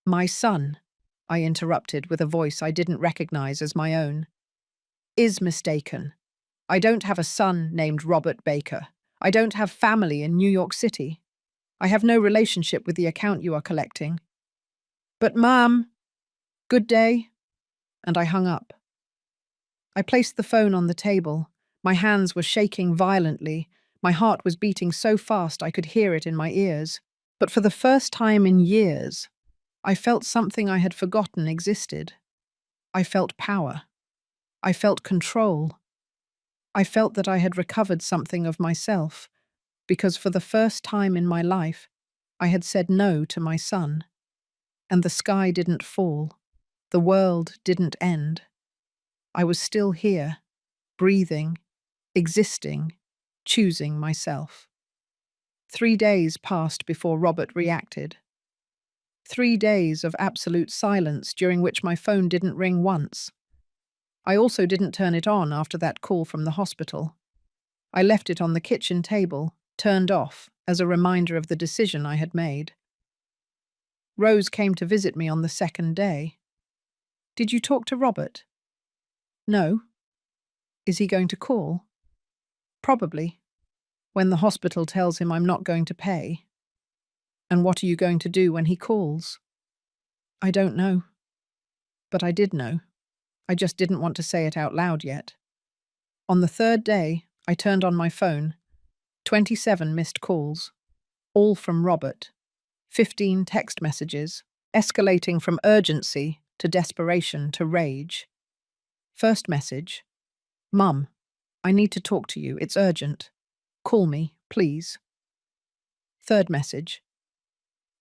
My son, I interrupted with a voice I didn't recognize as my own, is mistaken. I don't have a son named Robert Baker. I don't have family in New York City. I have no relationship with the account you are collecting. But ma'am, good day. And I hung up. I placed the phone on the table. My hands were shaking violently. My heart was beating so fast I could hear it in my ears. But for the first time in years, I felt something I had forgotten existed. I felt power. I felt control. I felt that I had recovered something of myself, because for the first time in my life, I had said no to my son. And the sky didn't fall. The world didn't end. I was still here, breathing, existing, choosing myself. 3 days passed before Robert reacted. 3 days of absolute silence during which my phone didn't ring once. I also didn't turn it on after that call from the hospital. I left it on the kitchen table, turned off, as a reminder of the decision I had made. Rose came to visit me on the second day. Did you talk to Robert? No. Is he going to call? Probably. When the hospital tells him I'm not going to pay. And what are you going to do when he calls? I don't know. But I did know. I just didn't want to say it out loud yet. On the third day, I turned on my phone. 27 missed calls. All from Robert. 15 text messages, escalating from urgency to desperation to rage. First message. Mum, I need to talk to you. It's urgent. Call me, please. Third message.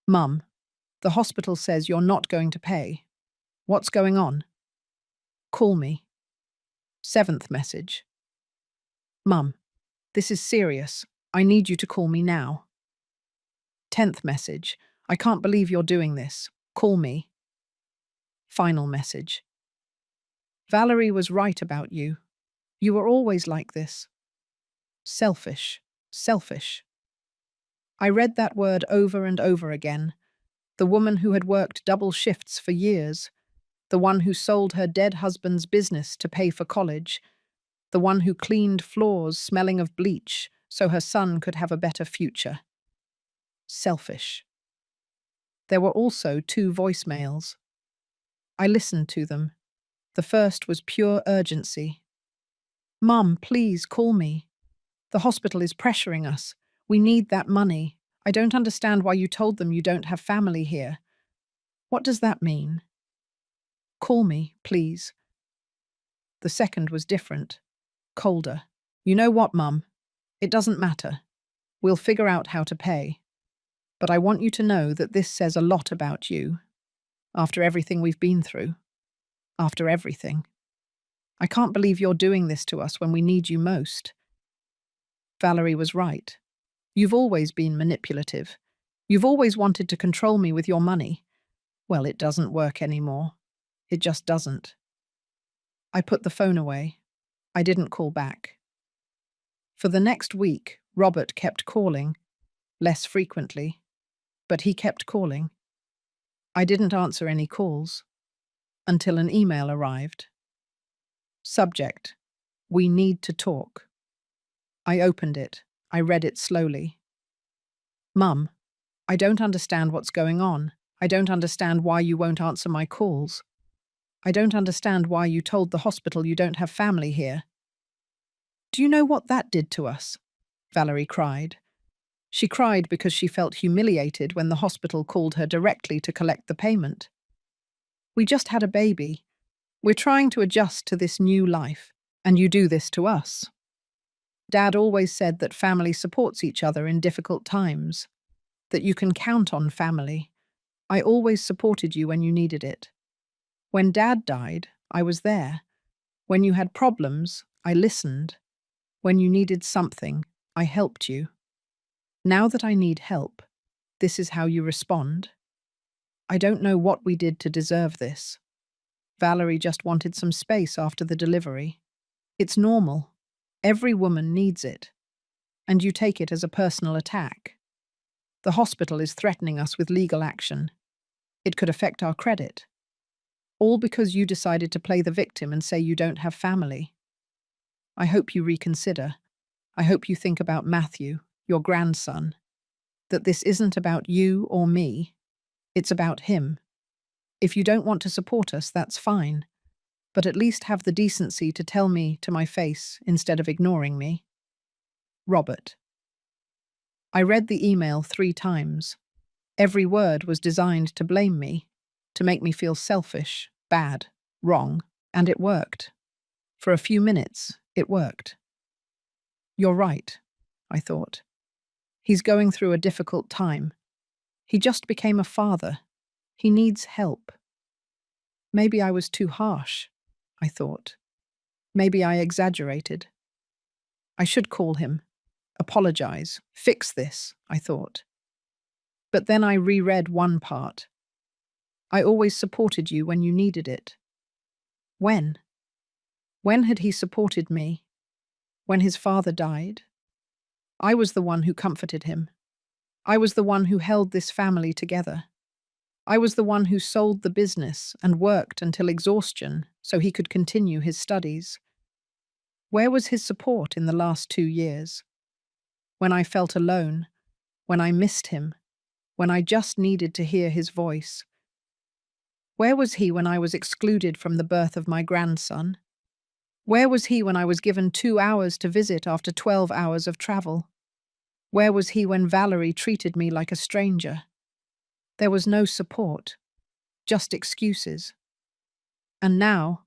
Mum, the hospital says you're not going to pay. What's going on? Call me. 7th message. Mum, this is serious. I need you to call me now. 10th message. I can't believe you're doing this. Call me. Final message. Valerie was right about you. You were always like this. Selfish. Selfish. I read that word over and over again. The woman who had worked double shifts for years. The one who sold her dead husband's business to pay for college. The one who cleaned floors smelling of bleach so her son could have a better future. Selfish. There were also 2 voicemails. I listened to them. The first was pure urgency. Mum, please call me. The hospital is pressuring us. We need that money. I don't understand why you told them you don't have family here. What does that mean? Call me, please. The second was different. Colder. You know what, Mum? It doesn't matter. We'll figure out how to pay. But I want you to know that this says a lot about you. After everything we've been through. After everything. I can't believe you're doing this to us when we need you most. Valerie was right. You've always been manipulative. You've always wanted to control me with your money. Well, it doesn't work anymore. It just doesn't. I put the phone away. I didn't call back. For the next week, Robert kept calling, less frequently, but he kept calling. I didn't answer any calls until an email arrived. Subject: We need to talk. I opened it. I read it slowly. Mum, I don't understand what's going on. I don't understand why you won't answer my calls. I don't understand why you told the hospital you don't have family here. Do you know what that did to us? Valerie cried. She cried because she felt humiliated when the hospital called her directly to collect the payment. We just had a baby. We're trying to adjust to this new life, and you do this to us. Dad always said that family supports each other in difficult times, that you can count on family. I always supported you when you needed it. When Dad died, I was there. When you had problems, I listened. When you needed something, I helped you. Now that I need help, this is how you respond. I don't know what we did to deserve this. Valerie just wanted some space after the delivery. It's normal. Every woman needs it. And you take it as a personal attack. The hospital is threatening us with legal action. It could affect our credit. All because you decided to play the victim and say you don't have family. I hope you reconsider. I hope you think about Matthew, your grandson. That this isn't about you or me. It's about him. If you don't want to support us, that's fine. But at least have the decency to tell me to my face instead of ignoring me. Robert. I read the email 3 times. Every word was designed to blame me, to make me feel selfish, bad, wrong, and it worked. For a few minutes, it worked. You're right, I thought. He's going through a difficult time. He just became a father. He needs help. Maybe I was too harsh, I thought. Maybe I exaggerated. I should call him, apologize, fix this, I thought. But then I reread one part. I always supported you when you needed it. When? When had he supported me? When his father died? I was the one who comforted him. I was the one who held this family together. I was the one who sold the business and worked until exhaustion so he could continue his studies. Where was his support in the last 2 years? When I felt alone, when I missed him, when I just needed to hear his voice. Where was he when I was excluded from the birth of my grandson? Where was he when I was given 2 hours to visit after 12 hours of travel? Where was he when Valerie treated me like a stranger? There was no support, just excuses. And now,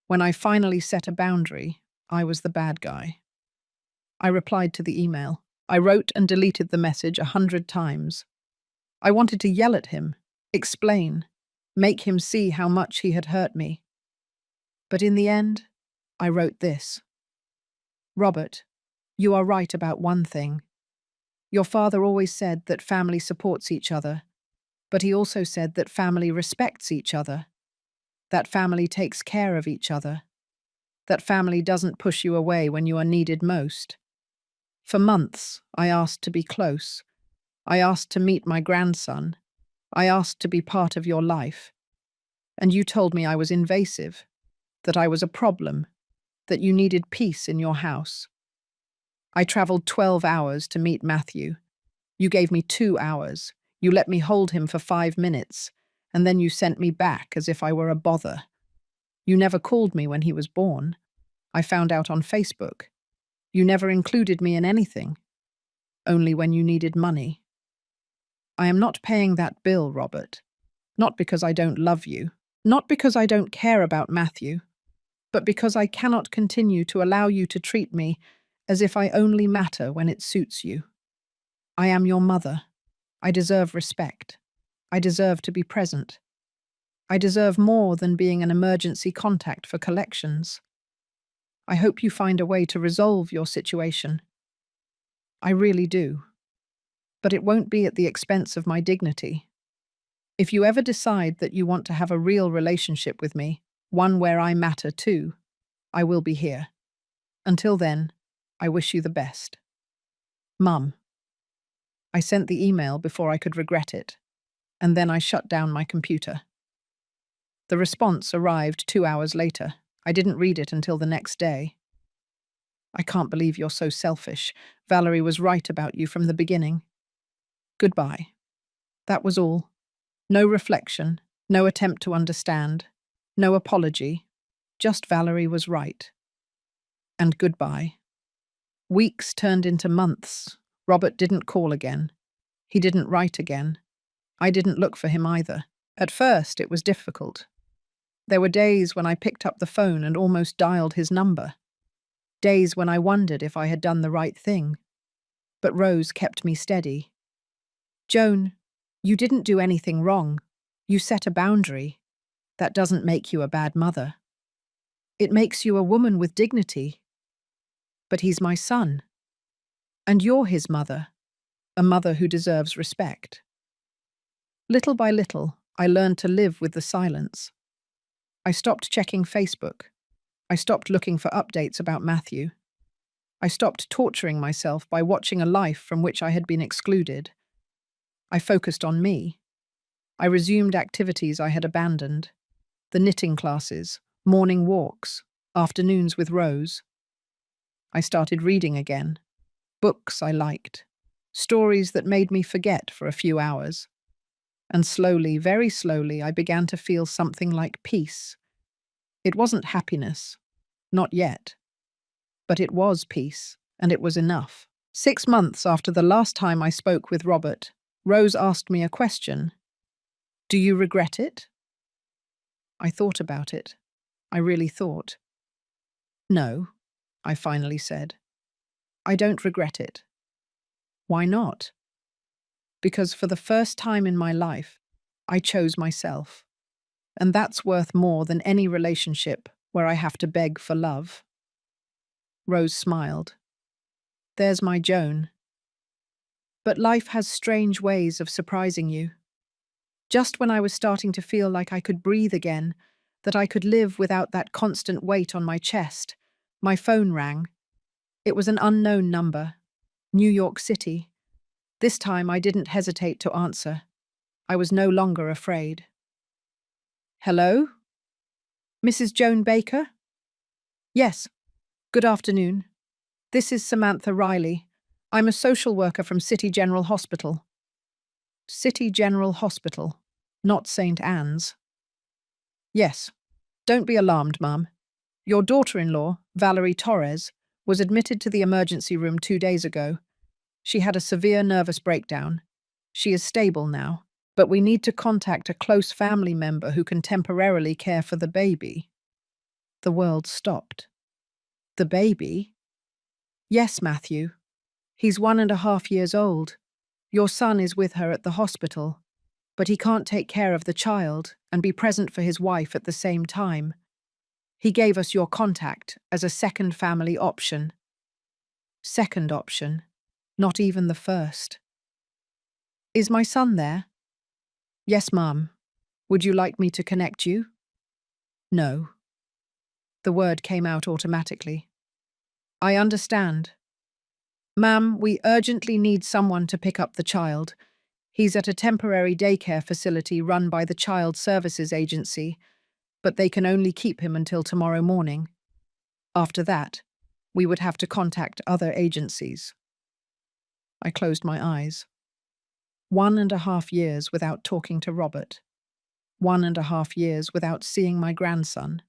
when I finally set a boundary, I was the bad guy. I replied to the email. I wrote and deleted the message 100 times. I wanted to yell at him, explain, make him see how much he had hurt me. But in the end, I wrote this. Robert, you are right about one thing. Your father always said that family supports each other, but he also said that family respects each other, that family takes care of each other, that family doesn't push you away when you are needed most. For months, I asked to be close. I asked to meet my grandson. I asked to be part of your life. And you told me I was invasive, that I was a problem, that you needed peace in your house. I traveled 12 hours to meet Matthew. You gave me 2 hours. You let me hold him for 5 minutes, and then you sent me back as if I were a bother. You never called me when he was born. I found out on Facebook. You never included me in anything, only when you needed money. I am not paying that bill, Robert. Not because I don't love you, not because I don't care about Matthew, but because I cannot continue to allow you to treat me as if I only matter when it suits you. I am your mother. I deserve respect. I deserve to be present. I deserve more than being an emergency contact for collections. I hope you find a way to resolve your situation. I really do. But it won't be at the expense of my dignity. If you ever decide that you want to have a real relationship with me, one where I matter too, I will be here. Until then, I wish you the best. Mum. I sent the email before I could regret it, and then I shut down my computer. The response arrived 2 hours later. I didn't read it until the next day. I can't believe you're so selfish. Valerie was right about you from the beginning. Goodbye. That was all. No reflection, no attempt to understand, no apology. Just Valerie was right. And goodbye. Weeks turned into months. Robert didn't call again. He didn't write again. I didn't look for him either. At first, it was difficult. There were days when I picked up the phone and almost dialed his number. Days when I wondered if I had done the right thing. But Rose kept me steady. Joan, you didn't do anything wrong. You set a boundary. That doesn't make you a bad mother. It makes you a woman with dignity. But he's my son. And you're his mother, a mother who deserves respect. Little by little, I learned to live with the silence. I stopped checking Facebook. I stopped looking for updates about Matthew. I stopped torturing myself by watching a life from which I had been excluded. I focused on me. I resumed activities I had abandoned. The knitting classes, morning walks, afternoons with Rose. I started reading again. Books I liked. Stories that made me forget for a few hours. And slowly, very slowly, I began to feel something like peace. It wasn't happiness. Not yet. But it was peace, and it was enough. 6 months after the last time I spoke with Robert, Rose asked me a question. Do you regret it? I thought about it. I really thought. No, I finally said. I don't regret it. Why not? Because for the first time in my life, I chose myself. And that's worth more than any relationship where I have to beg for love. Rose smiled. There's my Joan. But life has strange ways of surprising you. Just when I was starting to feel like I could breathe again, that I could live without that constant weight on my chest, my phone rang. It was an unknown number. New York City. This time I didn't hesitate to answer. I was no longer afraid. Hello? Mrs. Joan Baker? Yes. Good afternoon. This is Samantha Riley. I'm a social worker from City General Hospital. City General Hospital, not St. Anne's. Yes. Don't be alarmed, Mum. Your daughter-in-law, Valerie Torres, was admitted to the emergency room 2 days ago. She had a severe nervous breakdown. She is stable now, but we need to contact a close family member who can temporarily care for the baby. The world stopped. The baby? Yes, Matthew. He's 1.5 years old. Your son is with her at the hospital, but he can't take care of the child and be present for his wife at the same time. He gave us your contact as a second family option. Second option, not even the first. Is my son there? Yes, Mum. Would you like me to connect you? No. The word came out automatically. I understand. Ma'am, we urgently need someone to pick up the child. He's at a temporary daycare facility run by the Child Services Agency, but they can only keep him until tomorrow morning. After that, we would have to contact other agencies. I closed my eyes. 1.5 years without talking to Robert. 1.5 years without seeing my grandson.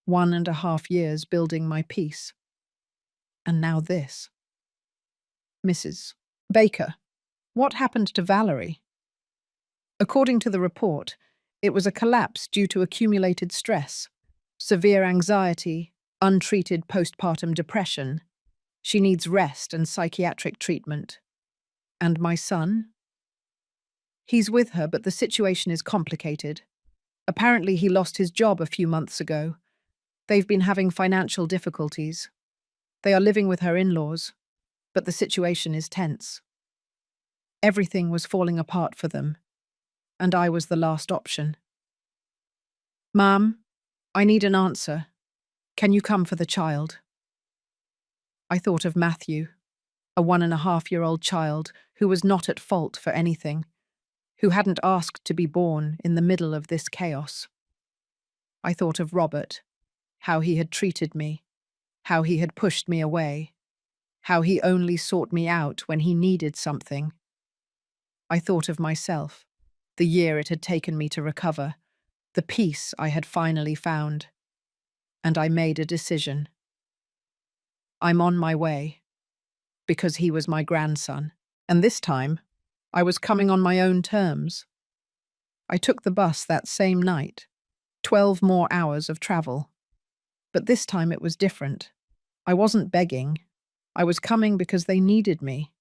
1.5 years building my peace. And now this. Mrs. Baker, what happened to Valerie? According to the report, it was a collapse due to accumulated stress, severe anxiety, untreated postpartum depression. She needs rest and psychiatric treatment. And my son? He's with her, but the situation is complicated. Apparently, he lost his job a few months ago. They've been having financial difficulties. They are living with her in-laws, but the situation is tense. Everything was falling apart for them, and I was the last option. Ma'am, I need an answer. Can you come for the child? I thought of Matthew, a 1.5-year-old child who was not at fault for anything, who hadn't asked to be born in the middle of this chaos. I thought of Robert, how he had treated me, how he had pushed me away, how he only sought me out when he needed something. I thought of myself, the year it had taken me to recover, the peace I had finally found, and I made a decision. I'm on my way, because he was my grandson, and this time, I was coming on my own terms. I took the bus that same night, 12 more hours of travel. But this time it was different. I wasn't begging. I was coming because they needed me.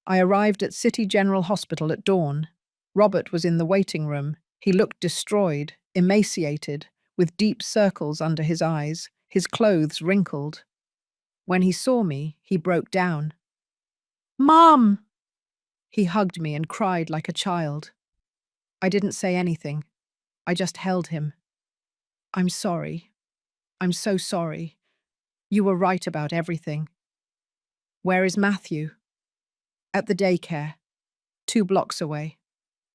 I arrived at City General Hospital at dawn. Robert was in the waiting room. He looked destroyed, emaciated, with deep circles under his eyes, his clothes wrinkled. When he saw me, he broke down. Mom! He hugged me and cried like a child. I didn't say anything. I just held him. I'm sorry. I'm so sorry. You were right about everything. Where is Matthew? At the daycare, 2 blocks away.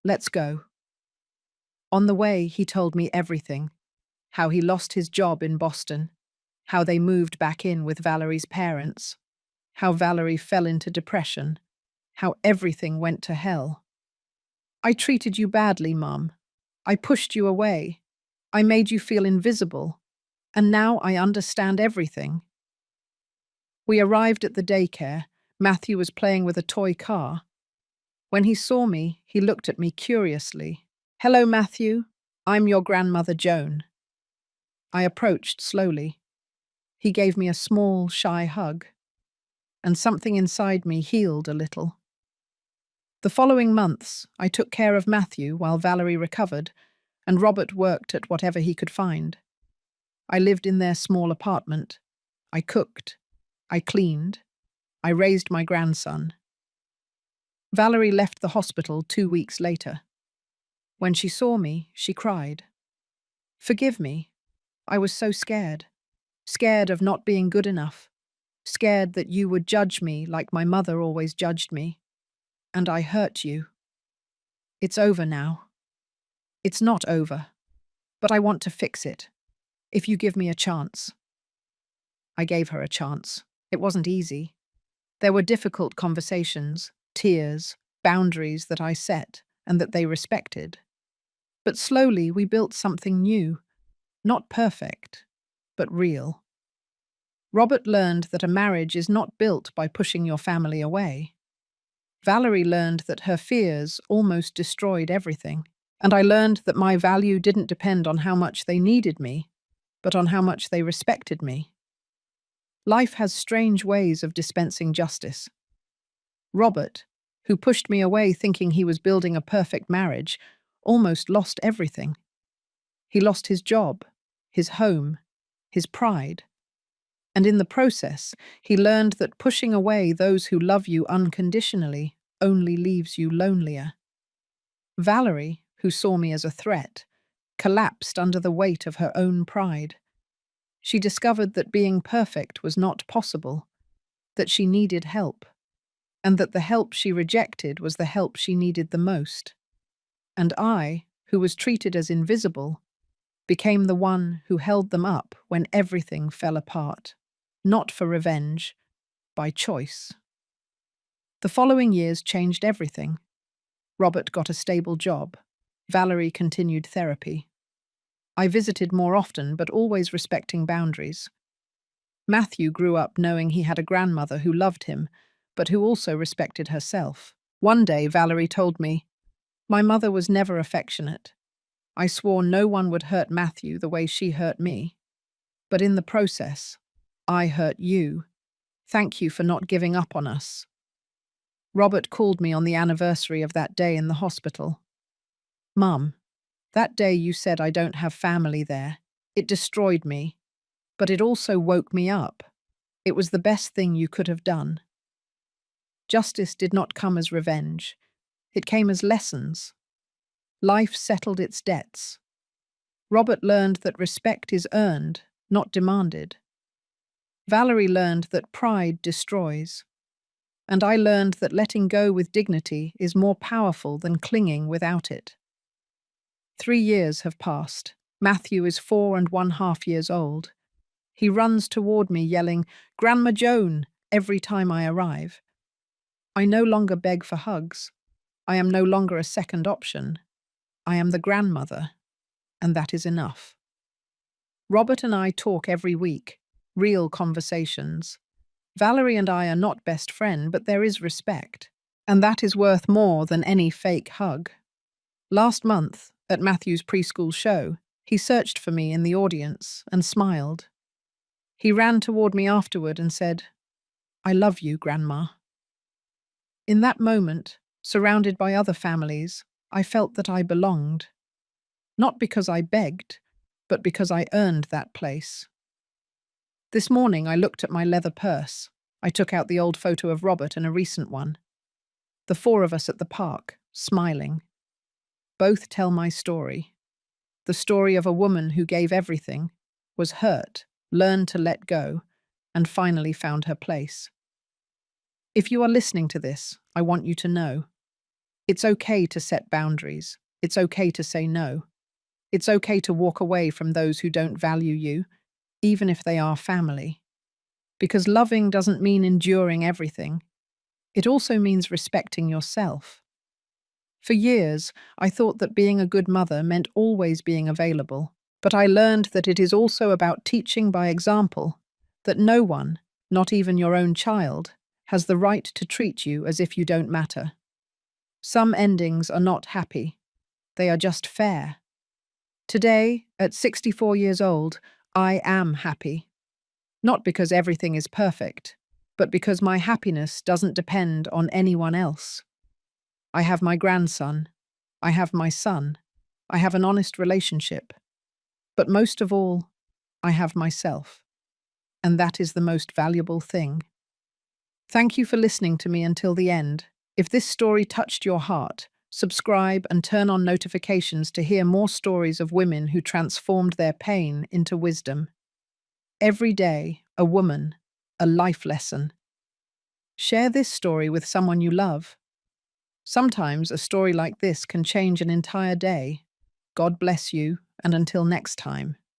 Let's go. On the way, he told me everything. How he lost his job in Boston. How they moved back in with Valerie's parents. How Valerie fell into depression. How everything went to hell. I treated you badly, Mum. I pushed you away. I made you feel invisible. And now I understand everything. We arrived at the daycare. Matthew was playing with a toy car. When he saw me, he looked at me curiously. Hello, Matthew. I'm your grandmother, Joan. I approached slowly. He gave me a small, shy hug. And something inside me healed a little. The following months, I took care of Matthew while Valerie recovered, and Robert worked at whatever he could find. I lived in their small apartment. I cooked. I cleaned. I raised my grandson. Valerie left the hospital 2 weeks later. When she saw me, she cried. Forgive me. I was so scared. Scared of not being good enough. Scared that you would judge me like my mother always judged me. And I hurt you. It's over now. It's not over. But I want to fix it. If you give me a chance. I gave her a chance. It wasn't easy. There were difficult conversations, tears, boundaries that I set and that they respected. But slowly we built something new. Not perfect, but real. Robert learned that a marriage is not built by pushing your family away. Valerie learned that her fears almost destroyed everything. And I learned that my value didn't depend on how much they needed me, but on how much they respected me. Life has strange ways of dispensing justice. Robert, who pushed me away thinking he was building a perfect marriage, almost lost everything. He lost his job, his home, his pride. And in the process, he learned that pushing away those who love you unconditionally only leaves you lonelier. Valerie, who saw me as a threat, collapsed under the weight of her own pride. She discovered that being perfect was not possible, that she needed help, and that the help she rejected was the help she needed the most. And I, who was treated as invisible, became the one who held them up when everything fell apart, not for revenge, by choice. The following years changed everything. Robert got a stable job. Valerie continued therapy. I visited more often, but always respecting boundaries. Matthew grew up knowing he had a grandmother who loved him, but who also respected herself. One day, Valerie told me, "My mother was never affectionate. I swore no one would hurt Matthew the way she hurt me. But in the process, I hurt you. Thank you for not giving up on us." Robert called me on the anniversary of that day in the hospital. "Mum, that day you said I don't have family there. It destroyed me, but it also woke me up. It was the best thing you could have done." Justice did not come as revenge. It came as lessons. Life settled its debts. Robert learned that respect is earned, not demanded. Valerie learned that pride destroys. And I learned that letting go with dignity is more powerful than clinging without it. 3 years have passed. Matthew is 4½ years old. He runs toward me yelling, "Grandma Joan," every time I arrive. I no longer beg for hugs. I am no longer a second option. I am the grandmother, and that is enough. Robert and I talk every week, real conversations. Valerie and I are not best friends, but there is respect, and that is worth more than any fake hug. Last month, at Matthew's preschool show, he searched for me in the audience and smiled. He ran toward me afterward and said, "I love you, Grandma." In that moment, surrounded by other families, I felt that I belonged. Not because I begged, but because I earned that place. This morning I looked at my leather purse. I took out the old photo of Robert and a recent one. The 4 of us at the park, smiling. Both tell my story. The story of a woman who gave everything, was hurt, learned to let go, and finally found her place. If you are listening to this, I want you to know. It's okay to set boundaries. It's okay to say no. It's okay to walk away from those who don't value you, even if they are family. Because loving doesn't mean enduring everything. It also means respecting yourself. For years, I thought that being a good mother meant always being available, but I learned that it is also about teaching by example, that no one, not even your own child, has the right to treat you as if you don't matter. Some endings are not happy. They are just fair. Today, at 64 years old, I am happy. Not because everything is perfect, but because my happiness doesn't depend on anyone else. I have my grandson. I have my son. I have an honest relationship. But most of all, I have myself. And that is the most valuable thing. Thank you for listening to me until the end. If this story touched your heart, subscribe and turn on notifications to hear more stories of women who transformed their pain into wisdom. Every day, a woman, a life lesson. Share this story with someone you love. Sometimes a story like this can change an entire day. God bless you, and until next time.